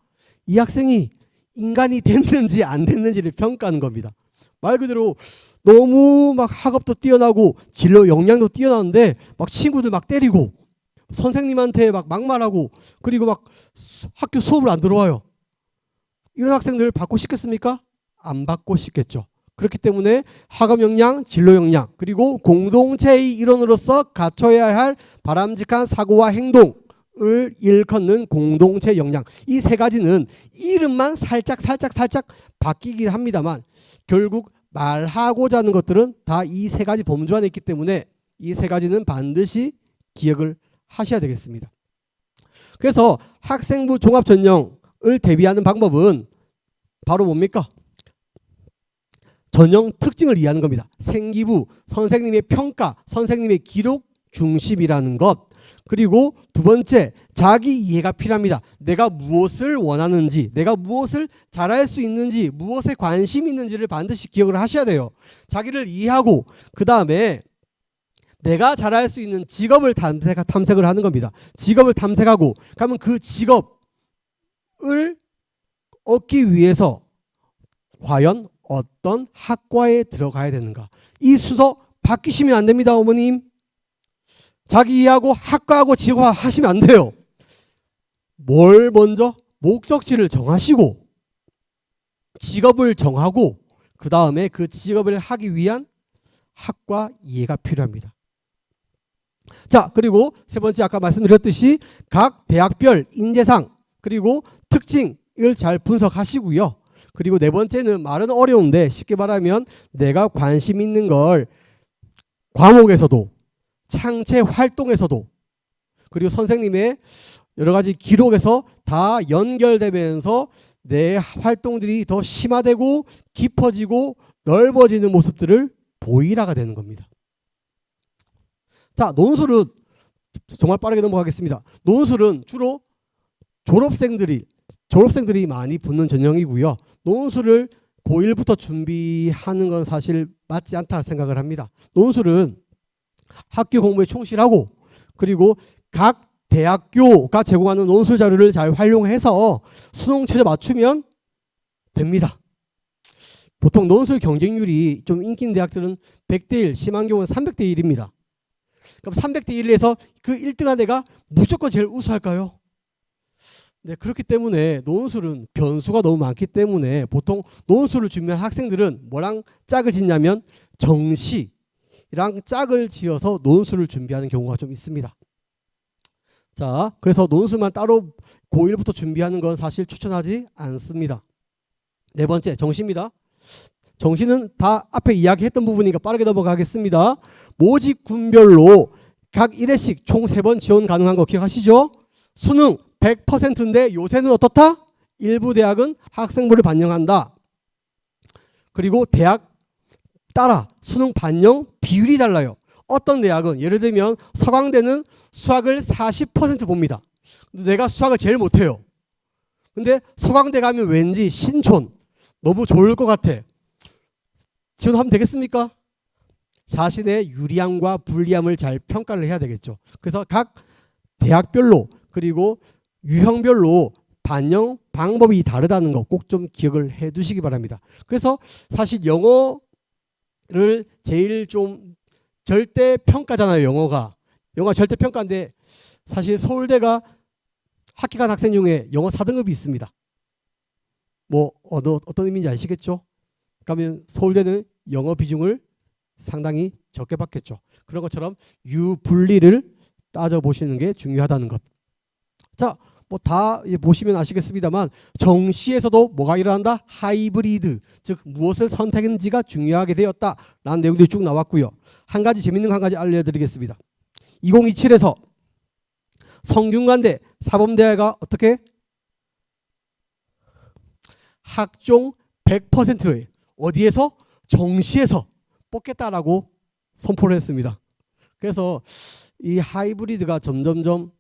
이 학생이 인간이 됐는지 안 됐는지를 평가하는 겁니다. 말 그대로 너무 막 학업도 뛰어나고 진로 역량도 뛰어나는데 막 친구들 막 때리고 선생님한테 막 막말하고 그리고 막 학교 수업을 안 들어와요. 이런 학생들 받고 싶겠습니까? 안 받고 싶겠죠. 그렇기 때문에 학업 역량, 진로 역량, 그리고 공동체의 일원으로서 갖춰야 할 바람직한 사고와 행동을 일컫는 공동체 역량. 이 세 가지는 이름만 살짝 바뀌긴 합니다만 결국 말하고자 하는 것들은 다 이 세 가지 범주 안에 있기 때문에 이 세 가지는 반드시 기억을 하셔야 되겠습니다. 그래서 학생부 종합전형을 대비하는 방법은 바로 뭡니까? 전형 특징을 이해하는 겁니다. 생기부, 선생님의 평가, 선생님의 기록 중심이라는 것. 그리고 두 번째, 자기 이해가 필요합니다. 내가 무엇을 원하는지, 내가 무엇을 잘할 수 있는지, 무엇에 관심이 있는지를 반드시 기억을 하셔야 돼요. 자기를 이해하고 그 다음에 내가 잘할 수 있는 직업을 탐색을 하는 겁니다. 직업을 탐색하고 그러면 그 직업을 얻기 위해서 과연 어떤 학과에 들어가야 되는가. 이 순서 바뀌시면 안 됩니다, 어머님. 자기 이해하고 학과하고 직업 하시면 안 돼요. 뭘 먼저? 목적지를 정하시고 직업을 정하고 그 다음에 그 직업을 하기 위한 학과 이해가 필요합니다. 자, 그리고 세 번째 아까 말씀드렸듯이 각 대학별 인재상 그리고 특징을 잘 분석하시고요. 그리고 네 번째는 말은 어려운데 쉽게 말하면 내가 관심 있는 걸 과목에서도 창체 활동에서도 그리고 선생님의 여러 가지 기록에서 다 연결되면서 내 활동들이 더 심화되고 깊어지고 넓어지는 모습들을 보이라가 되는 겁니다. 자, 논술은 정말 빠르게 넘어가겠습니다. 논술은 주로 졸업생들이 많이 붙는 전형이고요. 논술을 고1부터 준비하는 건 사실 맞지 않다 생각을 합니다. 논술은 학교 공부에 충실하고 그리고 각 대학교가 제공하는 논술 자료를 잘 활용해서 수능 최저 맞추면 됩니다. 보통 논술 경쟁률이 좀 인기 있는 대학들은 100대 1, 심한 경우는 300대 1입니다. 그럼 300대 1에서 그 1등한 애가 무조건 제일 우수할까요? 네, 그렇기 때문에 논술은 변수가 너무 많기 때문에 보통 논술을 준비한 학생들은 뭐랑 짝을 짓냐면 정시랑 짝을 지어서 논술을 준비하는 경우가 좀 있습니다. 자, 그래서 논술만 따로 고1부터 준비하는 건 사실 추천하지 않습니다. 네 번째, 정시입니다. 정시는 다 앞에 이야기했던 부분이니까 빠르게 넘어가겠습니다. 모집 군별로 각 1회씩 총 3번 지원 가능한 거 기억하시죠? 수능 100%인데 요새는 어떻다? 일부 대학은 학생부를 반영한다. 그리고 대학 따라 수능 반영 비율이 달라요. 어떤 대학은 예를 들면 서강대는 수학을 40% 봅니다. 내가 수학을 제일 못해요. 근데 서강대 가면 왠지 신촌 너무 좋을 것 같아. 지원하면 되겠습니까? 자신의 유리함과 불리함을 잘 평가를 해야 되겠죠. 그래서 각 대학별로 그리고 유형별로 반영 방법이 다르다는 거 꼭 좀 기억을 해 두시기 바랍니다. 그래서 사실 영어를 제일 좀 절대 평가잖아요. 영어가 절대 평가인데 사실 서울대가 합격한 학생 중에 영어 4등급이 있습니다. 뭐 어떤 의미인지 아시겠죠? 그러면 서울대는 영어 비중을 상당히 적게 받겠죠. 그런 것처럼 유불리를 따져보시는 게 중요하다는 것. 자, 뭐 다 보시면 아시겠습니다만 정시에서도 뭐가 일어난다? 하이브리드, 즉 무엇을 선택했는지가 중요하게 되었다라는 내용들이 쭉 나왔고요. 한 가지 재밌는 거 한 가지 알려드리겠습니다. 2027에서 성균관대 사범대가 어떻게 학종 100%를 어디에서? 정시에서 뽑겠다라고 선포를 했습니다. 그래서 이 하이브리드가 점점점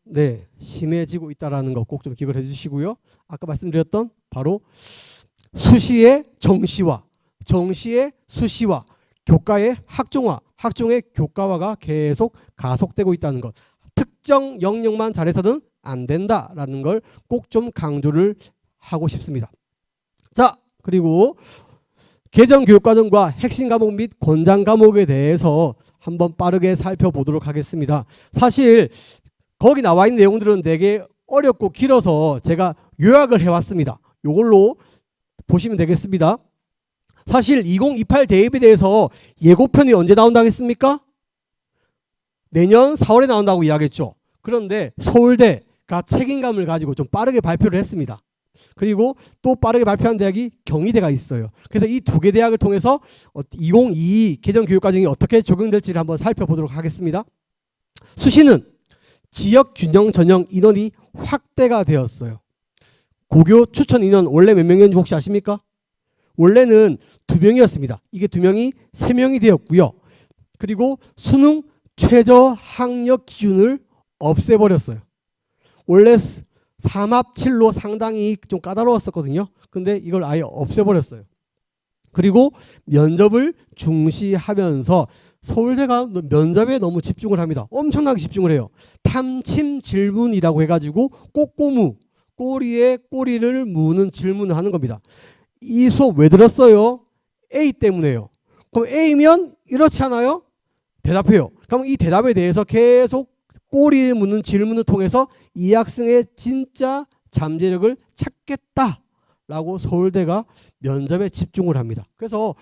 심해지고 있다라는 거 꼭 좀 기억을 해주시고요. 아까 말씀드렸던 바로 수시의 정시화, 정시의 수시화, 교과의 학종화, 학종의 교과화가 계속 가속되고 있다는 것. 특정 영역만 잘해서는 안 된다라는 걸 꼭 좀 강조를 하고 싶습니다. 자, 그리고 개정 교육과정과 핵심 과목 및 권장 과목에 대해서 한번 빠르게 살펴보도록 하겠습니다. 사실 거기 나와 있는 내용들은 되게 어렵고 길어서 제가 요약을 해왔습니다. 이걸로 보시면 되겠습니다. 사실 2028 대입에 대해서 예고편이 언제 나온다고 했습니까? 내년 4월에 나온다고 이야기했죠. 그런데 서울대가 책임감을 가지고 좀 빠르게 발표를 했습니다. 그리고 또 빠르게 발표한 대학이 경희대가 있어요. 그래서 이 두 개 대학을 통해서 2022 개정 교육과정이 어떻게 적용될지를 한번 살펴보도록 하겠습니다. 수시는 지역 균형 전형 인원이 확대가 되었어요. 고교 추천 인원 원래 몇 명이었는지 혹시 아십니까? 원래는 2명이었습니다. 이게 2명이 3명이 되었고요. 그리고 수능 최저 학력 기준을 없애버렸어요. 원래 3합7로 상당히 좀 까다로웠었거든요. 근데 이걸 아예 없애버렸어요. 그리고 면접을 중시하면서 서울대가 면접에 너무 집중을 합니다. 엄청나게 집중을 해요. 탐침 질문이라고 해가지고 꼬꼬무, 꼬리에 꼬리를 무는 질문을 하는 겁니다. 이 수업 왜 들었어요? A 때문에요. 그럼 A면 이렇지 않아요? 대답해요. 그럼 이 대답에 대해서 계속 꼬리에 묻는 질문을 통해서 이 학생의 진짜 잠재력을 찾겠다라고 서울대가 면접에 집중을 합니다. 그래서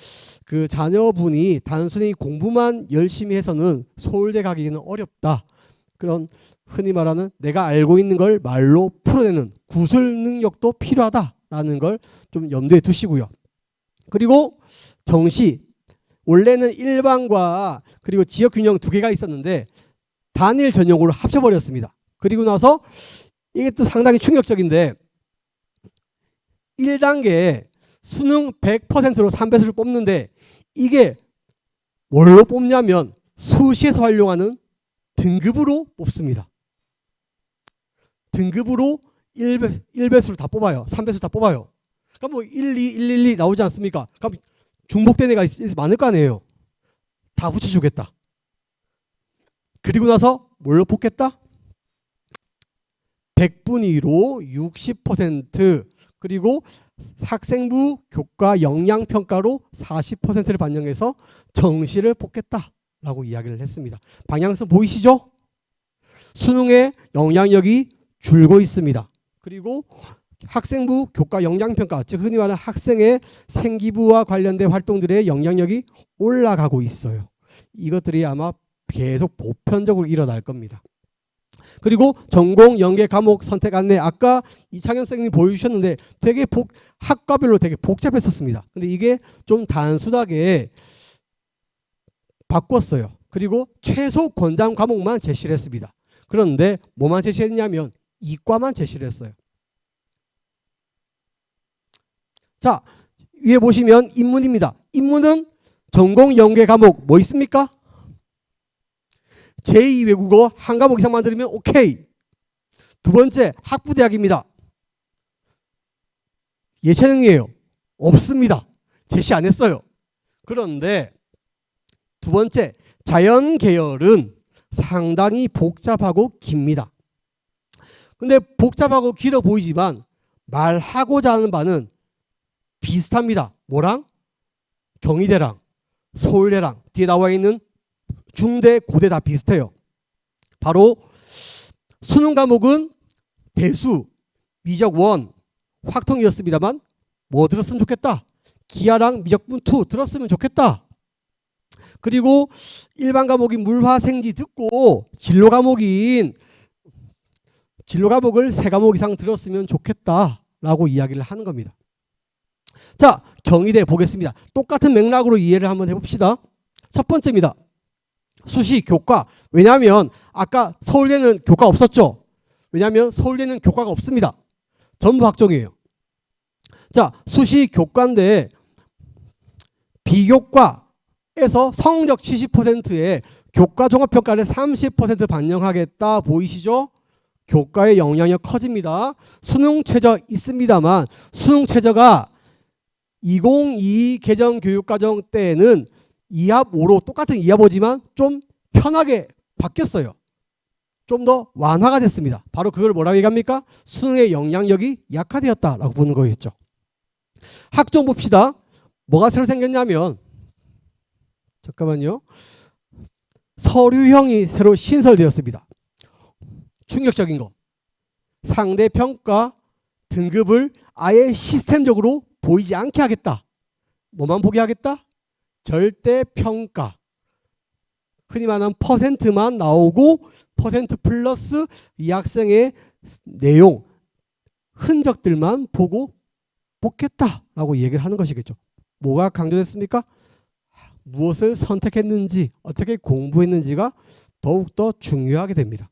그 자녀분이 단순히 공부만 열심히 해서는 서울대 가기는 어렵다. 그런 흔히 말하는 내가 알고 있는 걸 말로 풀어내는 구술 능력도 필요하다라는 걸 좀 염두에 두시고요. 그리고 정시 원래는 일반과 그리고 지역 균형 두 개가 있었는데 단일 전형으로 합쳐버렸습니다. 그리고 나서 이게 또 상당히 충격적인데 1단계 수능 100%로 3배수를 뽑는데 이게 뭘로 뽑냐면 수시에서 활용하는 등급으로 뽑습니다. 등급으로 1배수를 다 뽑아요. 3배수 다 뽑아요. 그럼 뭐 1, 2, 1, 1, 2 나오지 않습니까? 그럼 중복된 애가 많을 거 아니에요. 다 붙여주겠다. 그리고 나서 뭘로 뽑겠다? 100분위로 60% 그리고 학생부 교과 역량평가로 40%를 반영해서 정시를 뽑겠다라고 이야기를 했습니다. 방향성 보이시죠? 수능의 영향력이 줄고 있습니다. 그리고 학생부 교과 역량평가, 즉 흔히 말하는 학생의 생기부와 관련된 활동들의 영향력이 올라가고 있어요. 이것들이 아마 계속 보편적으로 일어날 겁니다. 그리고 전공 연계 과목 선택 안내, 아까 이창현 선생님이 보여주셨는데 되게 학과별로 되게 복잡했었습니다. 근데 이게 좀 단순하게 바꿨어요. 그리고 최소 권장 과목만 제시를 했습니다. 그런데 뭐만 제시했냐면 이과만 제시를 했어요. 자, 위에 보시면 인문입니다. 인문은 전공 연계 과목 뭐 있습니까? 제2 외국어 한 과목 이상만 들으면 오케이. 두 번째 학부대학입니다. 예체능이에요. 없습니다. 제시 안 했어요. 그런데 두 번째 자연 계열은 상당히 복잡하고 깁니다. 근데 복잡하고 길어 보이지만 말하고자 하는 바는 비슷합니다. 뭐랑? 경희대랑 서울대랑 뒤에 나와 있는 중대, 고대 다 비슷해요. 바로 수능 과목은 대수, 미적 1, 확통이었습니다만 뭐 들었으면 좋겠다? 기하랑 미적분 2 들었으면 좋겠다. 그리고 일반 과목인 물화생지 듣고 진로 과목을 세 과목 이상 들었으면 좋겠다라고 이야기를 하는 겁니다. 자, 경희대 보겠습니다. 똑같은 맥락으로 이해를 한번 해봅시다. 첫 번째입니다. 수시 교과. 왜냐하면 아까 서울대는 교과 없었죠. 왜냐하면 서울대는 교과가 없습니다. 전부 학종이에요. 자, 수시 교과인데 비교과에서 성적 70%에 교과 종합평가를 30% 반영하겠다. 보이시죠? 교과의 영향력 커집니다. 수능 최저 있습니다만 수능 최저가 2022 개정 교육과정 때는 2합 5로 똑같은 2합 5지만 좀 편하게 바뀌었어요. 좀 더 완화가 됐습니다. 바로 그걸 뭐라고 얘기합니까? 수능의 영향력이 약화되었다라고 보는 거겠죠. 학종 봅시다. 뭐가 새로 생겼냐면 잠깐만요. 서류형이 새로 신설되었습니다. 충격적인 거. 상대평가 등급을 아예 시스템적으로 보이지 않게 하겠다. 뭐만 보게 하겠다? 절대평가. 흔히 말하는 퍼센트만 나오고 퍼센트 플러스 이 학생의 내용, 흔적들만 보고 뽑겠다라고 얘기를 하는 것이겠죠. 뭐가 강조됐습니까? 무엇을 선택했는지, 어떻게 공부했는지가 더욱더 중요하게 됩니다.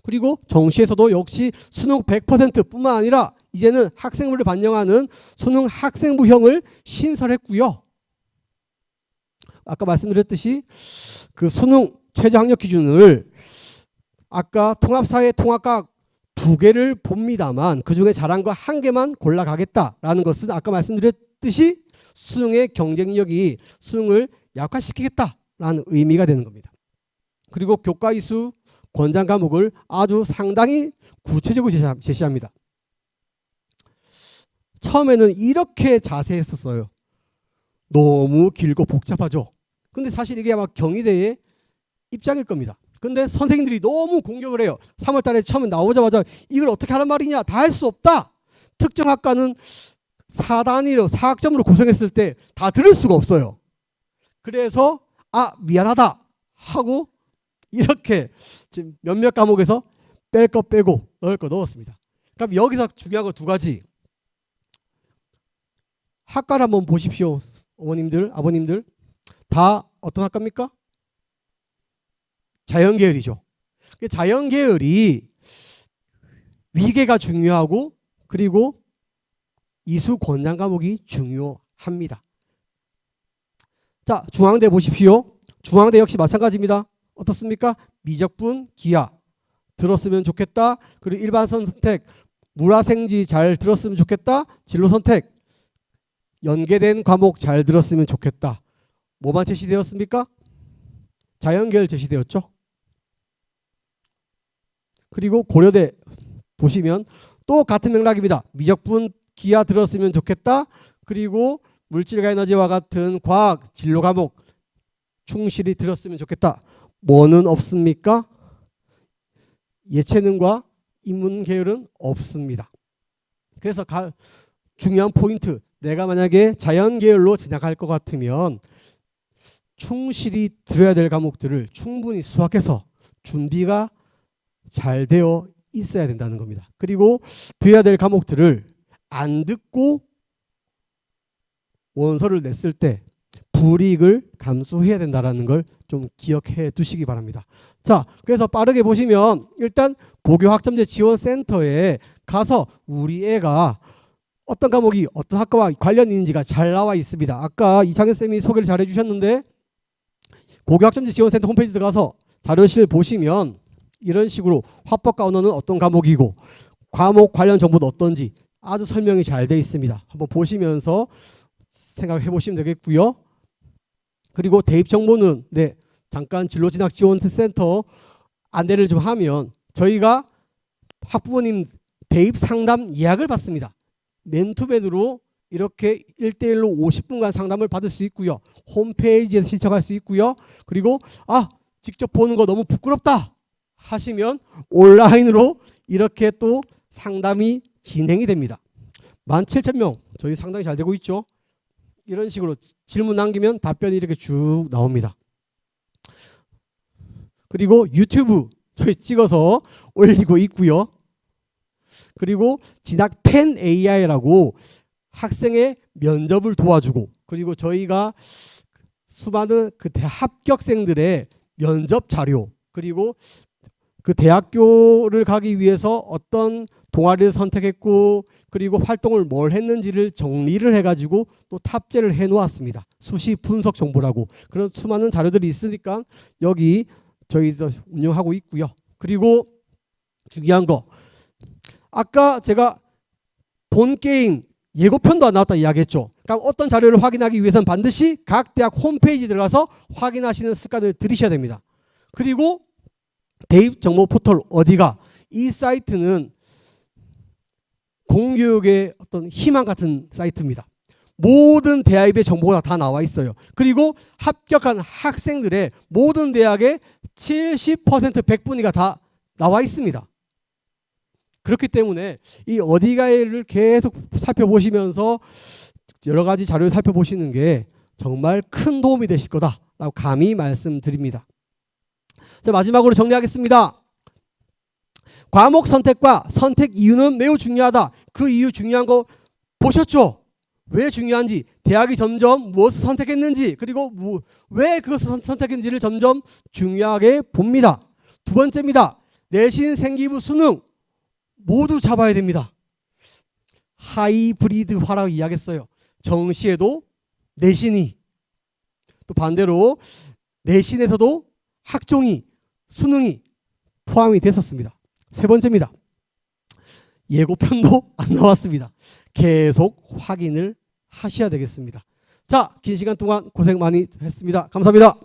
그리고 정시에서도 역시 수능 100%뿐만 아니라 이제는 학생부를 반영하는 수능 학생부형을 신설했고요. 아까 말씀드렸듯이 그 수능 최저 학력 기준을 아까 통합사회 통합과학 2개를 봅니다만 그중에 잘한 거 1개만 골라가겠다라는 것은 아까 말씀드렸듯이 수능의 경쟁력이 수능을 약화시키겠다라는 의미가 되는 겁니다. 그리고 교과 이수 권장 과목을 아주 상당히 구체적으로 제시합니다. 처음에는 이렇게 자세했었어요. 너무 길고 복잡하죠. 근데 사실 이게 아마 경희대의 입장일 겁니다. 근데 선생님들이 너무 공격을 해요. 3월 달에 처음에 나오자마자 이걸 어떻게 하란 말이냐. 다 할 수 없다. 특정 학과는 4단위로 4학점으로 구성했을 때 다 들을 수가 없어요. 그래서 미안하다 하고 이렇게 지금 몇몇 과목에서 뺄 거 빼고 넣을 거 넣었습니다. 그럼 여기서 중요한 거 2가지. 학과를 한번 보십시오. 어머님들, 아버님들. 다 어떤 학과입니까? 자연계열이죠. 자연계열이 위계가 중요하고 그리고 이수 권장 과목이 중요합니다. 자, 중앙대 보십시오. 중앙대 역시 마찬가지입니다. 어떻습니까? 미적분, 기하 들었으면 좋겠다. 그리고 일반 선택, 물화생지 잘 들었으면 좋겠다. 진로 선택, 연계된 과목 잘 들었으면 좋겠다. 뭐만 제시되었습니까? 자연계열 제시되었죠. 그리고 고려대 보시면 또 같은 맥락입니다. 미적분, 기하 들었으면 좋겠다. 그리고 물질과 에너지와 같은 과학, 진로 과목 충실히 들었으면 좋겠다. 뭐는 없습니까? 예체능과 인문 계열은 없습니다. 그래서 중요한 포인트, 내가 만약에 자연 계열로 진학할 것 같으면 충실히 들어야 될 과목들을 충분히 수학해서 준비가 잘 되어 있어야 된다는 겁니다. 그리고 들어야 될 과목들을 안 듣고 원서를 냈을 때 불이익을 감수해야 된다는 걸 좀 기억해 두시기 바랍니다. 자, 그래서 빠르게 보시면 일단 고교학점제 지원센터에 가서 우리 애가 어떤 과목이 어떤 학과와 관련 있는지가 잘 나와 있습니다. 아까 이창현 쌤이 소개를 잘 해주셨는데 고교학점제 지원센터 홈페이지 들어가서 자료실 보시면 이런 식으로 화법과 언어는 어떤 과목이고 과목 관련 정보는 어떤지 아주 설명이 잘 되어 있습니다. 한번 보시면서 생각해 보시면 되겠고요. 그리고 대입 정보는 잠깐 진로진학지원센터 안내를 좀 하면 저희가 학부모님 대입 상담 예약을 받습니다. 맨투맨으로 이렇게 1대1로 50분간 상담을 받을 수 있고요. 홈페이지에서 신청할 수 있고요. 그리고 직접 보는 거 너무 부끄럽다 하시면 온라인으로 이렇게 또 상담이 진행이 됩니다. 17,000명 저희 상당히 잘 되고 있죠. 이런 식으로 질문 남기면 답변이 이렇게 쭉 나옵니다. 그리고 유튜브 저희 찍어서 올리고 있고요. 그리고 진학 펜 AI라고 학생의 면접을 도와주고, 그리고 저희가 수많은 그 합격생들의 면접 자료, 그리고 그 대학교를 가기 위해서 어떤 동아리를 선택했고, 그리고 활동을 뭘 했는지를 정리를 해가지고 또 탑재를 해놓았습니다. 수시 분석 정보라고. 그런 수많은 자료들이 있으니까 여기 저희도 운영하고 있고요. 그리고 중요한 거, 아까 제가 본 게임 예고편도 안 나왔다 이야기했죠. 그러니까 어떤 자료를 확인하기 위해서는 반드시 각 대학 홈페이지 들어가서 확인하시는 습관을 들이셔야 됩니다. 그리고 대입 정보 포털 어디가, 이 사이트는 공교육의 어떤 희망 같은 사이트입니다. 모든 대학의 정보가 다 나와 있어요. 그리고 합격한 학생들의 모든 대학의 70% 100분위가 다 나와 있습니다. 그렇기 때문에 이 어디가를 계속 살펴보시면서 여러 가지 자료를 살펴보시는 게 정말 큰 도움이 되실 거다라고 감히 말씀드립니다. 자, 마지막으로 정리하겠습니다. 과목 선택과 선택 이유는 매우 중요하다. 그 이유 중요한 거 보셨죠? 왜 중요한지, 대학이 점점 무엇을 선택했는지, 그리고 왜 그것을 선택했는지를 점점 중요하게 봅니다. 두 번째입니다. 내신, 생기부, 수능 모두 잡아야 됩니다. 하이브리드화라고 이야기했어요. 정시에도 내신이, 또 반대로 내신에서도 학종이, 수능이 포함이 됐었습니다. 세 번째입니다. 예고편도 안 나왔습니다. 계속 확인을 하셔야 되겠습니다. 자, 긴 시간 동안 고생 많이 했습니다. 감사합니다.